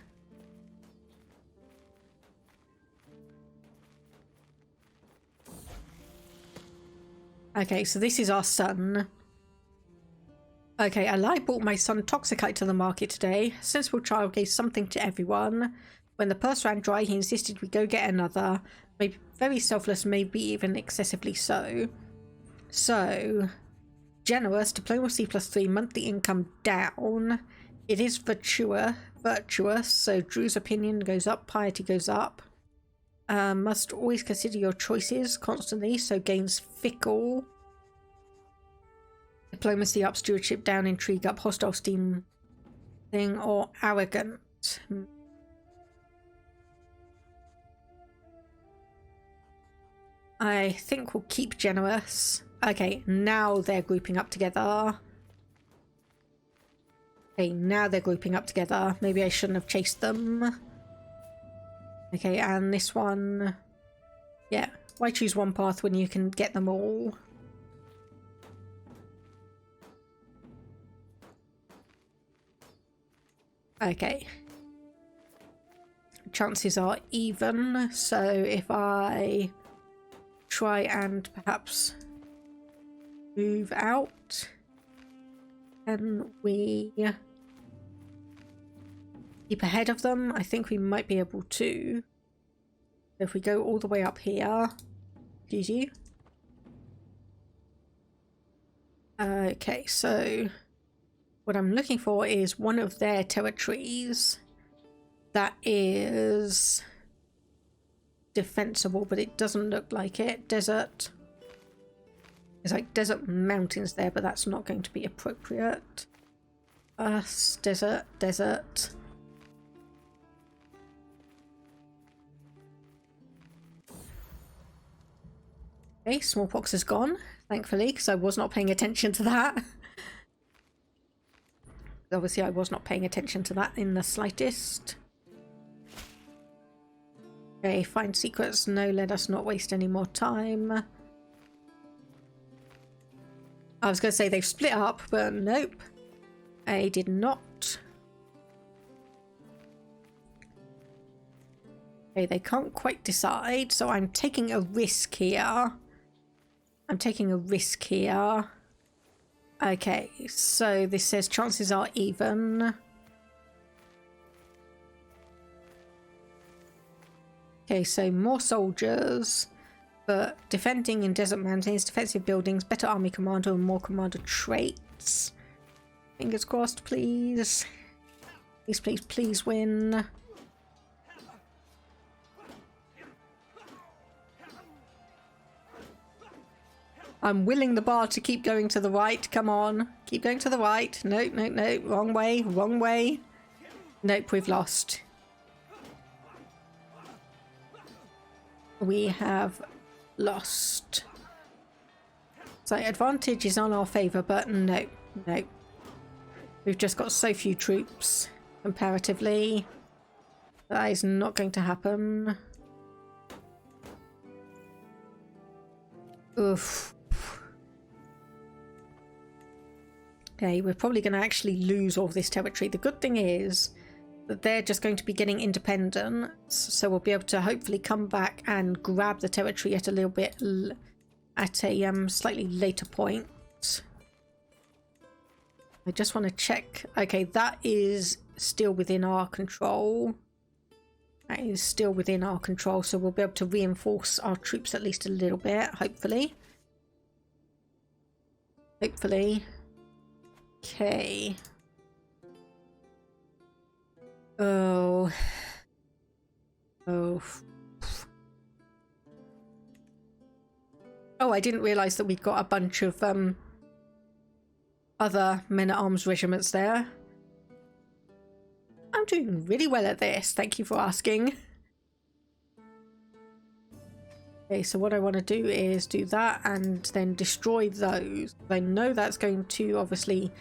Okay, so this is our son. Okay, Ali brought my son Toxicite to the market today. Sensible child gave something to everyone. When the purse ran dry, he insisted we go get another. Maybe very selfless, maybe even excessively so. So, generous, diplomacy +3, monthly income down. It is virtuous, so Druze opinion goes up, piety goes up. Must always consider your choices constantly, so gains fickle. Diplomacy up, stewardship down, intrigue up, hostile steam thing, or arrogant. I think we'll keep generous. Okay, now they're grouping up together. Okay, now they're grouping up together. Maybe I shouldn't have chased them. Okay, and this one... Yeah, why choose one path when you can get them all? Okay. Chances are even, so if I try and perhaps move out, and we keep ahead of them, I think we might be able to. If we go all the way up here, excuse you. Okay, so what I'm looking for is one of their territories that is defensible, but it doesn't look like it. Desert. There's like desert mountains there, but that's not going to be appropriate. Desert. Okay, smallpox is gone, thankfully, because I was not paying attention to that. Obviously, I was not paying attention to that in the slightest. Okay, find secrets. No, let us not waste any more time. I was going to say they've split up, but nope. I did not. Okay, they can't quite decide, so I'm taking a risk here. Okay, so this says chances are even. Okay, so more soldiers, but defending in desert mountains, defensive buildings, better army commander, and more commander traits. Fingers crossed, please. Please, please, please win. I'm willing the bar to keep going to the right. Come on. Keep going to the right. No, no, no. Wrong way. Wrong way. Nope, we've lost. We have lost. So advantage is on our favour, but no. No. We've just got so few troops comparatively. That is not going to happen. Oof. Okay, we're probably going to actually lose all of this territory. The good thing is that they're just going to be getting independence, so we'll be able to hopefully come back and grab the territory at a little bit at a slightly later point. I just want to check. Okay, that is still within our control. That is still within our control, so we'll be able to reinforce our troops at least a little bit, hopefully. Hopefully. Okay. Oh. Oh. Oh, I didn't realise that we'd got a bunch of other men-at-arms regiments there. I'm doing really well at this, thank you for asking. Okay, so what I want to do is do that and then destroy those. I know that's going to obviously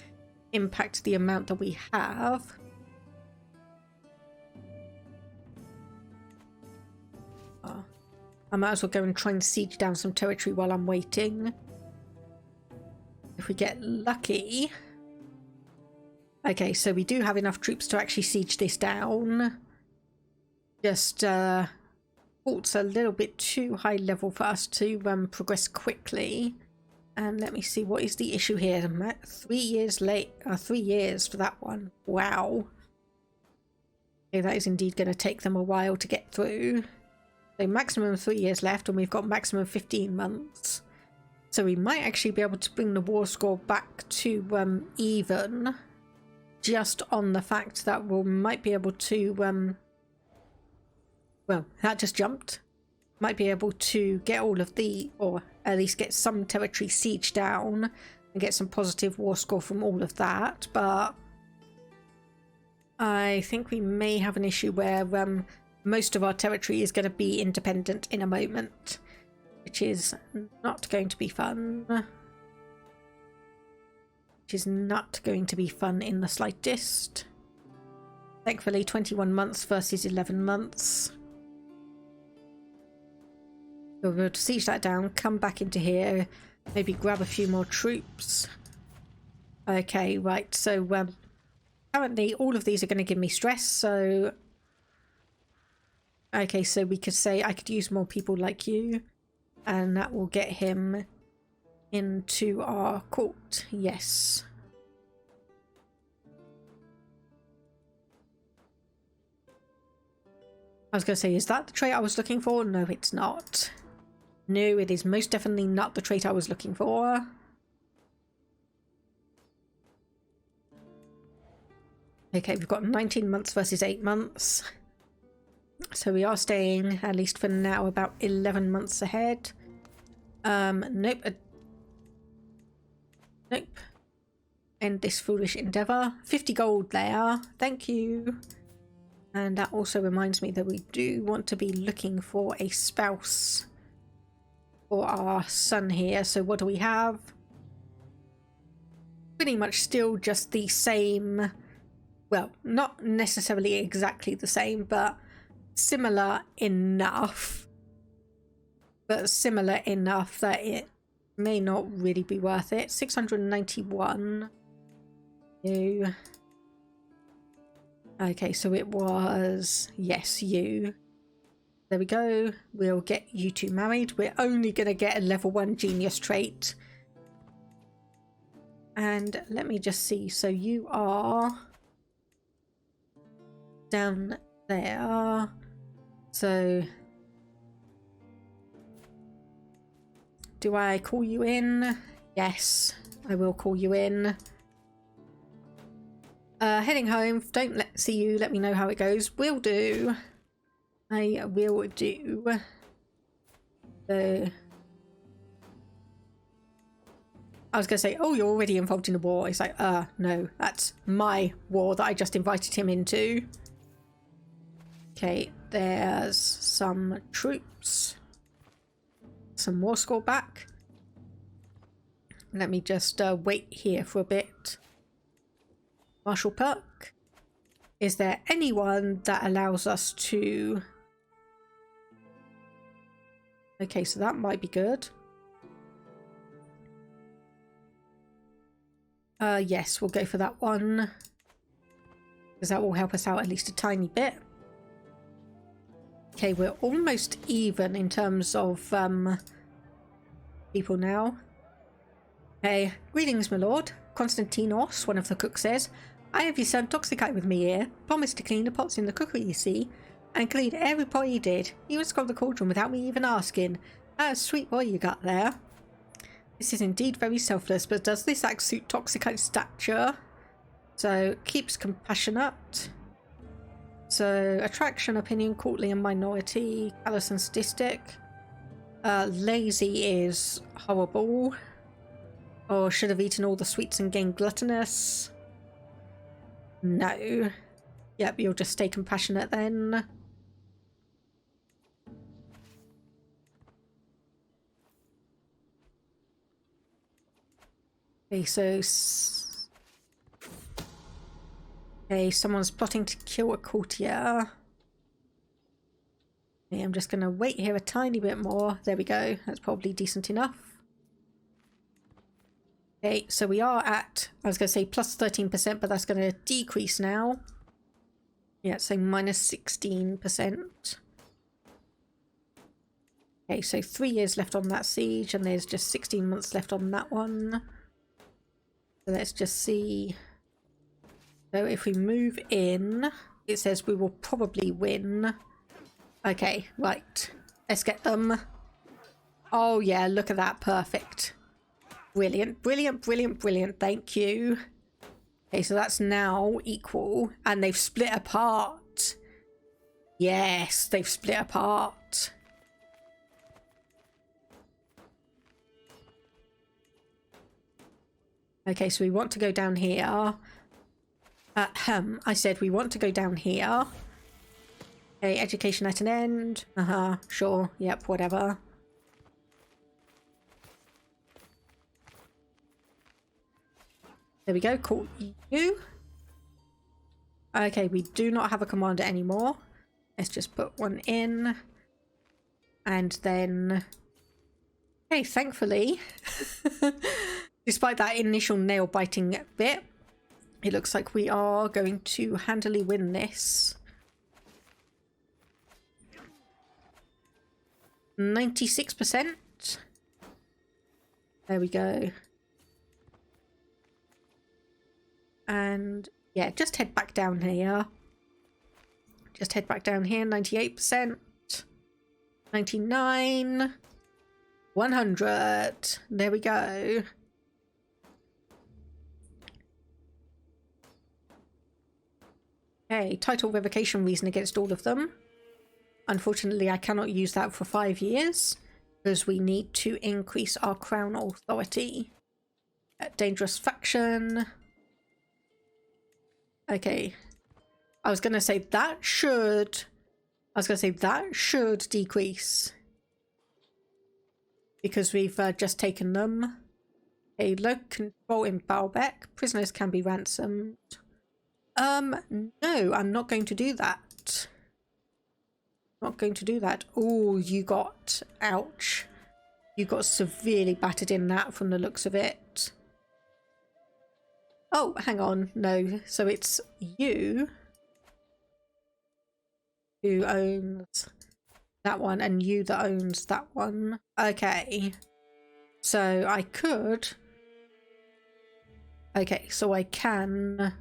impact the amount that we have. I might as well go and try and siege down some territory while I'm waiting. If we get lucky. Okay, so we do have enough troops to actually siege this down. Just fort's a little bit too high level for us to progress quickly. And let me see, what is the issue here? 3 years late. 3 years for that one. Wow. Okay, that is indeed going to take them a while to get through. So maximum 3 years left, and we've got maximum 15 months. So we might actually be able to bring the war score back to even, just on the fact that we might be able to, well, that just jumped. Might be able to get all of the, or at least get some territory sieged down and get some positive war score from all of that, but I think we may have an issue where most of our territory is going to be independent in a moment, which is not going to be fun. Which is not going to be fun in the slightest. Thankfully, 21 months versus 11 months. So we'll siege that down, come back into here, maybe grab a few more troops. Okay, right, so currently all of these are going to give me stress, so okay, so we could say I could use more people like you, and that will get him into our court. Yes. I was going to say, is that the trait I was looking for? No, it's not. No, it is most definitely not the trait I was looking for. Okay, we've got 19 months versus 8 months. So we are staying, at least for now, about 11 months ahead. Nope. Nope. End this foolish endeavour. 50 gold there. Thank you. And that also reminds me that we do want to be looking for a spouse for our son here. So what do we have? Pretty much still just the same. Well, not necessarily exactly the same, but similar enough. But similar enough that it may not really be worth it. 691. You. Okay, so it was, yes, you. There we go. We'll get you two married. We're only going to get a level 1 genius trait. And let me just see. So you are down there. So do I call you in? Yes, I will call you in. Heading home. Don't see you. Let me know how it goes. Will do. I will do. So I was going to say, oh, you're already involved in a war. It's like, no, that's my war that I just invited him into. Okay, there's some troops. Some war score back. Let me just wait here for a bit. Martial perk. Is there anyone that allows us to... Okay, so that might be good. Yes, we'll go for that one. Because that will help us out at least a tiny bit. Okay, we're almost even in terms of people now. Hey, greetings, my lord. Konstantinos, one of the cooks, says, I have your son Toxicite with me here. Promised to clean the pots in the cookery, you see. And cleaned every pot he did. He even scrubbed the cauldron without me even asking. That's a sweet boy you got there. This is indeed very selfless, but does this act suit Toxicite's stature? So, keeps compassionate. So, attraction, opinion, courtly and minority. Callous and sadistic. Lazy is horrible. Or should have eaten all the sweets and gained gluttonous. No. Yep, you'll just stay compassionate then. Okay, so... Okay, someone's plotting to kill a courtier. Okay, I'm just going to wait here a tiny bit more. There we go. That's probably decent enough. Okay, so we are at, I was going to say plus 13%, but that's going to decrease now. Yeah, so minus 16%. Okay, so 3 years left on that siege, and there's just 16 months left on that one. So let's just see. So if we move in, it says we will probably win. Okay, right. Let's get them. Oh yeah, look at that. Perfect. Brilliant, brilliant, brilliant, brilliant. Thank you. Okay, so that's now equal. And they've split apart. Yes, they've split apart. Okay, so we want to go down here. I said we want to go down here. Okay, education at an end. Sure. Yep, whatever. There we go. Cool. You. Okay, we do not have a commander anymore. Let's just put one in. And then... Okay, thankfully, despite that initial nail-biting bit, it looks like we are going to handily win this. 96%. There we go. And yeah, just head back down here. Just head back down here. 98%. 99. 100. There we go. Okay, title revocation reason against all of them. Unfortunately, I cannot use that for 5 years because we need to increase our crown authority. Dangerous faction. Okay. I was going to say that should decrease because we've just taken them. Okay, low control in Baalbek. Prisoners can be ransomed. No, I'm not going to do that. Not going to do that. Oh, you got... Ouch. You got severely battered in that from the looks of it. Oh, hang on. No. So it's you who owns that one and you that owns that one. Okay. So I could... Okay, so I can...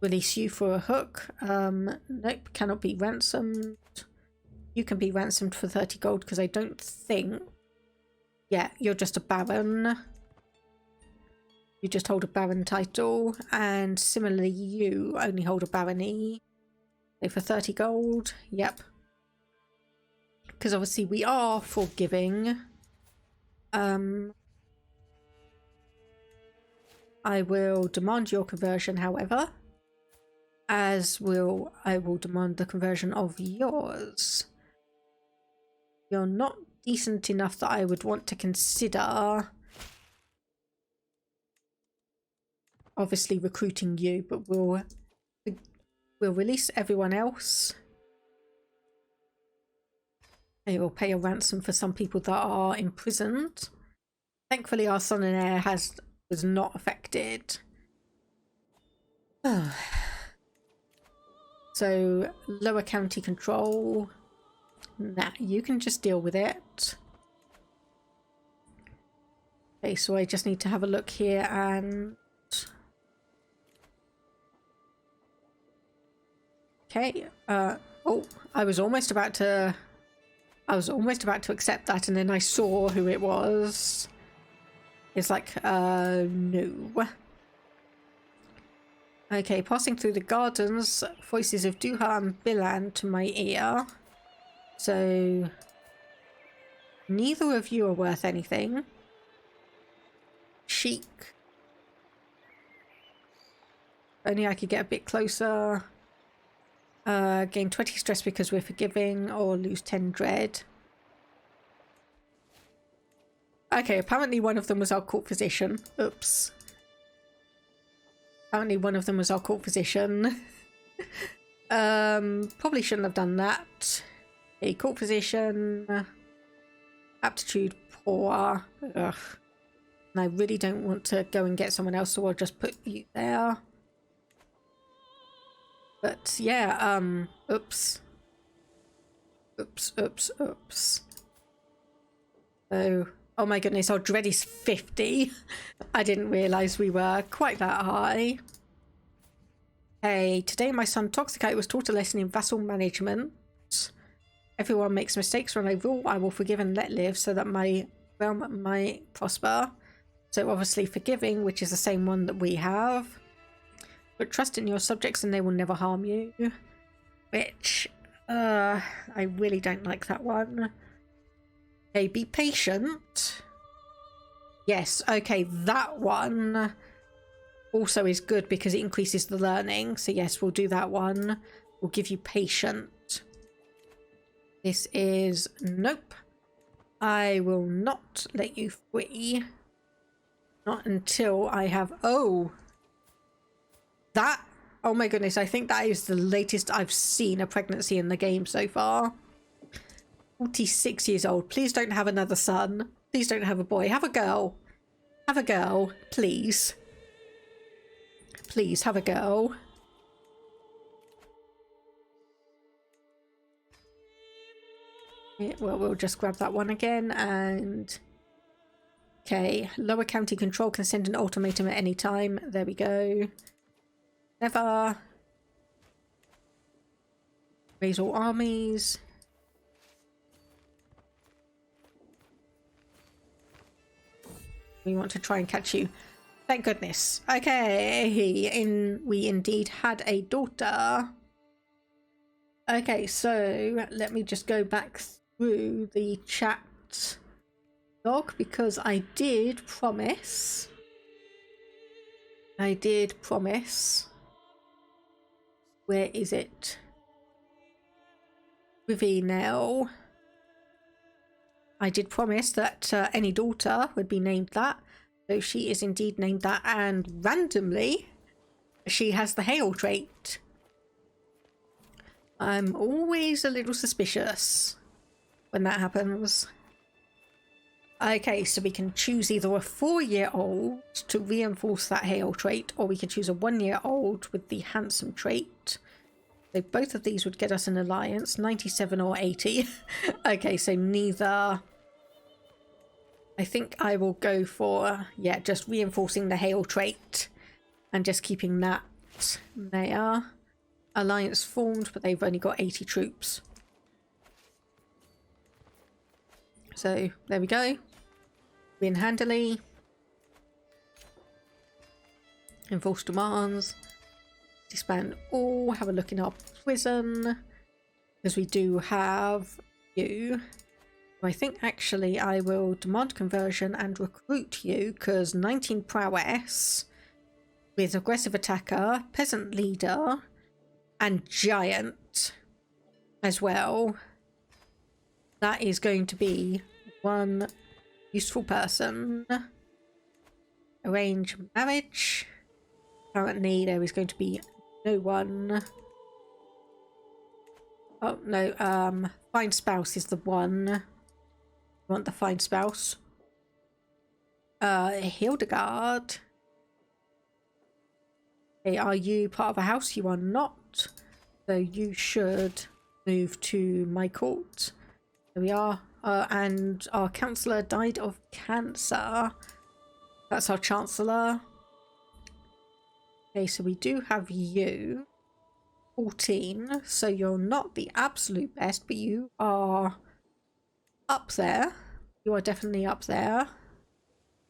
release you for a hook. Nope, cannot be ransomed. You can be ransomed for 30 gold because I don't think... Yeah, you're just a baron. You just hold a baron title. And similarly, you only hold a barony. So for 30 gold, yep. Because obviously we are forgiving. I will demand your conversion, however. I will demand the conversion of yours. You're not decent enough that I would want to consider obviously recruiting you, but we'll release everyone else. They will pay a ransom for some people that are imprisoned. Thankfully our son and heir was not affected. So, lower county control. Nah, you can just deal with it. Okay, so I just need to have a look here and... Okay, oh, I was almost about to accept that and then I saw who it was. It's like, no. Okay, passing through the gardens, voices of Duha and Bilan to my ear. So, neither of you are worth anything. Sheik. Only I could get a bit closer. Gain 20 stress because we're forgiving, or lose 10 dread. Okay, apparently one of them was our court physician. Oops. Apparently one of them was our court physician. Probably shouldn't have done that. A court physician. Aptitude poor. Ugh. And I really don't want to go and get someone else, so I'll just put you there. But yeah, oops. Oops, oops, oops. So, oh my goodness, our dread is 50. I didn't realise we were quite that high. Hey, today my son Toxicate was taught a lesson in vassal management. Everyone makes mistakes. When I rule, I will forgive and let live so that my realm might prosper. So obviously forgiving, which is the same one that we have. But trust in your subjects and they will never harm you. Which, I really don't like that one. Okay, be patient. Yes, okay, that one also is good because it increases the learning. So yes, we'll do that one. We'll give you patient. This is nope. I will not let you free. Not until I have... Oh! That... Oh my goodness, I think that is the latest I've seen a pregnancy in the game so far. 46 years old. Please don't have another son. Please don't have a boy. Have a girl. Have a girl. Please. Please, have a girl. Yeah, well, we'll just grab that one again and... Okay, lower county control can send an ultimatum at any time. There we go. Never. Raise all armies. We want to try and catch you. Thank goodness. Okay, we indeed had a daughter. Okay, so let me just go back through the chat log because I did promise. Where is it? Rivinel. I did promise that any daughter would be named that. So she is indeed named that, and randomly she has the hail trait. I'm always a little suspicious when that happens. Okay, so we can choose either a 4-year-old to reinforce that hail trait, or we can choose a 1-year-old with the handsome trait. So both of these would get us an alliance, 97 or 80. Okay, so neither. I think I will go for, yeah, just reinforcing the hail trait and just keeping that there. Alliance formed, but they've only got 80 troops. So there we go. Win handily. Enforce demands. Disband all. Have a look in our prison. Because we do have you. I think actually I will demand conversion and recruit you because 19 prowess with aggressive attacker, peasant leader, and giant as well. That is going to be one useful person. Arrange marriage. Currently there is going to be no one. Oh no, find spouse is the one. Want the fine spouse. Hildegard. Okay, are you part of a house? You are not. So you should move to my court. There we are. And our councillor died of cancer. That's our chancellor. Okay, so we do have you. 14. So you're not the absolute best, but you are up there. You are definitely up there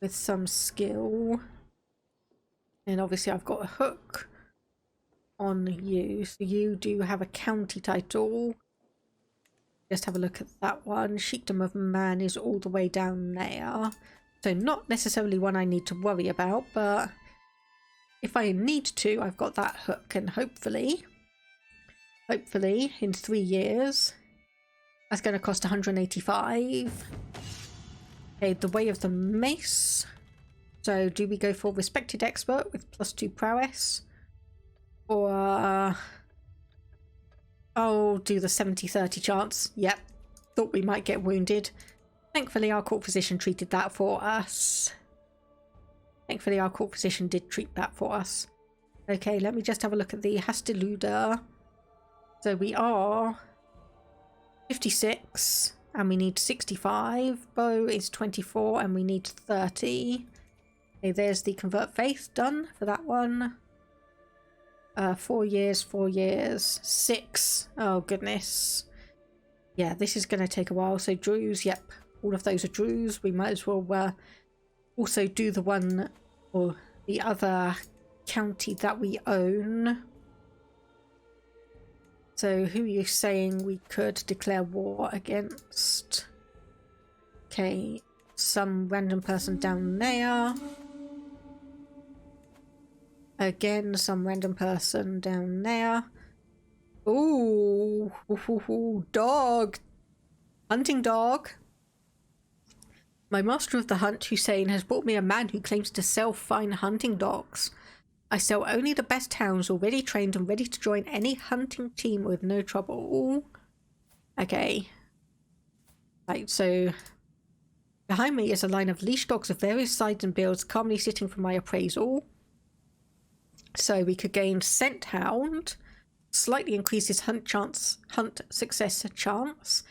with some skill. And obviously I've got a hook on you. So you do have a county title. Just have a look at that one. Sheikdom of Man is all the way down there. So not necessarily one I need to worry about, but if I need to, I've got that hook, and hopefully in 3 years that's going to cost 185. Okay, the Way of the Mace. So do we go for respected expert with +2 prowess, or I'll do the 70-30 chance. Yep, thought we might get wounded. Thankfully our court physician treated that for us. Thankfully our court physician did treat that for us. Okay, let me just have a look at the Hastiluda. So we are 56. and we need 65. Bow is 24 and we need 30. Okay, there's the convert faith done for that one. 4 years, 4 years, 6. Oh goodness. Yeah, this is going to take a while. So Druze, yep, all of those are Druze. We might as well also do the one or the other county that we own. So who are you saying we could declare war against? Okay, some random person down there. Again, some random person down there. Ooh, dog. Hunting dog. My master of the hunt, Hussein, has brought me a man who claims to sell fine hunting dogs. I sell only the best hounds, already trained and ready to join any hunting team with no trouble. Okay. Right, so behind me is a line of leash dogs of various sizes and builds calmly sitting for my appraisal. So we could gain scent hound, slightly increases hunt success chance,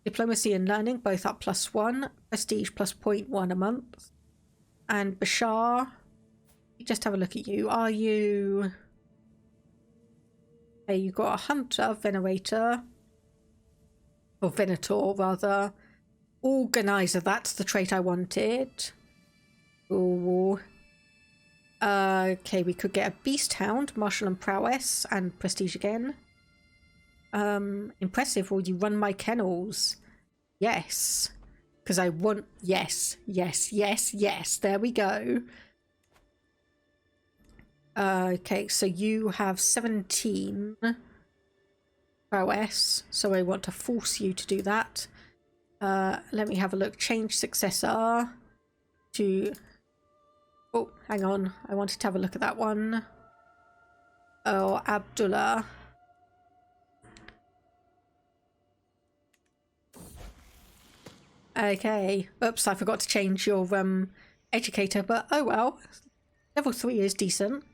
diplomacy and learning both up +1, prestige plus 0.1 a month, and Bashar. Just have a look at you. Are you... Hey, you got a hunter, venerator, or venator rather. Organizer, that's the trait I wanted. Ooh. Okay, we could get a beast hound, martial and prowess, and prestige again. Impressive. Will you run my kennels? Yes. Because I want... Yes, yes, yes, yes. There we go. Okay, so you have 17 prowess, so I want to force you to do that. Let me have a look. Change successor to... Oh, hang on. I wanted to have a look at that one. Oh, Abdullah. Okay. Oops, I forgot to change your educator, but oh well. Level 3 is decent.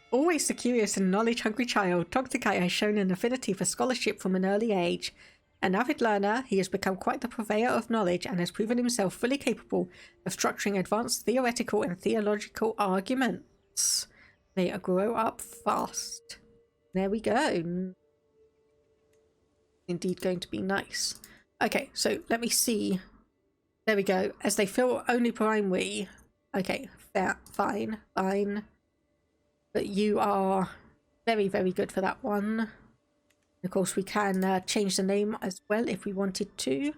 Always the curious and knowledge-hungry child, Togtakai has shown an affinity for scholarship from an early age. An avid learner, he has become quite the purveyor of knowledge and has proven himself fully capable of structuring advanced theoretical and theological arguments. May grow up fast. There we go. Indeed going to be nice. Okay, so let me see. There we go. As they fill only primary. Okay, fair, fine, fine. But you are very, very good for that one. Of course, we can change the name as well if we wanted to.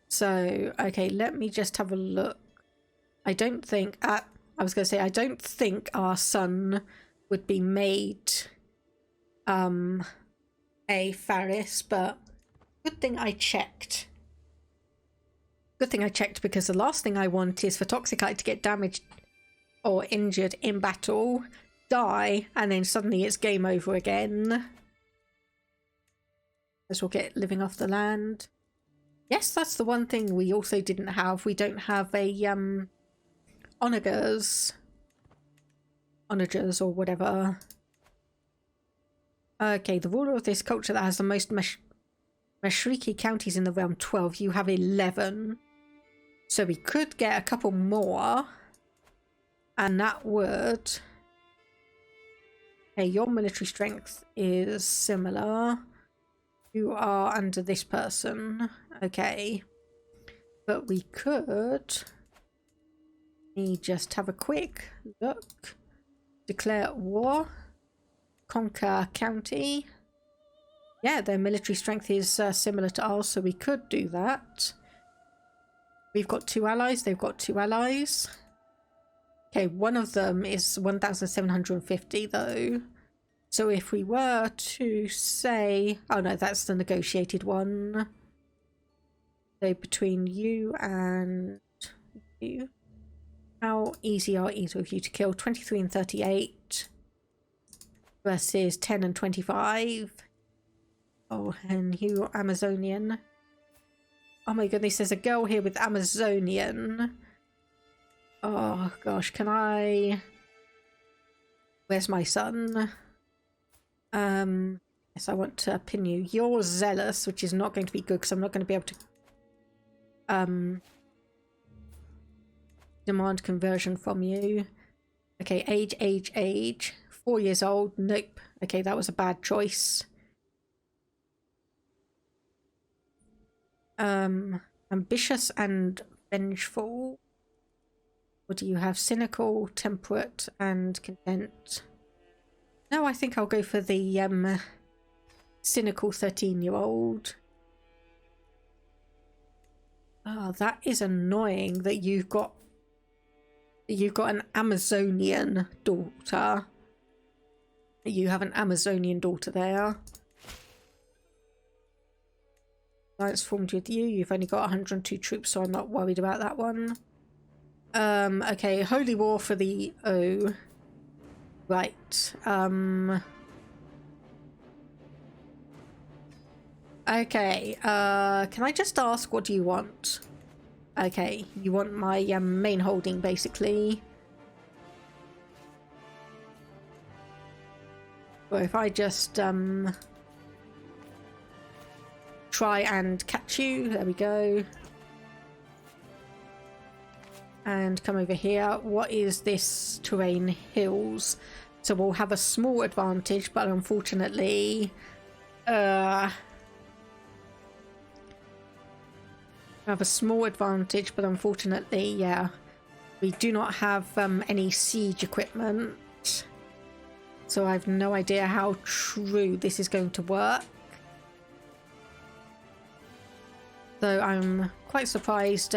So, okay, let me just have a look. I don't think... I was going to say, I don't think our son would be made a Faris, but good thing I checked. Good thing I checked, because the last thing I want is for Toxicite to get damaged or injured in battle, die, and then suddenly it's game over again. As we'll get living off the land. Yes, that's the one thing we also didn't have. We don't have a onagers or whatever. Okay, the ruler of this culture that has the most Mashriki counties in the realm, 12. You have 11. So we could get a couple more. And that would... Okay, your military strength is similar. You are under this person. Okay. But we could... Let me just have a quick look. Declare war. Conquer county. Yeah, their military strength is similar to ours, so we could do that. We've got 2 allies. They've got 2 allies. Okay, one of them is 1,750 though. So if we were to say... Oh no, that's the negotiated one. So between you and you. How easy are either of you to kill? 23 and 38 versus 10 and 25. Oh, and you Amazonian. Oh my goodness, there's a girl here with Amazonian. Oh gosh, can I... Where's my son? Yes, I want to pin you. You're zealous, which is not going to be good because I'm not going to be able to demand conversion from you. Okay, age. 4 years old. Nope. Okay, that was a bad choice. Ambitious and vengeful. What do you have? Cynical, temperate, and content. No, I think I'll go for the cynical 13-year-old. Oh, that is annoying that you've got an Amazonian daughter. You have an Amazonian daughter there. Alliance formed with you. You've only got 102 troops, so I'm not worried about that one. Okay, Holy War for the O. Right. Okay, can I just ask, what do you want? Okay, you want my main holding, basically. Or if I just try and catch you, there we go. And come over here. What is this terrain? Hills. So we'll have a small advantage, but unfortunately have a small advantage, but unfortunately, yeah, we do not have any siege equipment, so I have no idea how true this is going to work. So I'm quite surprised.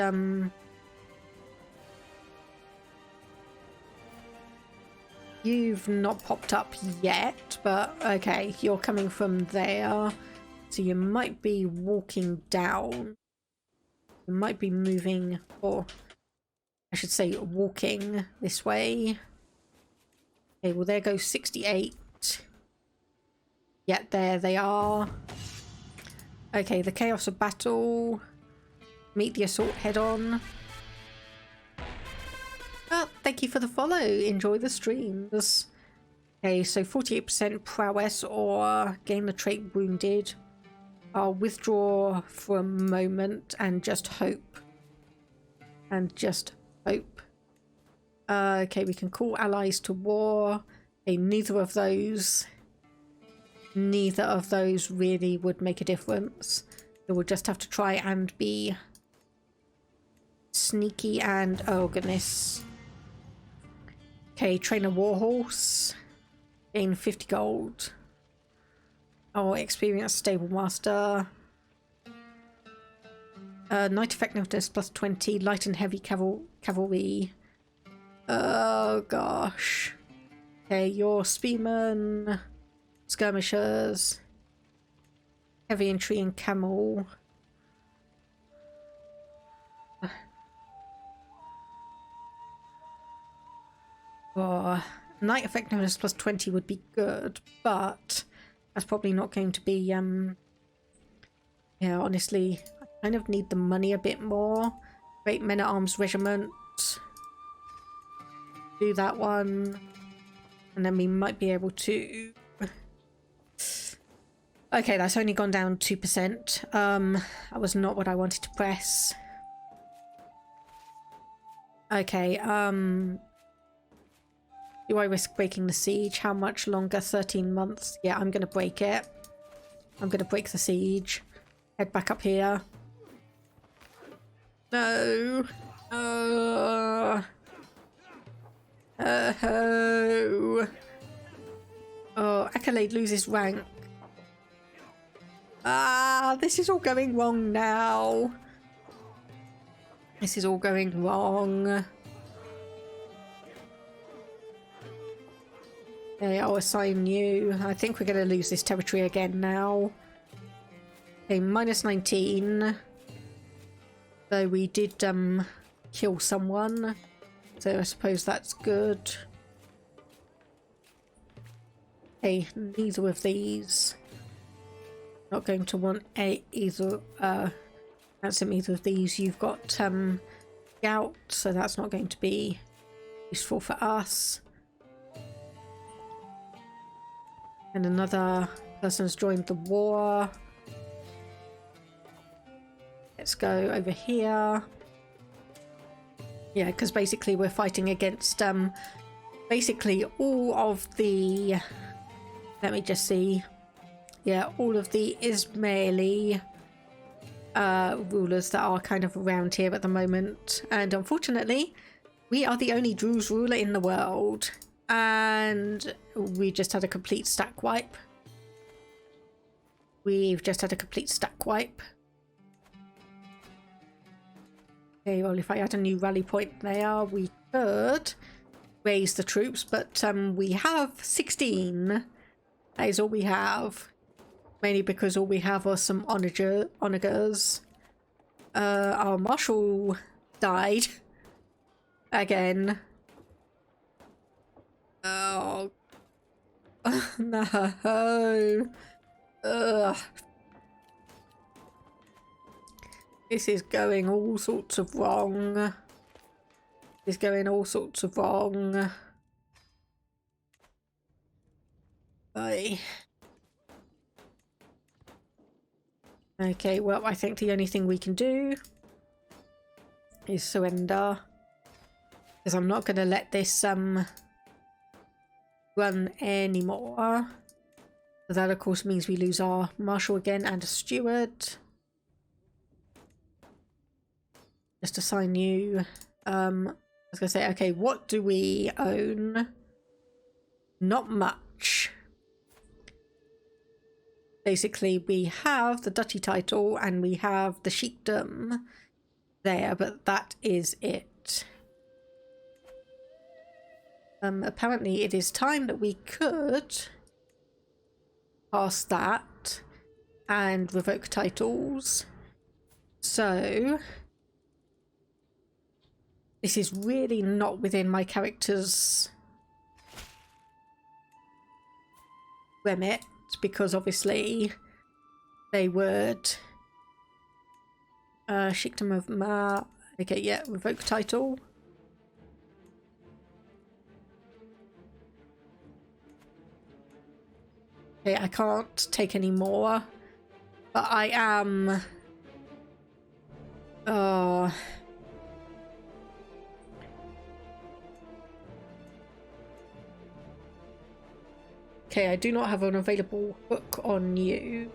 You've not popped up yet, but okay, you're coming from there, so you might be walking down. You might be moving, or I should say walking this way. Okay, well there goes 68. Yeah, there they are. Okay, the chaos of battle. Meet the assault head on. Oh, thank you for the follow. Enjoy the streams. Okay, so 48% prowess or gain the trait wounded. I'll withdraw for a moment and just hope. Okay, we can call allies to war. Okay, neither of those really would make a difference. So we'll just have to try and be sneaky and, oh goodness. Okay, train a warhorse. Gain 50 gold. Oh, experience stable master. Knight effectiveness plus 20. Light and heavy cavalry. Oh gosh. Okay, your spearmen. Skirmishers. Heavy infantry and camel. Oh, knight effectiveness plus 20 would be good, but that's probably not going to be, yeah, honestly, I kind of need the money a bit more. Great men-at-arms regiment. Do that one. And then we might be able to... Okay, that's only gone down 2%. That was not what I wanted to press. Okay, do I risk breaking the siege? How much longer? 13 months. Yeah, I'm going to break it. I'm going to break the siege. Head back up here. No. Oh. Oh, Accolade loses rank. Ah, this is all going wrong now. This is all going wrong. Okay, I'll assign you. I think we're going to lose this territory again now. Okay, minus 19. So we did kill someone. So I suppose that's good. Okay, neither of these. Not going to want either of these. You've got gout, so that's not going to be useful for us. And another Person's joined the war. Let's go over here. Yeah, because basically we're fighting against basically all of the, let me just see, yeah, all of the Ismaili rulers that are kind of around here at the moment. And unfortunately, we are the only Druze ruler in the world. And we just had a complete stack wipe. We've just had a complete stack wipe. Okay, well, if I add a new rally point there, we could raise the troops, but we have 16. That is all we have. Mainly because all we have are some onagers. Our marshal died. Again. Oh. No. Ugh. This is going all sorts of wrong. It's going all sorts of wrong. Aye. Okay, well, I think the only thing we can do is surrender. Because I'm not going to let this run anymore. So that, of course, means we lose our marshal again and a steward. Just assign you. I was going to say, okay, what do we own? Not much. Basically, we have the duchy title and we have the sheikdom there, but that is it. Apparently, it is time that we could pass that and revoke titles. So this is really not within my character's remit, because obviously they would Sheikdom of Ma. Okay, yeah, revoke title. Okay, I can't take any more, but I am okay, I do not have an available hook on you.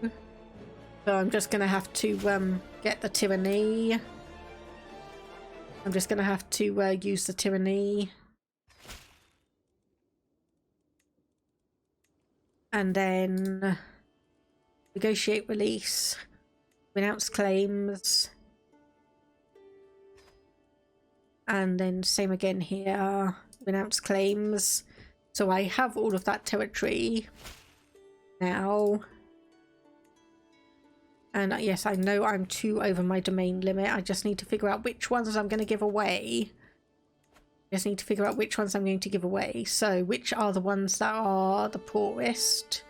So I'm just going to have to get the tyranny. I'm just going to have to use the tyranny. And then negotiate release. Renounce claims. And then same again here. Renounce claims. So I have all of that territory now. And yes, I know I'm 2 over my domain limit. I just need to figure out which ones I'm going to give away. Just need to figure out which ones I'm going to give away. So which are the ones that are the poorest?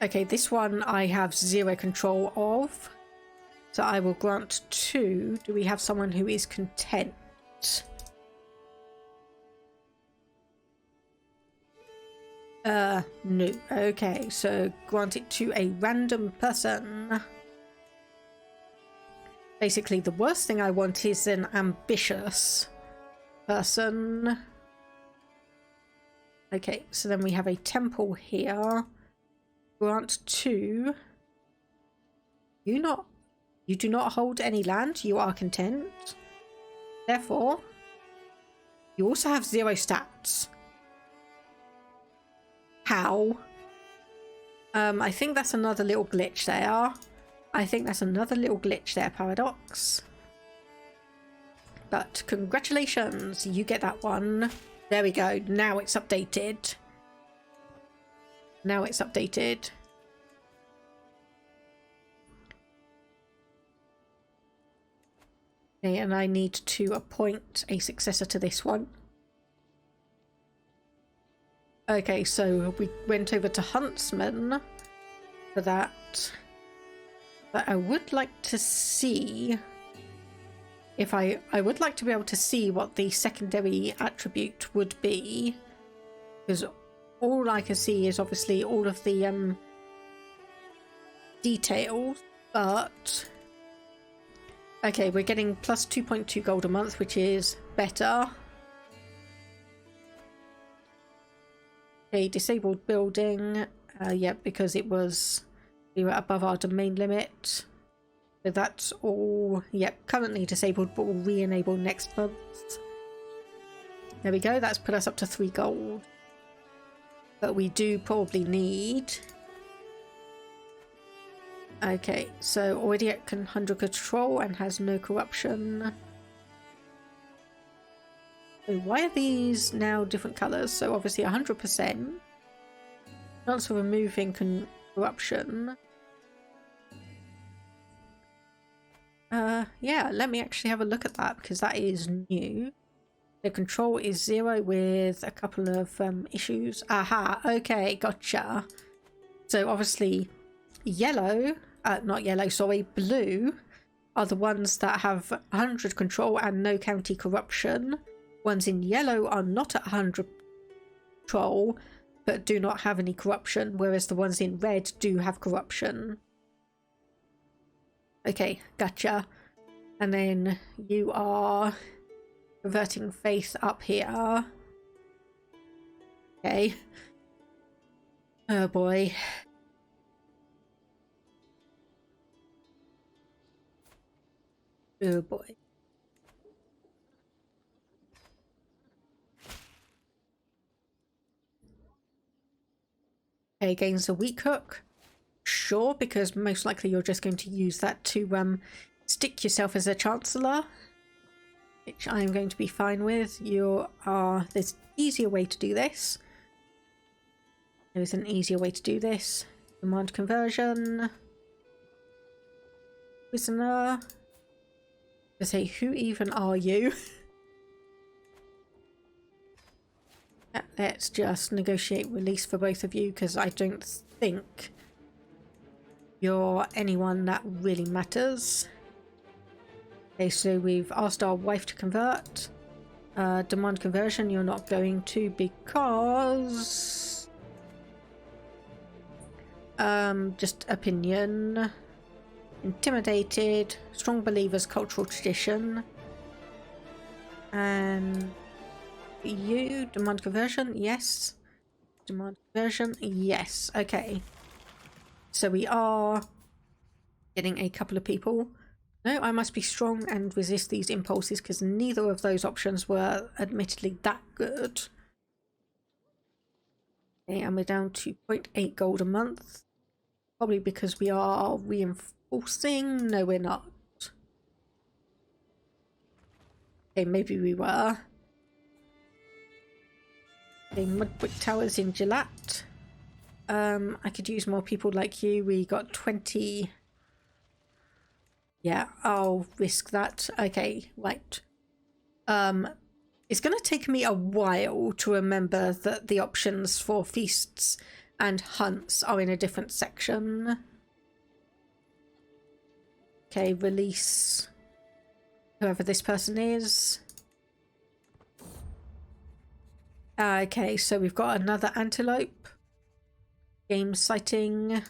Okay, this one I have 0 control of. So I will grant 2. Do we have someone who is content? No. Okay, so grant it to a random person. Basically, the worst thing I want is an ambitious person. Okay, so then we have a temple here. Grant to... You do not hold any land. You are content. Therefore, you also have 0 stats. How? I think that's another little glitch there. I think that's another little glitch there, Paradox. But congratulations, you get that one. There we go. Now it's updated. Now it's updated. Okay, and I need to appoint a successor to this one. Okay, so we went over to Huntsman for that. But I would like to see if I would like to be able to see what the secondary attribute would be. Because all I can see is obviously all of the details, but okay, we're getting plus 2.2 gold a month, which is better. A disabled building, yeah, because we were above our domain limit. So that's all, yep, currently disabled, but will re-enable next month. There we go, that's put us up to 3 gold. But we do probably need... Okay, so already at 100 control and has no corruption. So why are these now different colours? So obviously 100%. Chance of removing corruption. Yeah, let me actually have a look at that because that is new. The control is 0 with a couple of issues. Aha, okay, gotcha. So obviously yellow, not yellow, sorry, blue are the ones that have 100 control and no county corruption. Ones in yellow are not at 100 control but do not have any corruption, whereas the ones in red do have corruption. Okay, gotcha. And then you are converting faith up here. Okay. Oh boy. Oh boy. Okay, gains a weak hook. Sure, because most likely you're just going to use that to stick yourself as a chancellor, which I'm going to be fine with. There's an easier way to do this. There's an easier way to do this. Demand conversion. Prisoner. I say, who even are you? Let's just negotiate release for both of you because I don't think you're anyone that really matters. Okay, so we've asked our wife to convert. Demand conversion, you're not going to because... just opinion. Intimidated. Strong believers, cultural tradition. And you, demand conversion, yes. Demand conversion, yes. Okay. So we are getting a couple of people. No, I must be strong and resist these impulses because neither of those options were admittedly that good. Okay, and we're down to 0.8 gold a month. Probably because we are reinforcing. No, we're not. Okay, maybe we were. Okay, mud brick towers in Jalat. I could use more people like you. We got 20... Yeah, I'll risk that. Okay, right. It's going to take me a while to remember that the options for feasts and hunts are in a different section. Okay, release whoever this person is. Okay, so we've got another antelope. Game sighting.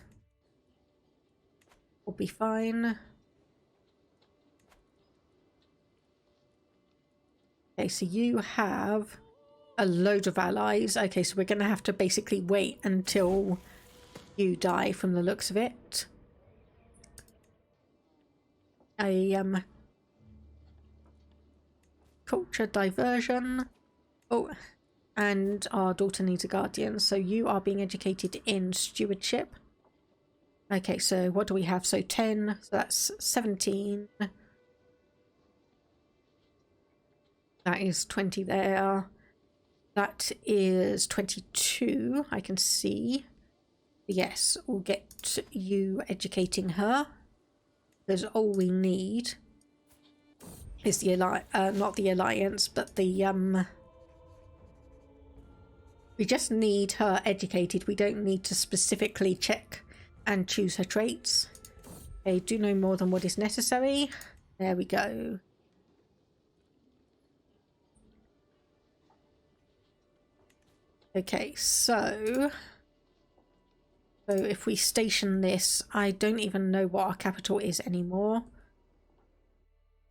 Will be fine. Okay, so you have a load of allies. Okay, so we're going to have to basically wait until you die from the looks of it. Culture diversion. Oh, and our daughter needs a guardian. So you are being educated in stewardship. Okay, so what do we have? So 10, so that's 17. That is 20 there. That is 22, I can see. Yes, we'll get you educating her. Because all we need is the not the alliance, but the we just need her educated. We don't need to specifically check and choose her traits. Okay, do no more than what is necessary. There we go. Okay, so if we station this, I don't even know what our capital is anymore.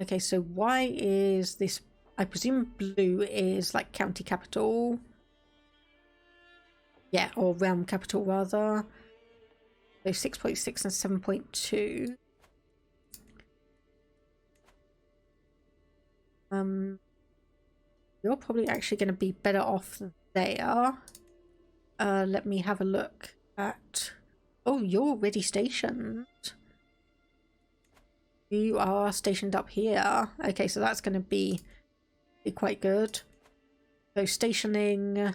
Okay, so why is this? I presume blue is like county capital. Yeah, or realm capital rather. So 6.6 and 7.2. You're probably actually going to be better off there. Let me have a look at... Oh, you're already stationed. You are stationed up here. Okay, so that's going to be quite good. So stationing...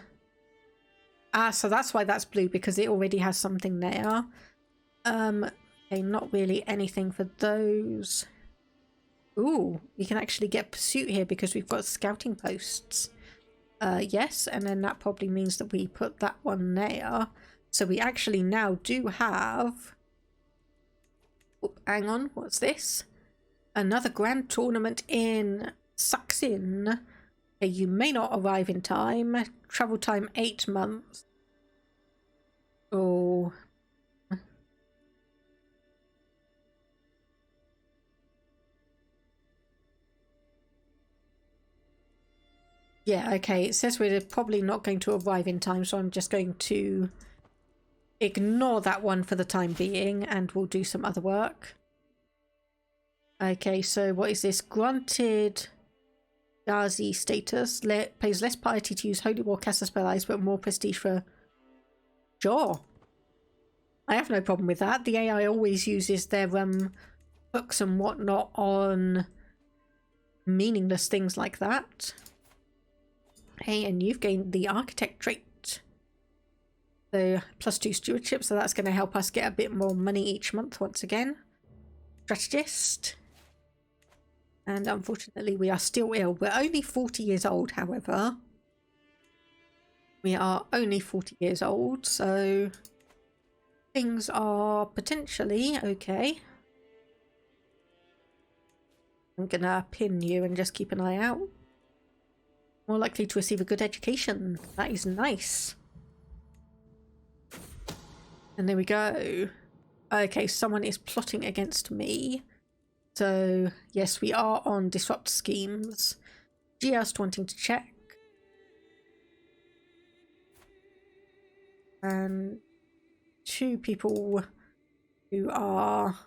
Ah, so that's why that's blue, because it already has something there. Okay, not really anything for those. Ooh, we can actually get pursuit here because we've got scouting posts. Yes, and then that probably means that we put that one there. So we actually now do have... Oh, hang on, what's this? Another grand tournament in Saxon. Okay, you may not arrive in time. Travel time 8 months. Oh. Yeah, okay, it says we're probably not going to arrive in time, so I'm just going to ignore that one for the time being, and we'll do some other work. Okay, so what is this? Granted Ghazi status. Pays less piety to use Holy War caster spell eyes, but more prestige for... Sure. I have no problem with that. The AI always uses their hooks and whatnot on meaningless things like that. Hey, and you've gained the architect trait. So +2 stewardship, so that's going to help us get a bit more money each month once again. Strategist. And unfortunately we are still ill. We're only 40 years old, however. We are only 40 years old, so things are potentially okay. I'm gonna pin you and just keep an eye out. More likely to receive a good education. That is nice. And there we go. Okay, someone is plotting against me. So, yes, we are on disrupt schemes. Just wanting to check. And 2 people who are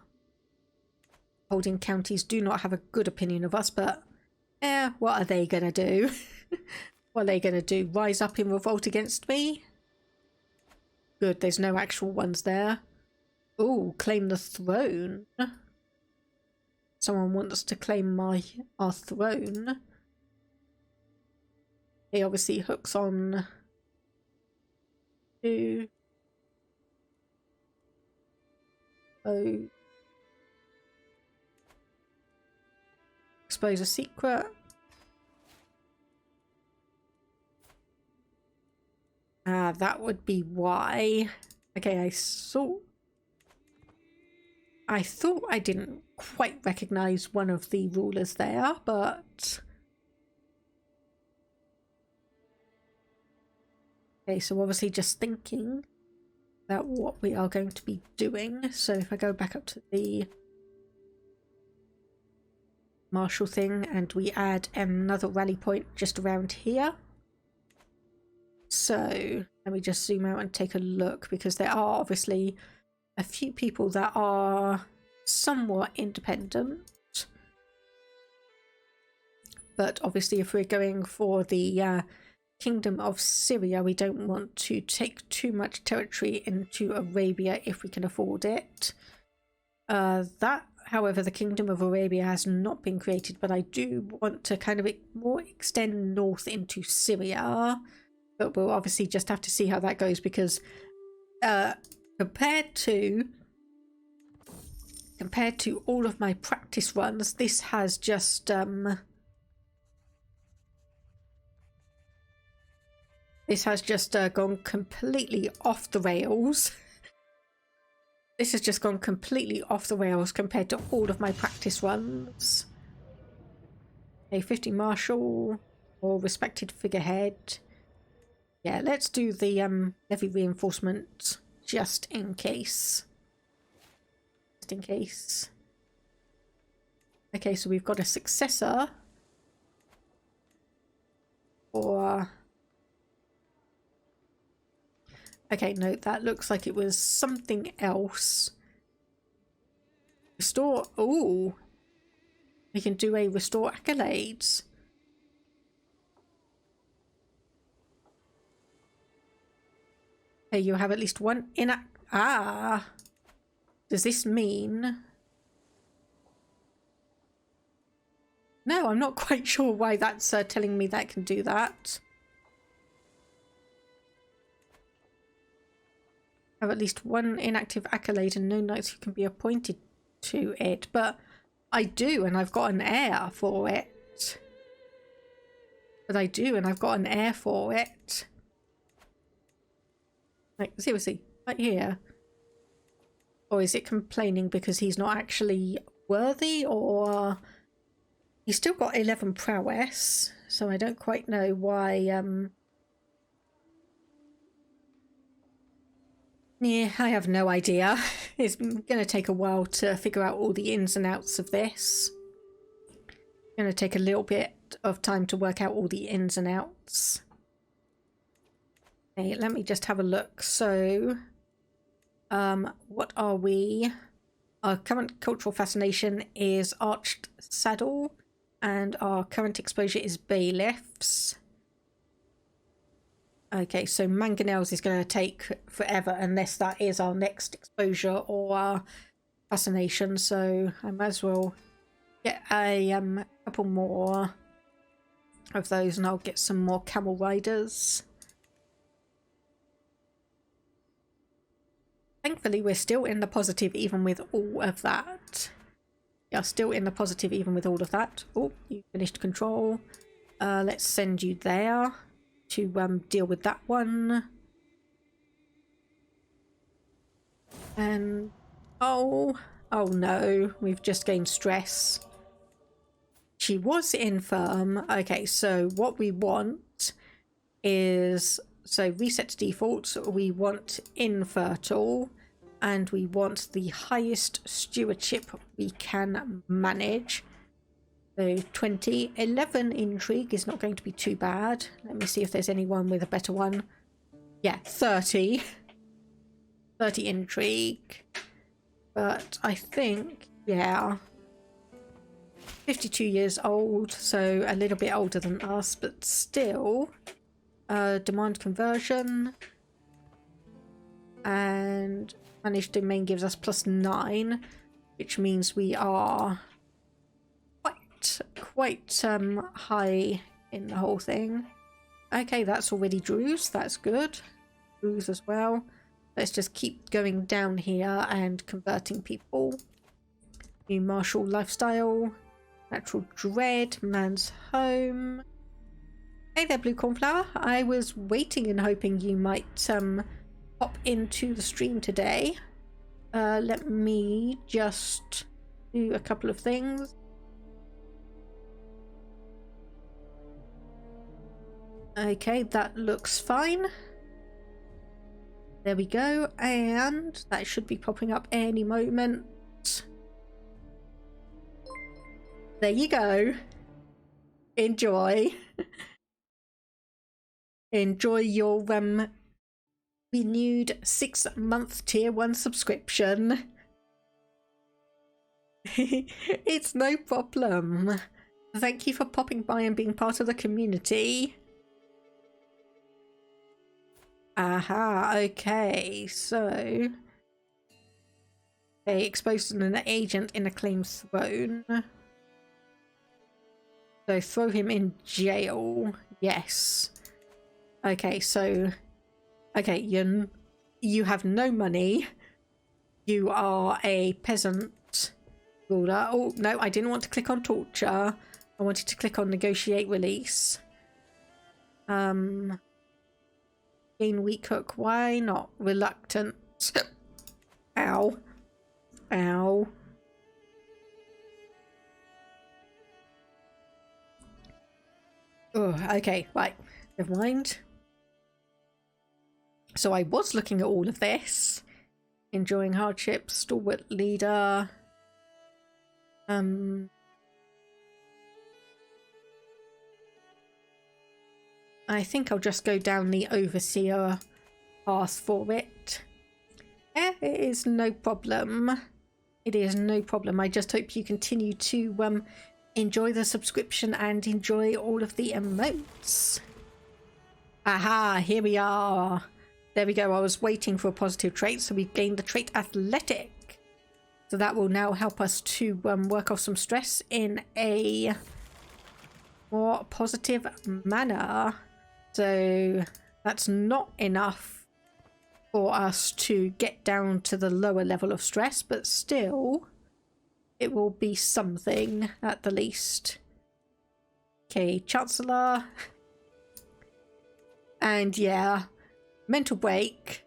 holding counties do not have a good opinion of us, but what are they gonna do? What are they gonna do? Rise up in revolt against me? Good, there's no actual ones there. Ooh, claim the throne. Someone wants to claim our throne. He obviously hooks on to... Oh. Expose a secret. Ah, that would be why. Okay, I thought I didn't quite recognize one of the rulers there, but... Okay, so obviously just thinking about what we are going to be doing. So if I go back up to the martial thing and we add another rally point just around here. So let me just zoom out and take a look, because there are obviously a few people that are somewhat independent. But obviously if we're going for the Kingdom of Syria, we don't want to take too much territory into Arabia if we can afford it. However, the Kingdom of Arabia has not been created, but I do want to kind of more extend north into Syria. But we'll obviously just have to see how that goes, because compared to all of my practice runs, this has just gone completely off the rails. This has just gone completely off the rails compared to all of my practice runs. A 50 marshal or respected figurehead. Yeah, let's do the levy reinforcement just in case. Just in case. Okay, so we've got a successor. Or... Okay, no, that looks like it was something else. Restore... Ooh. We can do a restore accolades. Okay, you have at least one in... Ah! Does this mean... No, I'm not quite sure why that's telling me that can do that. Have at least one inactive accolade and no knights who can be appointed to it. But I do, and I've got an heir for it. But I do, and I've got an heir for it. Like, seriously, right here. Or is it complaining because he's not actually worthy, or... He's still got 11 prowess, so I don't quite know why, Yeah, I have no idea. It's going to take a while to figure out all the ins and outs of this. It's going to take a little bit of time to work out all the ins and outs. Okay, let me just have a look. So, what are we? Our current cultural fascination is arched saddle, and our current exposure is bailiffs. Okay, so mangonels is going to take forever unless that is our next exposure or our fascination. So I might as well get a couple more of those, and I'll get some more camel riders. Thankfully, we're still in the positive even with all of that. Yeah, still in the positive even with all of that. Oh, you finished control. Let's send you there to deal with that one. And oh no, we've just gained stress. She was infirm. Okay, so what we want is, so reset to default. We want infertile, and we want the highest stewardship we can manage. So 20. 11 intrigue is not going to be too bad. Let me see if there's anyone with a better one. Yeah, 30. 30 intrigue. But I think, yeah, 52 years old, so a little bit older than us, but still. Demand conversion. And managed domain gives us +9, which means we are quite high in the whole thing. Okay, that's already Druze. That's good. Druze as well. Let's just keep going down here and converting people. New martial lifestyle. Natural dread. Man's home. Hey there, Blue Cornflower. I was waiting and hoping you might pop into the stream today. Let me just do a couple of things. Okay, that looks fine. There we go, and that should be popping up any moment. There you go. Enjoy. Enjoy your renewed 6-month tier 1 subscription. It's no problem. Thank you for popping by and being part of the community. Aha, okay, so they exposed an agent in a claim throne. So throw him in jail. Yes. Okay, so okay, you have no money. You are a peasant ruler. Oh no, I didn't want to click on torture. I wanted to click on negotiate release. Gain weak hook. Why not? Reluctant. Ow. Ow. Oh, okay, right. Never mind. So I was looking at all of this. Enduring hardship, stalwart leader. I think I'll just go down the overseer path for it. It is no problem. It is no problem. I just hope you continue to enjoy the subscription and enjoy all of the emotes. Aha, here we are. There we go. I was waiting for a positive trait, so we've gained the trait athletic. So that will now help us to work off some stress in a more positive manner. So that's not enough for us to get down to the lower level of stress, but still it will be something at the least. Okay, Chancellor. And yeah, mental break.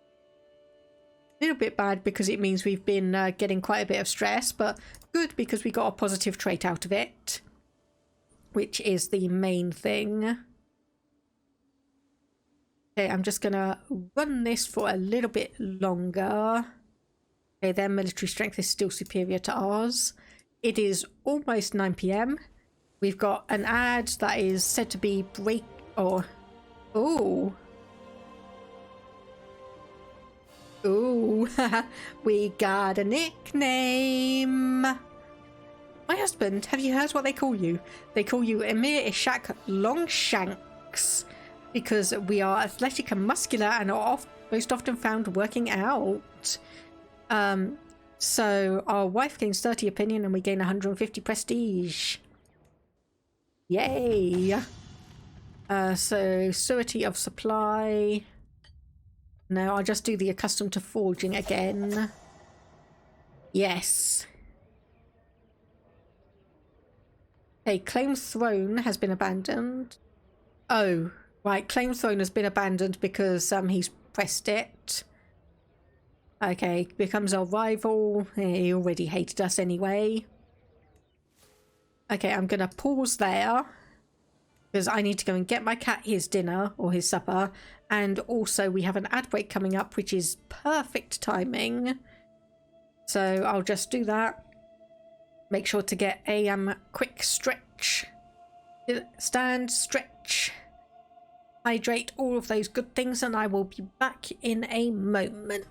A little bit bad because it means we've been getting quite a bit of stress, but good because we got a positive trait out of it, which is the main thing. Okay, I'm just gonna run this for a little bit longer. Okay, their military strength is still superior to ours. It is almost 9 PM. We've got an ad that is said to be Ooh. Ooh, we got a nickname. My husband, have you heard what they call you? They call you Emir Ishaq Longshanks because we are athletic and muscular and are most often found working out. So our wife gains 30 opinion and we gain 150 prestige. Yay! So surety of supply. No, I'll just do the accustomed to forging again. Yes. Okay, claim throne has been abandoned. Oh, right, claim throne has been abandoned because he's pressed it. Okay, becomes our rival. He already hated us anyway. Okay, I'm gonna pause there because I need to go and get my cat his dinner or his supper, and also we have an ad break coming up, which is perfect timing. So I'll just do that. Make sure to get a quick stretch. Stand, stretch, hydrate, all of those good things, and I will be back in a moment.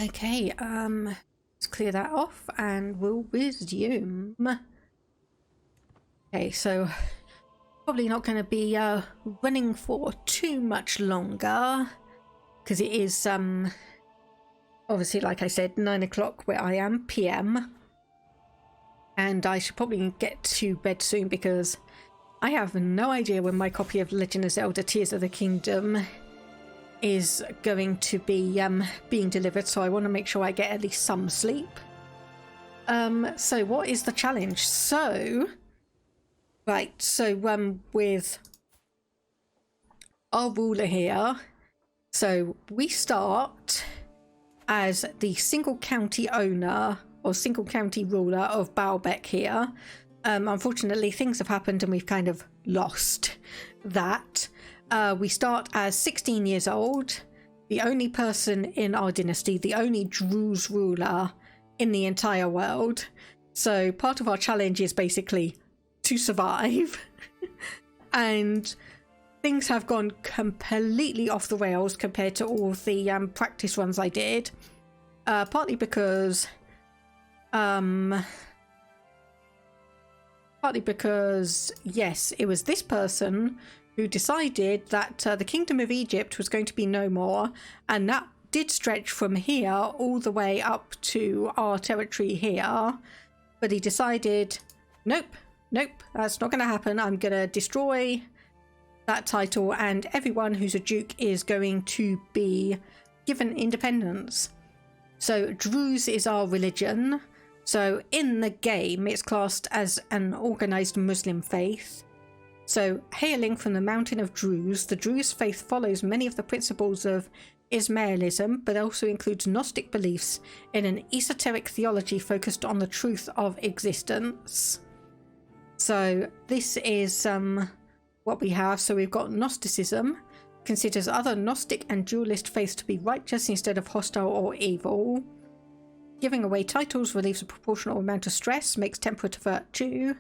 Okay, let's clear that off and we'll resume. Okay, so probably not going to be running for too much longer because it is obviously, like I said, 9 o'clock where I am, PM, and I should probably get to bed soon because I have no idea when my copy of Legend of Zelda Tears of the Kingdom is going to be being delivered, so I want to make sure I get at least some sleep. So what is the challenge? So right, so with our ruler here, so we start as the single county owner or single county ruler of Baalbek here. Unfortunately, things have happened and we've kind of lost that. We start as 16 years old, the only person in our dynasty, the only Druze ruler in the entire world. So part of our challenge is basically to survive. And things have gone completely off the rails compared to all of the practice runs I did. Partly because yes, it was this person who decided that the Kingdom of Egypt was going to be no more, and that did stretch from here all the way up to our territory here. But he decided, nope, that's not going to happen. I'm going to destroy that title, and everyone who's a duke is going to be given independence. So Druze is our religion. So in the game, it's classed as an organized Muslim faith. So hailing from the mountain of Druze, the Druze faith follows many of the principles of Ismailism, but also includes Gnostic beliefs in an esoteric theology focused on the truth of existence. So this is what we have. So we've got Gnosticism, considers other Gnostic and dualist faiths to be righteous instead of hostile or evil. Giving away titles relieves a proportional amount of stress, makes temperate a virtue,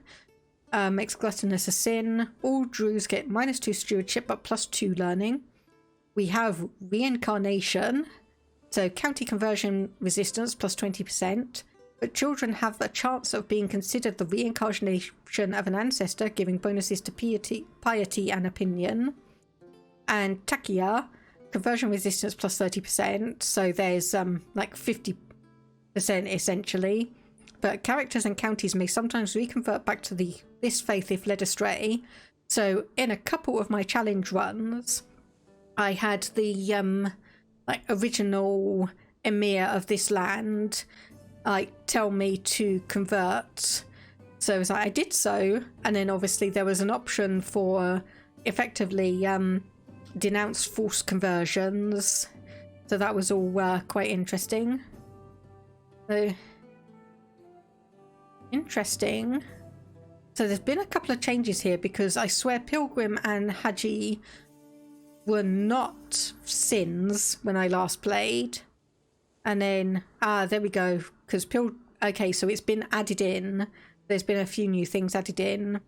makes gluttonous a sin. All Druze get -2 stewardship but +2 learning. We have reincarnation, so county conversion resistance +20%, but children have a chance of being considered the reincarnation of an ancestor, giving bonuses to piety and opinion. And Takia, conversion resistance +30%, so there's like 50% essentially. But characters and counties may sometimes reconvert back to this faith if led astray. So in a couple of my challenge runs, I had the like original emir of this land tell me to convert. So it was like I did so, and then obviously there was an option for effectively denounce false conversions. So that was all quite interesting. So interesting. So there's been a couple of changes here because I swear Pilgrim and Haji were not sins when I last played. And then, there we go. Because okay, so it's been added in. There's been a few new things added in.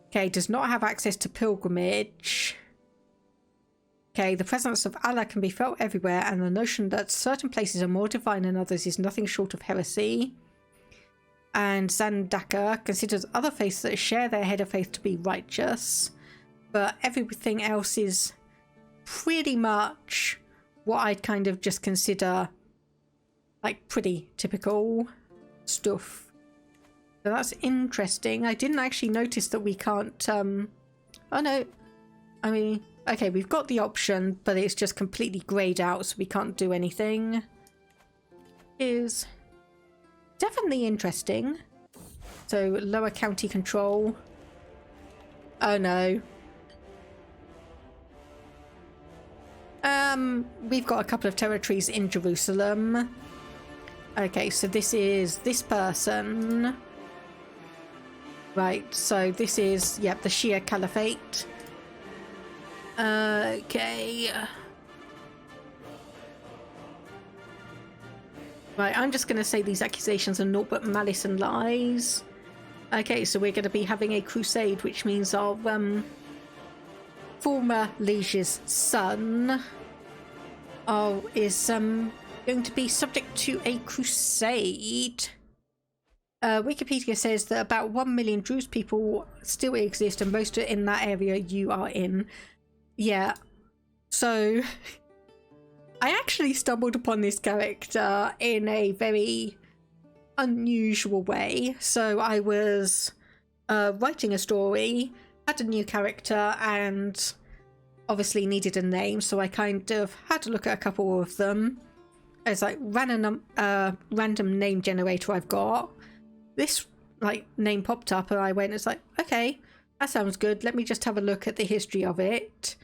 Okay, does not have access to pilgrimage. Okay, the presence of Allah can be felt everywhere, and the notion that certain places are more divine than others is nothing short of heresy. And Zandaka considers other faiths that share their head of faith to be righteous, but everything else is pretty much what I'd kind of just consider like pretty typical stuff. So that's interesting. I didn't actually notice that we can't oh no, I mean, okay, we've got the option, but it's just completely greyed out, so we can't do anything. Is definitely interesting. So lower county control. Oh no. We've got a couple of territories in Jerusalem. Okay, so this is this person. Right, so this is, yep, the Shia Caliphate. Okay. Right, I'm just going to say these accusations are naught but malice and lies. Okay, so we're going to be having a crusade, which means our former liege's son is going to be subject to a crusade. Wikipedia says that about 1 million Druze people still exist, and most are in that area you are in. Yeah, so I actually stumbled upon this character in a very unusual way. So I was writing a story, had a new character, and obviously needed a name, so I kind of had to look at a couple of them. As like random name generator I've got. This like name popped up and I went, it's like, okay, that sounds good. Let me just have a look at the history of it.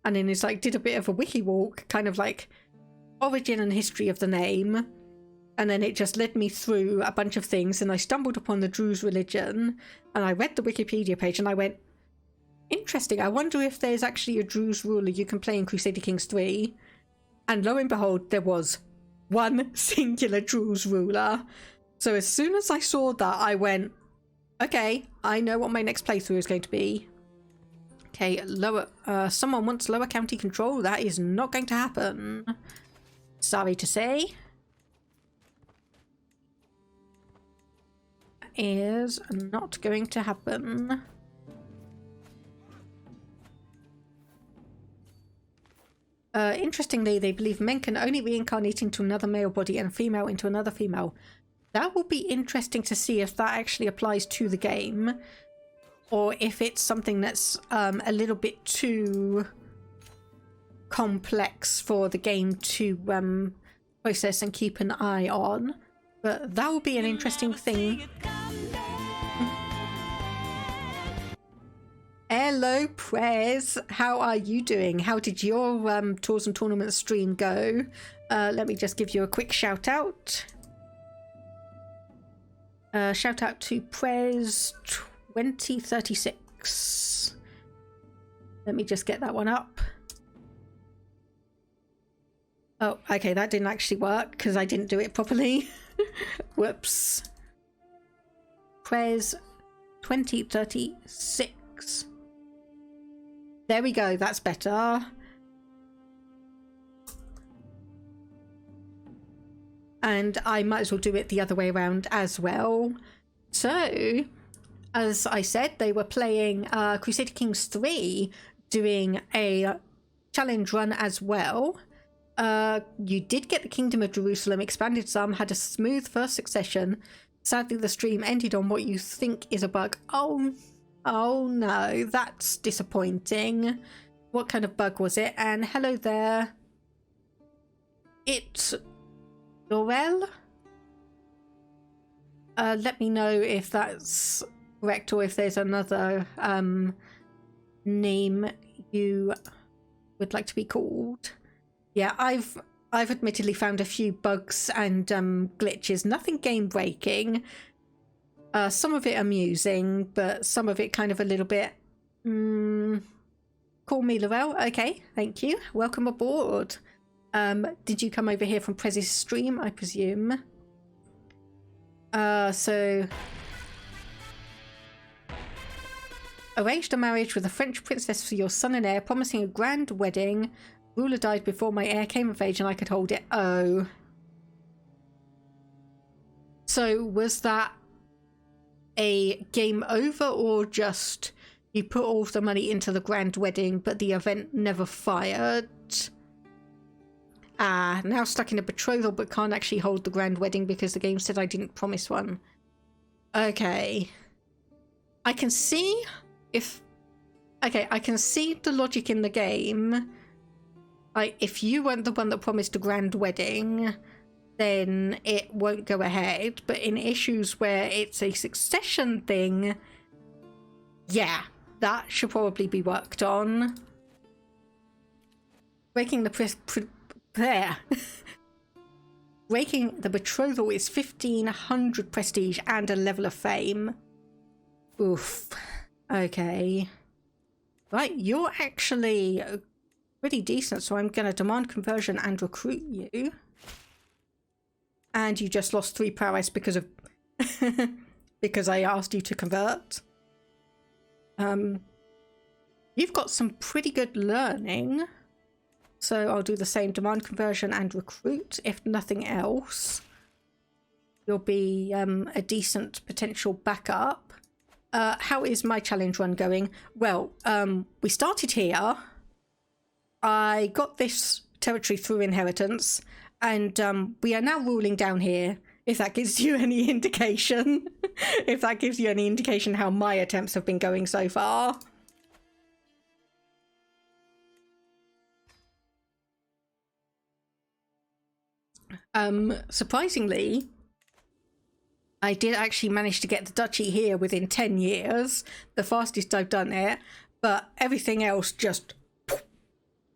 And then it's like, did a bit of a wiki walk, kind of like origin and history of the name. And then it just led me through a bunch of things, and I stumbled upon the Druze religion, and I read the Wikipedia page and I went, interesting, I wonder if there's actually a Druze ruler you can play in Crusader Kings 3. And lo and behold, there was one singular Druze ruler. So as soon as I saw that, I went, okay, I know what my next playthrough is going to be. Okay, lower, someone wants lower county control. That is not going to happen. Sorry to say. Is not going to happen. Interestingly, they believe men can only reincarnate into another male body and female into another female. That will be interesting to see if that actually applies to the game, or if it's something that's a little bit too complex for the game to process and keep an eye on. But that will be an interesting thing. Hello, Prez. How are you doing? How did your Tours and Tournaments stream go? Let me just give you a quick shout out. Shout out to Prez 2036. Let me just get that one up. Oh, okay, that didn't actually work because I didn't do it properly. Whoops. Prez 2036. There we go, that's better. And I might as well do it the other way around as well. So, as I said, they were playing Crusader Kings 3, doing a challenge run as well. You did get the Kingdom of Jerusalem, expanded some, had a smooth first succession. Sadly, the stream ended on what you think is a bug. Oh no, that's disappointing. What kind of bug was it? And hello there. It's Laurel. Let me know if that's correct or if there's another name you would like to be called. Yeah, I've admittedly found a few bugs and glitches. Nothing game breaking. Some of it amusing, but some of it kind of a little bit... Call me Laurel. Okay, thank you. Welcome aboard. Did you come over here from Prez's stream, I presume? So... Arranged a marriage with a French princess for your son and heir, promising a grand wedding. Ruler died before my heir came of age and I could hold it. Oh. So, was that a game over, or just you put all of the money into the grand wedding but the event never fired? Now stuck in a betrothal but can't actually hold the grand wedding because the game said I didn't promise one. Okay. I can see if... Okay, I can see the logic in the game. Like, if you weren't the one that promised a grand wedding, then it won't go ahead. But in issues where it's a succession thing, yeah, that should probably be worked on. Breaking the breaking the betrothal is 1500 prestige and a level of fame. Oof. Okay. Right, you're actually pretty decent, so I'm going to demand conversion and recruit you. And you just lost 3 prowess because of... because I asked you to convert. You've got some pretty good learning. So I'll do the same, demand conversion and recruit. If nothing else, you'll be a decent potential backup. How is my challenge run going? Well, we started here. I got this territory through inheritance, and we are now ruling down here, if that gives you any indication. If that gives you any indication how my attempts have been going so far. Surprisingly, I did actually manage to get the duchy here within 10 years, the fastest I've done it, but everything else just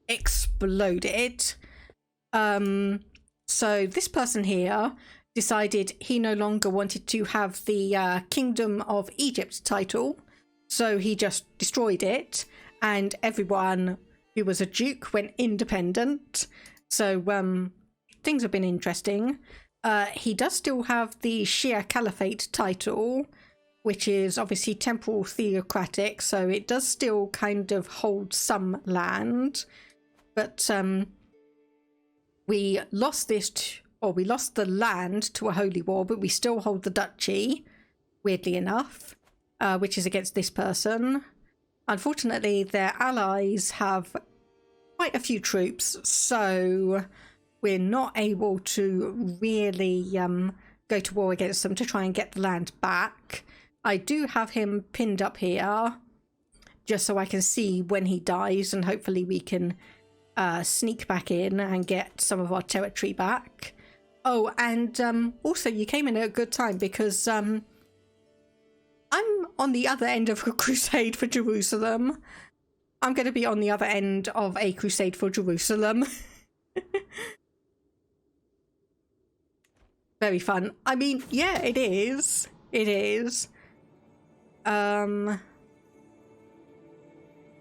exploded. So this person here decided he no longer wanted to have the Kingdom of Egypt title, so he just destroyed it, and everyone who was a duke went independent. So things have been interesting. He does still have the Shia Caliphate title, which is obviously temporal theocratic, so it does still kind of hold some land. But we lost we lost the land to a holy war, but we still hold the duchy, weirdly enough, which is against this person. Unfortunately, their allies have quite a few troops, so we're not able to really go to war against them to try and get the land back. I do have him pinned up here, just so I can see when he dies, and hopefully we can sneak back in and get some of our territory back. Oh, and also you came in at a good time, because I'm on the other end of a crusade for Jerusalem. I'm going to be on the other end of a crusade for Jerusalem. Very fun. I mean, yeah, it is. It is. I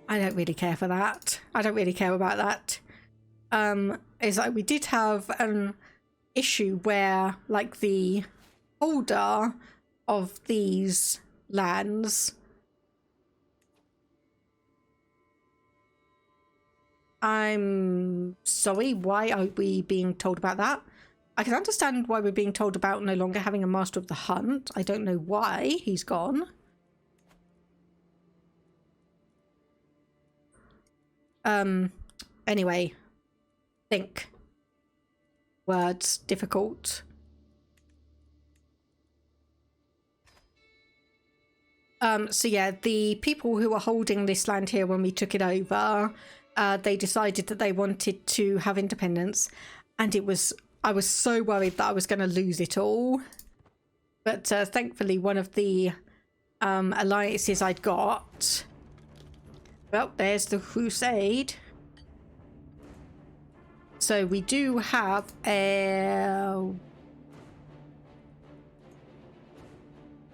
don't really care for that. I don't really care about that. It's like we did have an issue where, like, the holder of these lands, I'm sorry, why are we being told about that? I can understand why we're being told about no longer having a master of the hunt. I don't know why he's gone. Anyway, think. Words, difficult. So yeah, the people who were holding this land here when we took it over, they decided that they wanted to have independence, and I was so worried that I was going to lose it all. But thankfully, one of the alliances I'd got... Well, there's the crusade. So we do have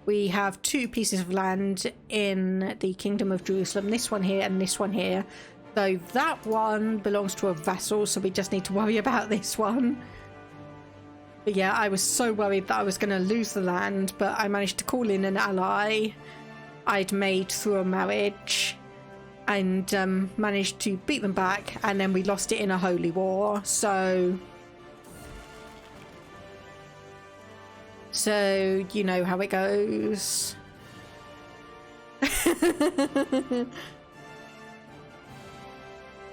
we have two pieces of land in the Kingdom of Jerusalem, this one here and this one here. So that one belongs to a vassal, so we just need to worry about this one. But yeah, I was so worried that I was going to lose the land, but I managed to call in an ally I'd made through a marriage, and managed to beat them back, and then we lost it in a holy war. So you know how it goes.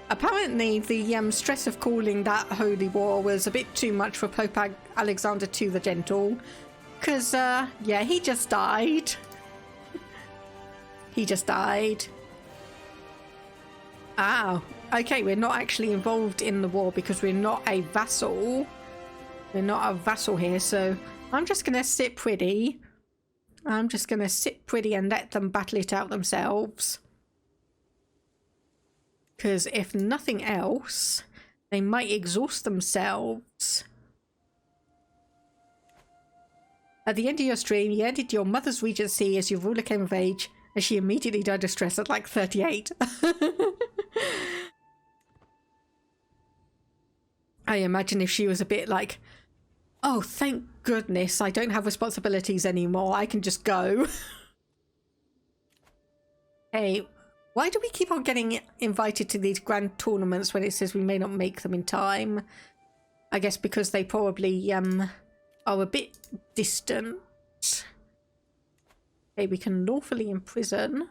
Apparently the stress of calling that holy war was a bit too much for Pope Alexander II the Gentle, because yeah, he just died. He just died. Ah, okay, we're not actually involved in the war because we're not a vassal. We're not a vassal here, so I'm just going to sit pretty. I'm just going to sit pretty and let them battle it out themselves. Because if nothing else, they might exhaust themselves. At the end of your stream, you ended your mother's regency as your ruler came of age, and she immediately died of stress at like 38. I imagine if she was a bit like, oh, thank goodness I don't have responsibilities anymore, I can just go. Hey, Why do we keep on getting invited to these grand tournaments when it says we may not make them in time? I guess because they probably are a bit distant. Okay, we can lawfully imprison.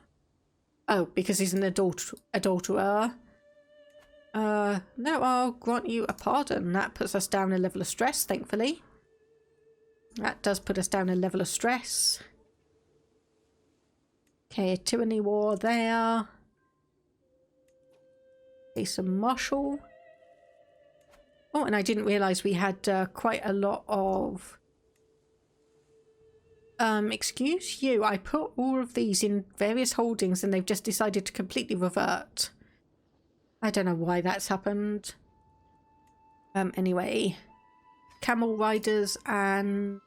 Oh, because he's an adulterer. No, I'll grant you a pardon. That puts us down a level of stress, thankfully. That does put us down a level of stress. Okay, a tyranny war there. Okay, some martial. Oh, and I didn't realise we had quite a lot of... excuse you, I put all of these in various holdings and they've just decided to completely revert. I don't know why that's happened. Anyway. Camel riders and...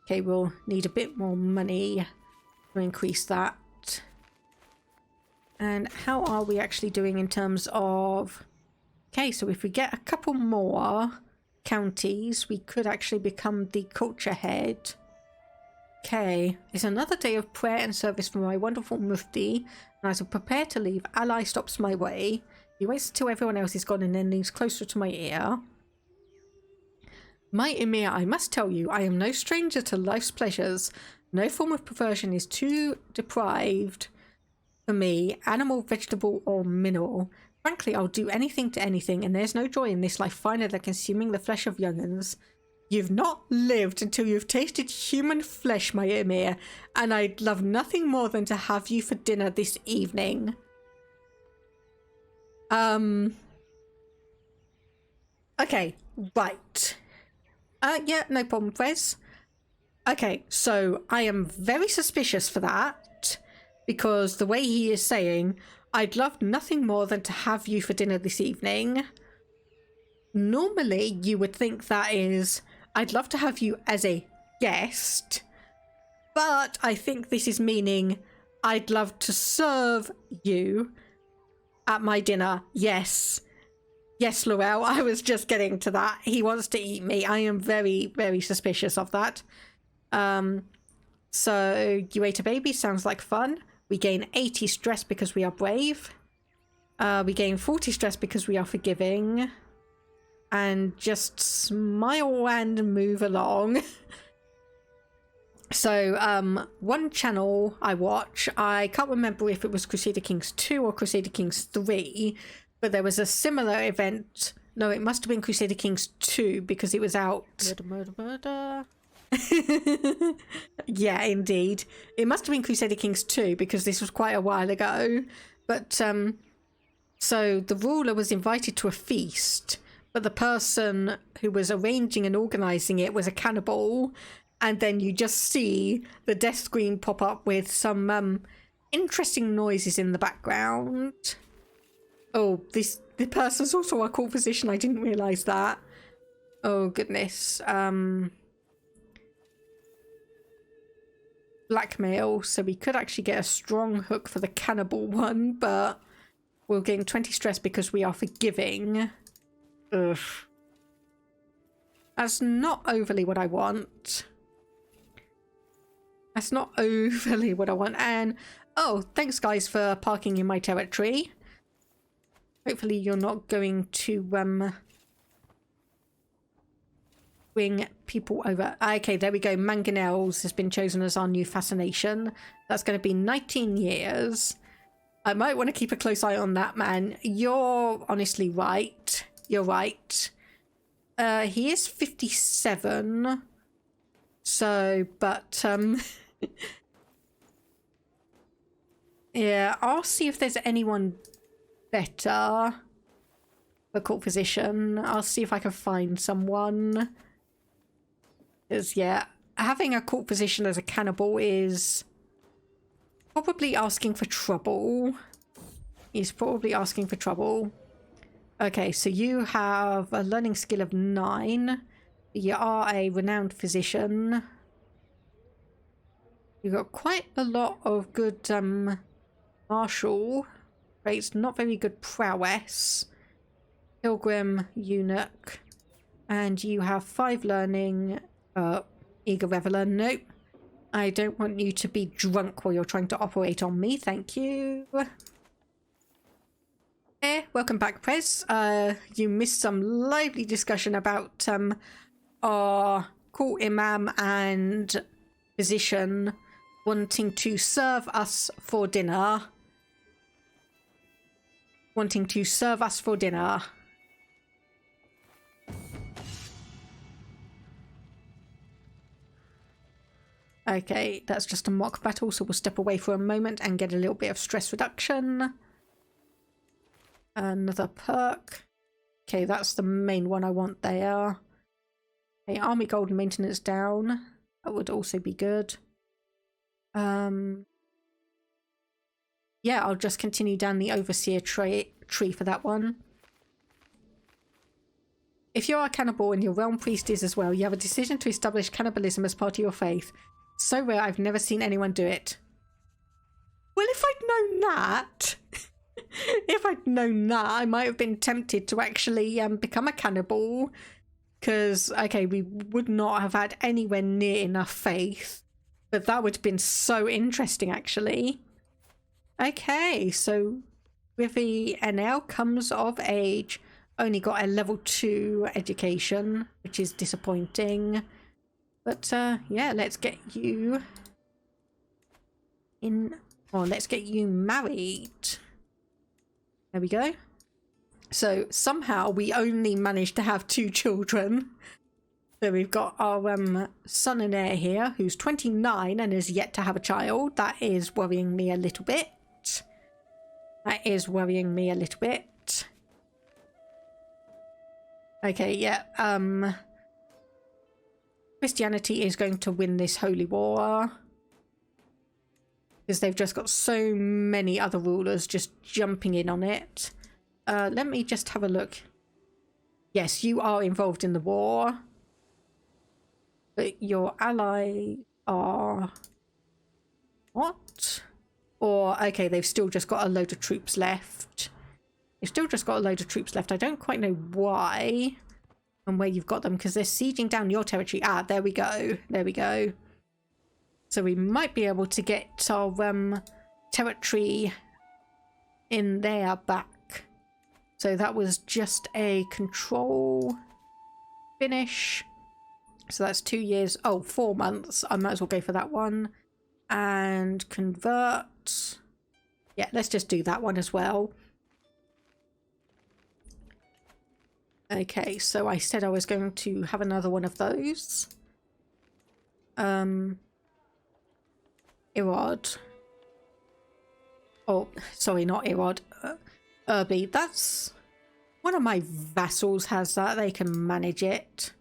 Okay, we'll need a bit more money to increase that. And how are we actually doing in terms of... Okay, so if we get a couple more counties, we could actually become the culture head. Okay, it's another day of prayer and service for my wonderful Mufti, and as I prepare to leave, ally stops my way. He waits until everyone else is gone and then leans closer to my ear. My Emir, I must tell you, I am no stranger to life's pleasures. No form of perversion is too deprived for me, animal, vegetable, or mineral. Frankly, I'll do anything to anything, and there's no joy in this life finer than consuming the flesh of young'uns. You've not lived until you've tasted human flesh, my Emir, and I'd love nothing more than to have you for dinner this evening. Okay, right. Yeah, no problem, Prez. Okay, so I am very suspicious for that, because the way he is saying, I'd love nothing more than to have you for dinner this evening. Normally, you would think that is, I'd love to have you as a guest, but I think this is meaning I'd love to serve you at my dinner. Yes. Yes, Laurel, I was just getting to that. He wants to eat me. I am very, very suspicious of that. So you ate a baby. Sounds like fun. We gain 80 stress because we are brave. We gain 40 stress because we are forgiving. And just smile and move along. So, one channel I watch, I can't remember if it was Crusader Kings 2 or Crusader Kings 3, but there was a similar event. No, it must have been Crusader Kings 2 because it was out. Murder. Yeah, indeed. It must have been Crusader Kings 2 because this was quite a while ago. But, so the ruler was invited to a feast, but the person who was arranging and organising it was a cannibal. And then you just see the death screen pop up with some interesting noises in the background. Oh, the person's also a court physician. I didn't realise that. Oh, goodness. Blackmail. So we could actually get a strong hook for the cannibal one, but we're getting 20 stress because we are forgiving. Ugh. That's not overly what I want. That's not overly what I want. And, oh, thanks guys for parking in my territory. Hopefully you're not going to bring people over. Okay, there we go. Mangonels has been chosen as our new fascination. That's going to be 19 years. I might want to keep a close eye on that man. You're honestly right. You're right. He is 57. So, but, yeah, I'll see if there's anyone better for court physician. I'll see if I can find someone. Because, yeah, having a court physician as a cannibal is probably asking for trouble. He's probably asking for trouble. Okay, so you have a learning skill of 9. You are a renowned physician. You've got quite a lot of good martial traits, not very good prowess. Pilgrim, eunuch. And you have 5 learning. Eager reveler. Nope. I don't want you to be drunk while you're trying to operate on me. Thank you. Welcome back, Prez. You missed some lively discussion about our court imam and physician wanting to serve us for dinner. Okay, that's just a mock battle, so we'll step away for a moment and get a little bit of stress reduction. Another perk. Okay, that's the main one I want there. Okay, army gold maintenance down. That would also be good. Yeah, I'll just continue down the overseer tree for that one. If you're a cannibal and your realm priest is as well, you have a decision to establish cannibalism as part of your faith. So rare, I've never seen anyone do it. Well, if I'd known that... if I'd known that, I might have been tempted to actually become a cannibal. Because, okay, we would not have had anywhere near enough faith. But that would have been so interesting, actually. Okay, so with the NL comes of age. Only got a level 2 education, which is disappointing. But, yeah, let's get you in... Or let's get you married. There we go. So somehow we only managed to have 2 children. So we've got our son and heir here, who's 29 and is yet to have a child. That is worrying me a little bit. Okay, yeah. Christianity is going to win this holy war. Because they've just got so many other rulers just jumping in on it. Let me just have a look. Yes, you are involved in the war. But your allies are... What? Or, okay, they've still just got a load of troops left. I don't quite know why and where you've got them, because they're sieging down your territory. Ah, there we go. So we might be able to get our territory in there back. So that was just a control finish. So that's 2 years. Oh, 4 months. I might as well go for that one. And convert. Yeah, let's just do that one as well. Okay, so I said I was going to have another one of those. Irod. Oh, sorry, not Irod. Irby. That's... One of my vassals has that. They can manage it.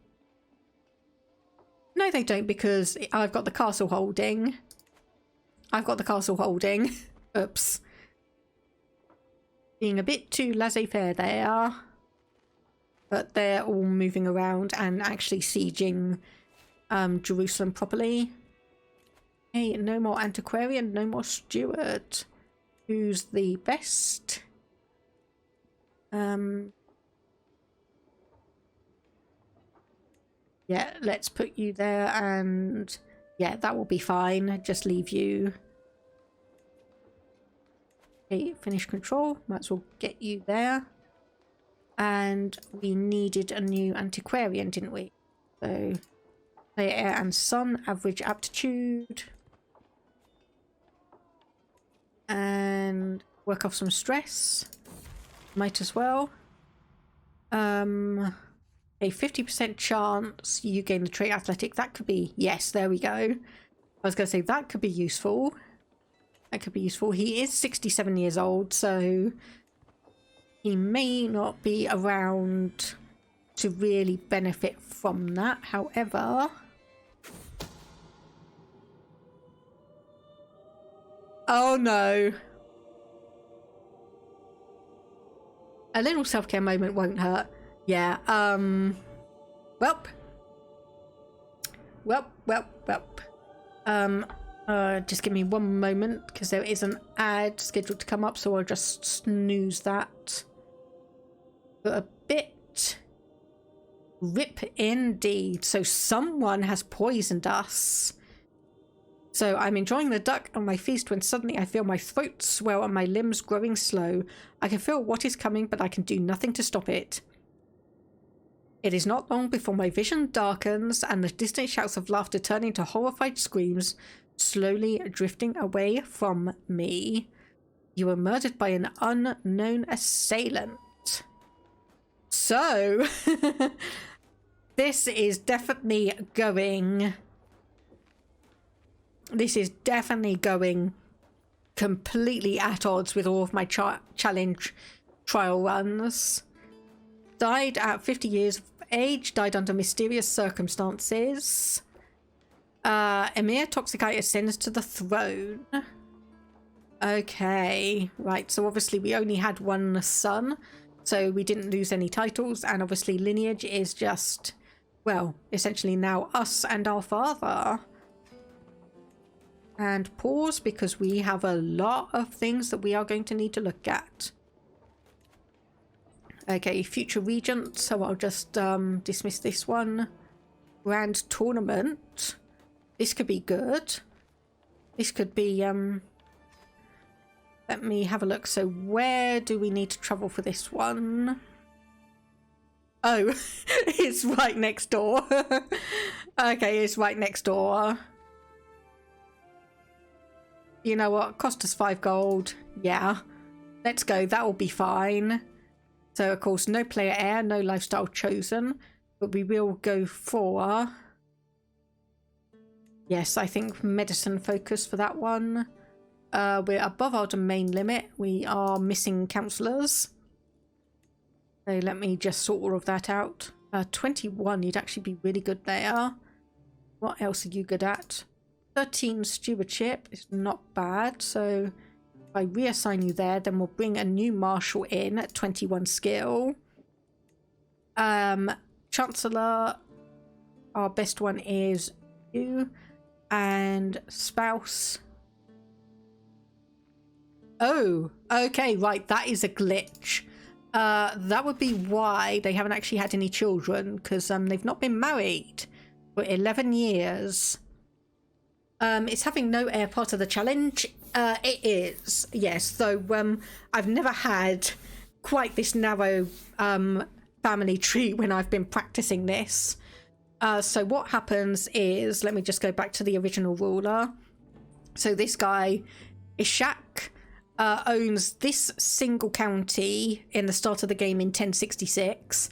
No, they don't, because I've got the castle holding. Oops. Being a bit too laissez-faire there. But they're all moving around and actually sieging Jerusalem properly. Hey, no more antiquarian, no more steward. Who's the best? Yeah, let's put you there, and yeah, that will be fine. Just leave you. Okay, finish control. Might as well get you there. And we needed a new antiquarian, didn't we? So, player heir and son, average aptitude. And work off some stress. Might as well. A 50% chance you gain the trait athletic. That could be... Yes, there we go. I was going to say that could be useful. He is 67 years old, so he may not be around to really benefit from that. However... Oh no. A little self-care moment won't hurt. Yeah, Welp. Just give me one moment, because there is an ad scheduled to come up, so I'll just snooze that for a bit. Rip indeed. So someone has poisoned us. So I'm enjoying the duck on my feast when suddenly I feel my throat swell and my limbs growing slow. I can feel what is coming, but I can do nothing to stop it. It is not long before my vision darkens and the distant shouts of laughter turn into horrified screams, slowly drifting away from me. You were murdered by an unknown assailant. So, this is definitely going completely at odds with all of my challenge trial runs. Died at 50 years of age, died under mysterious circumstances. Emir Toxicite ascends to the throne. Okay, right, so obviously we only had one son, so we didn't lose any titles, and obviously lineage is just, well, essentially now us and our father. And pause, because we have a lot of things that we are going to need to look at. Okay, future regent, so I'll just dismiss this one. Grand tournament. This could be good. This could be, let me have a look. So where do we need to travel for this one? Oh, it's right next door. Okay, it's right next door. You know what? Cost us 5 gold. Yeah. Let's go. That will be fine. So, of course, no player heir, no lifestyle chosen. But we will go for... Yes, I think medicine focus for that one. We're above our domain limit. We are missing councillors. So let me just sort all of that out. 21, you'd actually be really good there. What else are you good at? 13 stewardship is not bad, so if I reassign you there, then we'll bring a new marshal in at 21 skill. Chancellor, our best one is you, and spouse. Oh, okay, right, that is a glitch. That would be why they haven't actually had any children, because they've not been married for 11 years. It's having no heir part of the challenge. It is, yes, though I've never had quite this narrow family tree when I've been practicing this. So what happens is, let me just go back to the original ruler. So this guy, Ishaq, owns this single county in the start of the game in 1066.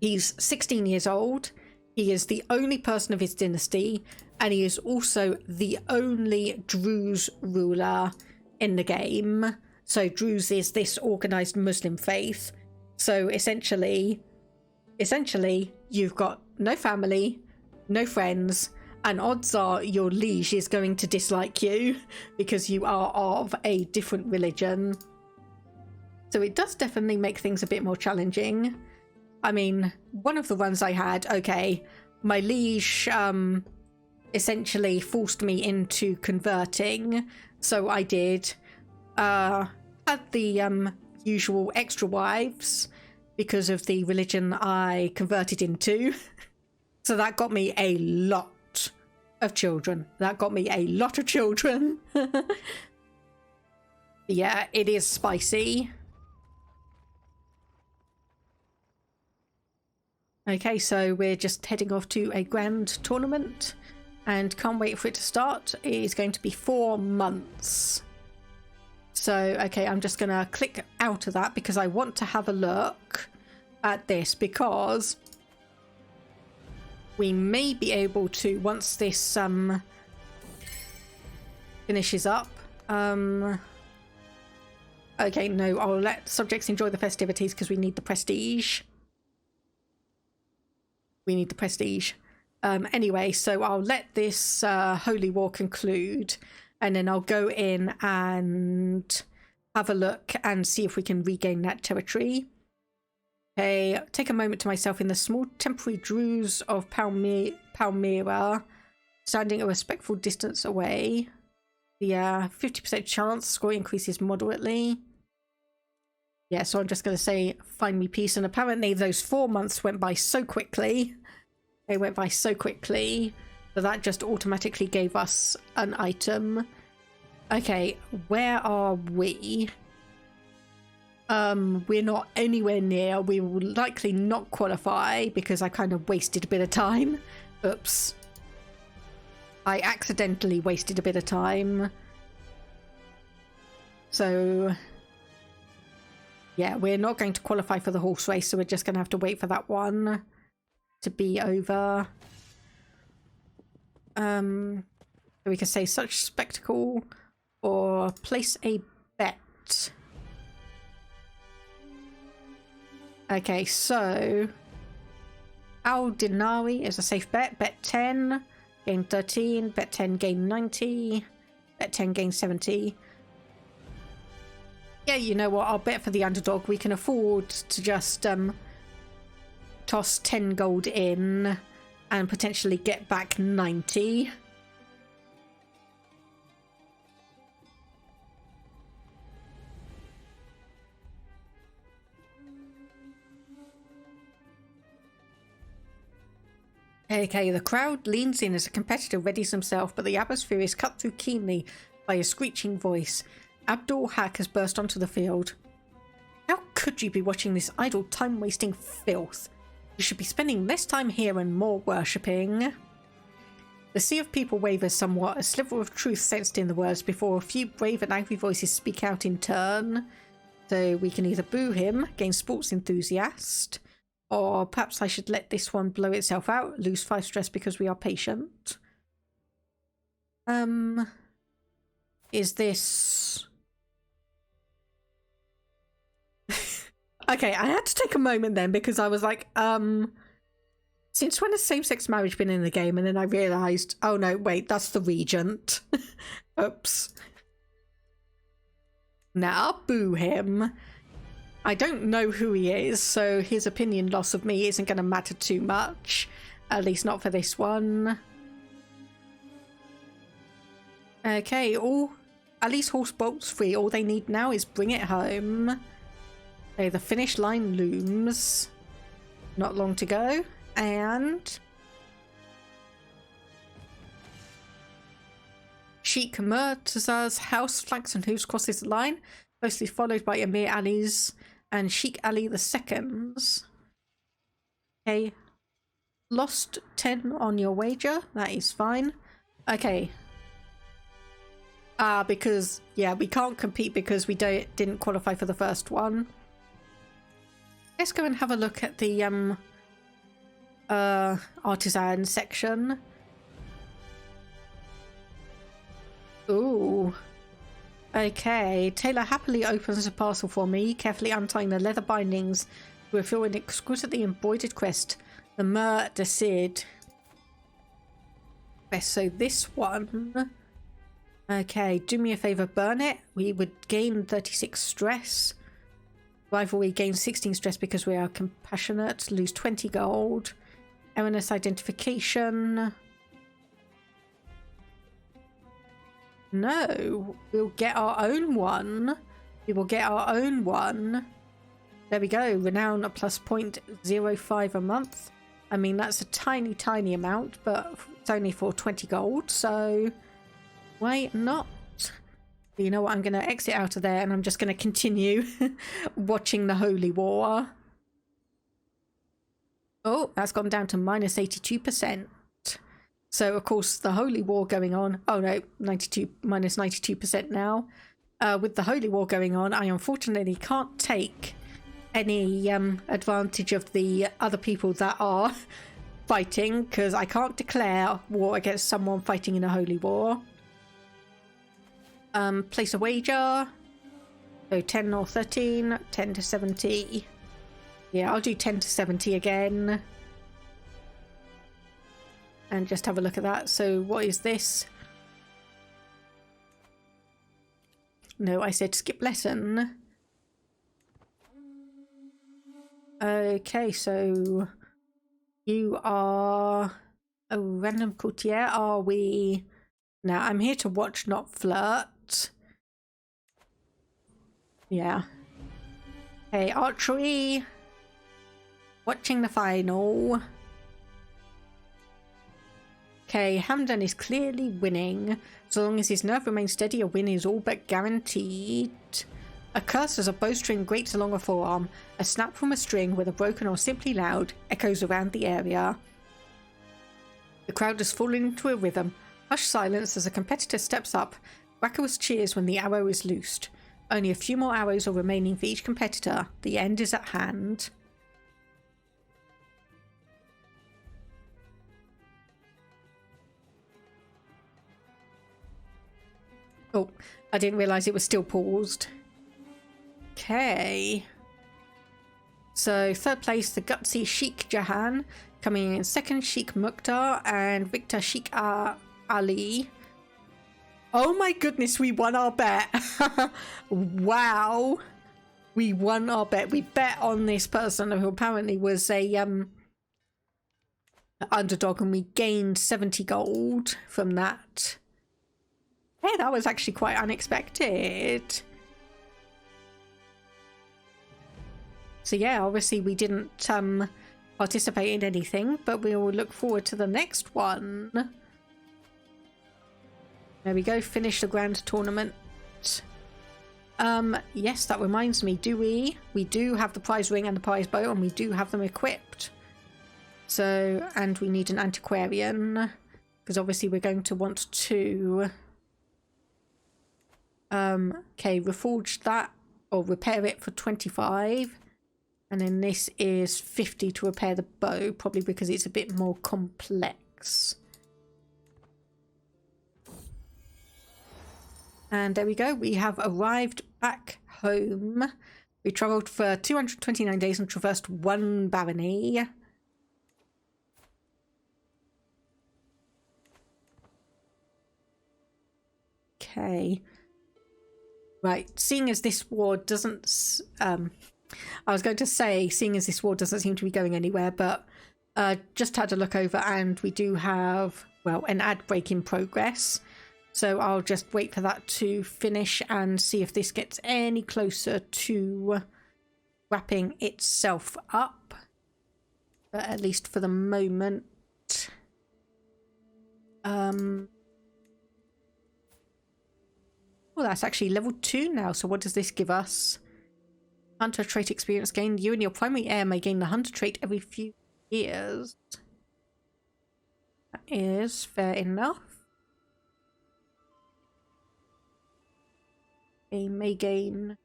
He's 16 years old. He is the only person of his dynasty, and he is also the only Druze ruler in the game. So Druze is this organized Muslim faith. So essentially, you've got no family, no friends, and odds are your liege is going to dislike you because you are of a different religion. So it does definitely make things a bit more challenging. I mean, one of the runs I had, okay, my liege essentially forced me into converting, so I did. Had the usual extra wives because of the religion I converted into. So that got me a lot of children. Yeah, it is spicy. Okay, so we're just heading off to a grand tournament and can't wait for it to start. It is going to be 4 months. So, okay, I'm just going to click out of that because I want to have a look at this, because we may be able to, once this finishes up. Okay, no, I'll let subjects enjoy the festivities because we need the prestige. Anyway, so I'll let this holy war conclude, and then I'll go in and have a look and see if we can regain that territory. Okay, take a moment to myself in the small temporary Druze of Palmyra, standing a respectful distance away. The 50% chance score increases moderately. Yeah, so I'm just going to say, find me peace. And apparently those 4 months went by so quickly. They went by so quickly So that just automatically gave us an item. Okay, where are we? We're not anywhere near. We will likely not qualify because I kind of wasted a bit of time. Oops. I accidentally wasted a bit of time. So yeah, we're not going to qualify for the horse race, so we're just going to have to wait for that one to be over. So we can say such spectacle or place a bet. Okay, so Al Dinari is a safe bet. Bet 10, gain 13. Bet 10, gain 90. Bet 10, gain 70. Yeah, you know what? I'll bet for the underdog. We can afford to just toss 10 gold in and potentially get back 90. Okay, the crowd leans in as a competitor readies himself, but the atmosphere is cut through keenly by a screeching voice. Abdul Haq has burst onto the field. How could you be watching this idle, time-wasting filth? You should be spending less time here and more worshipping. The sea of people wavers somewhat, a sliver of truth sensed in the words before a few brave and angry voices speak out in turn. So we can either boo him, gain sports enthusiast, or perhaps I should let this one blow itself out, lose 5 stress because we are patient. Is this... Okay, I had to take a moment then because I was like, since when has same-sex marriage been in the game? And then I realised, oh no, wait, that's the regent. Oops. Now, boo him. I don't know who he is, so his opinion loss of me isn't going to matter too much. At least not for this one. Okay, at least horse bolts free. All they need now is bring it home. Okay, the finish line looms. Not long to go. And Sheikh Murtaza's house flanks and hooves crosses the line, closely followed by Emir Ali's and Sheikh Ali II's. Okay. Lost 10 on your wager. That is fine. Okay. Because, yeah, we can't compete because we didn't qualify for the first one. Let's go and have a look at the artisan section. Ooh. Okay, Taylor happily opens a parcel for me, carefully untying the leather bindings to reveal an exquisitely embroidered crest. The Mer de Cid. So this one. Okay, do me a favour, burn it. We would gain 36 stress. Rivalry gains 16 stress because we are compassionate. Lose 20 gold. Erroneous identification. No, we'll get our own one. We will get our own one. There we go. Renown at plus 0.05 a month. I mean, that's a tiny, tiny amount, but it's only for 20 gold, so why not? You know what? I'm going to exit out of there and I'm just going to continue watching the Holy War. Oh, that's gone down to minus 82%. So, of course, the Holy War going on. Oh, no, minus 92% now. With the Holy War going on, I unfortunately can't take any advantage of the other people that are fighting because I can't declare war against someone fighting in a Holy War. Place a wager. So 10 or 13, 10 to 70. Yeah, I'll do 10 to 70 again. And just have a look at that. So what is this? No, I said skip lesson. Okay, so you are a random courtier, are we? Now, I'm here to watch, not flirt. Yeah. Hey, archery. Watching the final. Okay, Hamdan is clearly winning. So long as his nerve remains steady, a win is all but guaranteed. A curse as a bowstring grates along a forearm. A snap from a string, whether broken or simply loud, echoes around the area. The crowd has fallen into a rhythm. Hushed silence as a competitor steps up. Raucous cheers when the arrow is loosed. Only a few more arrows are remaining for each competitor. The end is at hand. Oh, I didn't realise it was still paused. Okay. So, third place, the gutsy Sheikh Jahan. Coming in second, Sheikh Mukhtar and Victor Sheikh Ali. Oh my goodness, we won our bet. Wow. We won our bet. We bet on this person who apparently was a underdog, and we gained 70 gold from that. Yeah, that was actually quite unexpected. So yeah, obviously we didn't participate in anything, but we will look forward to the next one. There we go, finish the grand tournament. Yes, that reminds me, we do have the prize ring and the prize bow, and we do have them equipped. So, and we need an antiquarian, because obviously we're going to want to okay, reforge that or repair it for 25. And then this is 50 to repair the bow, probably because it's a bit more complex. And there we go, we have arrived back home. We travelled for 229 days and traversed 1 barony. Okay. Right, seeing as this war doesn't... I was going to say, seeing as this war doesn't seem to be going anywhere, but just had a look over and we do have, well, an ad break in progress. So I'll just wait for that to finish and see if this gets any closer to wrapping itself up. But at least for the moment. Well, that's actually level 2 now. So what does this give us? Hunter trait experience gained. You and your primary heir may gain the hunter trait every few years. That is fair enough. They may gain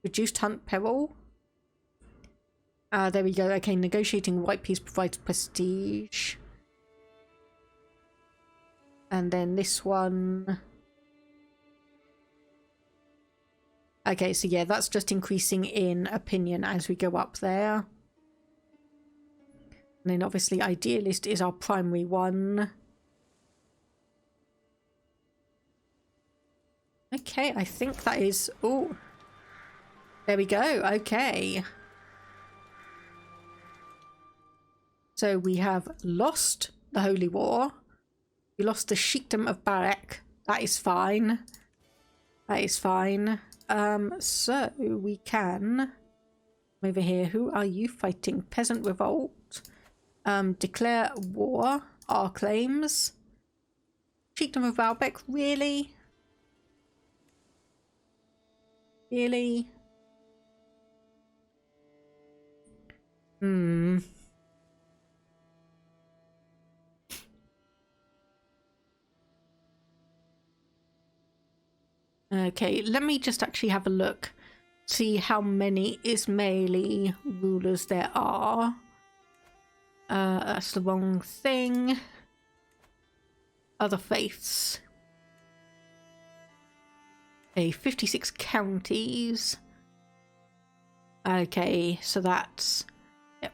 reduced hunt peril. There we go. Okay, negotiating white piece provides prestige. And then this one... Okay, so yeah, that's just increasing in opinion as we go up there. And then obviously Idealist is our primary one. Okay, I think that is... Oh, there we go. Okay. So we have lost the Holy War. We lost the Sheikdom of Baalbek. That is fine. That is fine. So we can over here. Who are you fighting? Peasant revolt. Declare war. Our claims. Sheikdom of Baalbek. Really? Really? Okay, let me just actually have a look. See how many Ismaili rulers there are. That's the wrong thing. Other faiths. Okay, 56 counties. Okay, so that's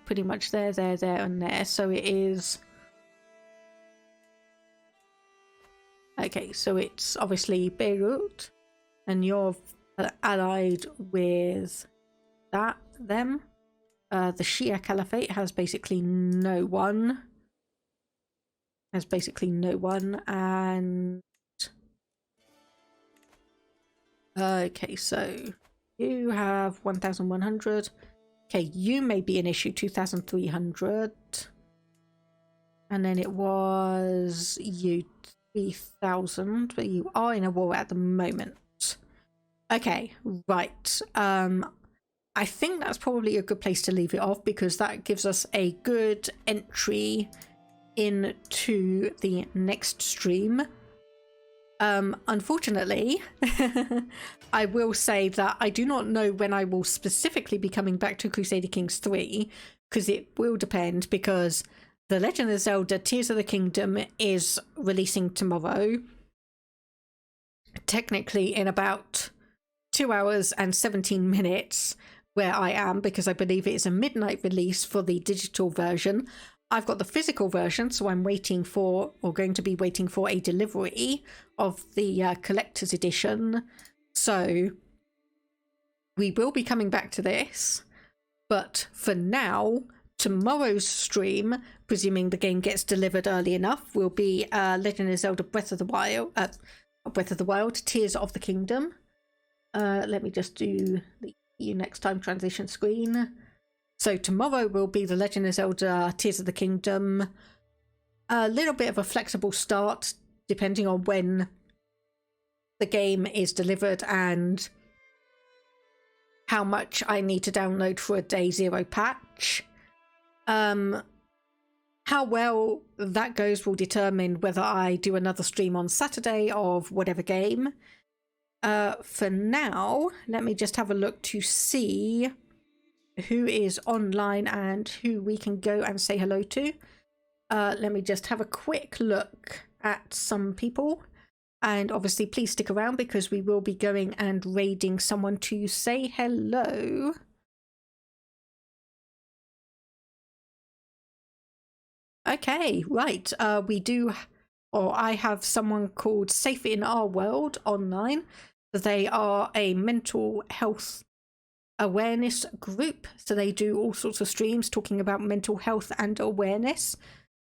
pretty much there, and there. So it is... Okay, so it's obviously Beirut. And you're allied with them. The Shia Caliphate has basically no one. And... Okay, so you have 1,100. Okay, you may be an issue 2,300. And then it was you 3,000, but you are in a war at the moment. Okay, right. I think that's probably a good place to leave it off, because that gives us a good entry into the next stream. Unfortunately, I will say that I do not know when I will specifically be coming back to Crusader Kings 3, because it will depend, because The Legend of Zelda Tears of the Kingdom is releasing tomorrow, technically in about 2 hours and 17 minutes where I am, because I believe it is a midnight release for the digital version. I've got the physical version, so I'm waiting for, or going to be waiting for, a delivery of the collector's edition. So we will be coming back to this, but for now, tomorrow's stream, presuming the game gets delivered early enough, will be Legend of Zelda Breath of the Wild, Tears of the Kingdom. Let me just do the EU next time transition screen. So tomorrow will be The Legend of Zelda Tears of the Kingdom. A little bit of a flexible start, depending on when the game is delivered and how much I need to download for a day 0 patch. How well that goes will determine whether I do another stream on Saturday of whatever game. For now, let me just have a look to see who is online and who we can go and say hello to. Let me just have a quick look at some people. And obviously, please stick around, because we will be going and raiding someone to say hello. Okay, right. I have someone called Safe in Our World online. They are a mental health awareness group, so they do all sorts of streams talking about mental health and awareness,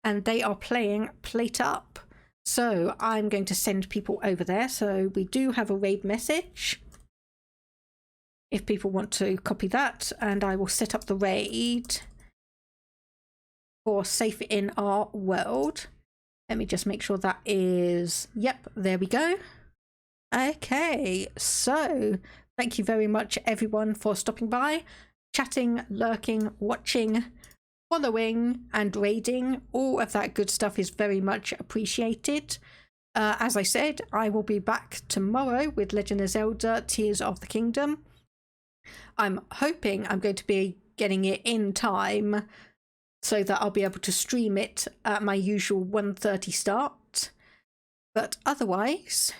and they are playing Plate Up. So I'm going to send people over there. So we do have a raid message if people want to copy that, and I will set up the raid for Safe in Our World. Let me just make sure that is, yep, there we go. Okay, so thank you very much everyone for stopping by, chatting, lurking, watching, following and raiding. All of that good stuff is very much appreciated. As I said, I will be back tomorrow with Legend of Zelda Tears of the Kingdom. I'm hoping I'm going to be getting it in time so that I'll be able to stream it at my usual 1:30 start. But otherwise,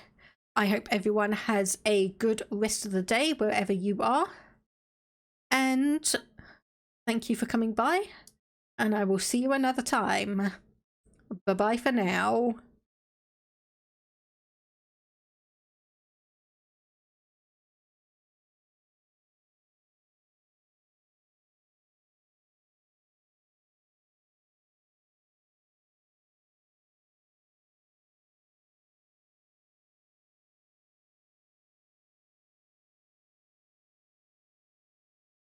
I hope everyone has a good rest of the day wherever you are. And thank you for coming by, and I will see you another time. Bye-bye for now.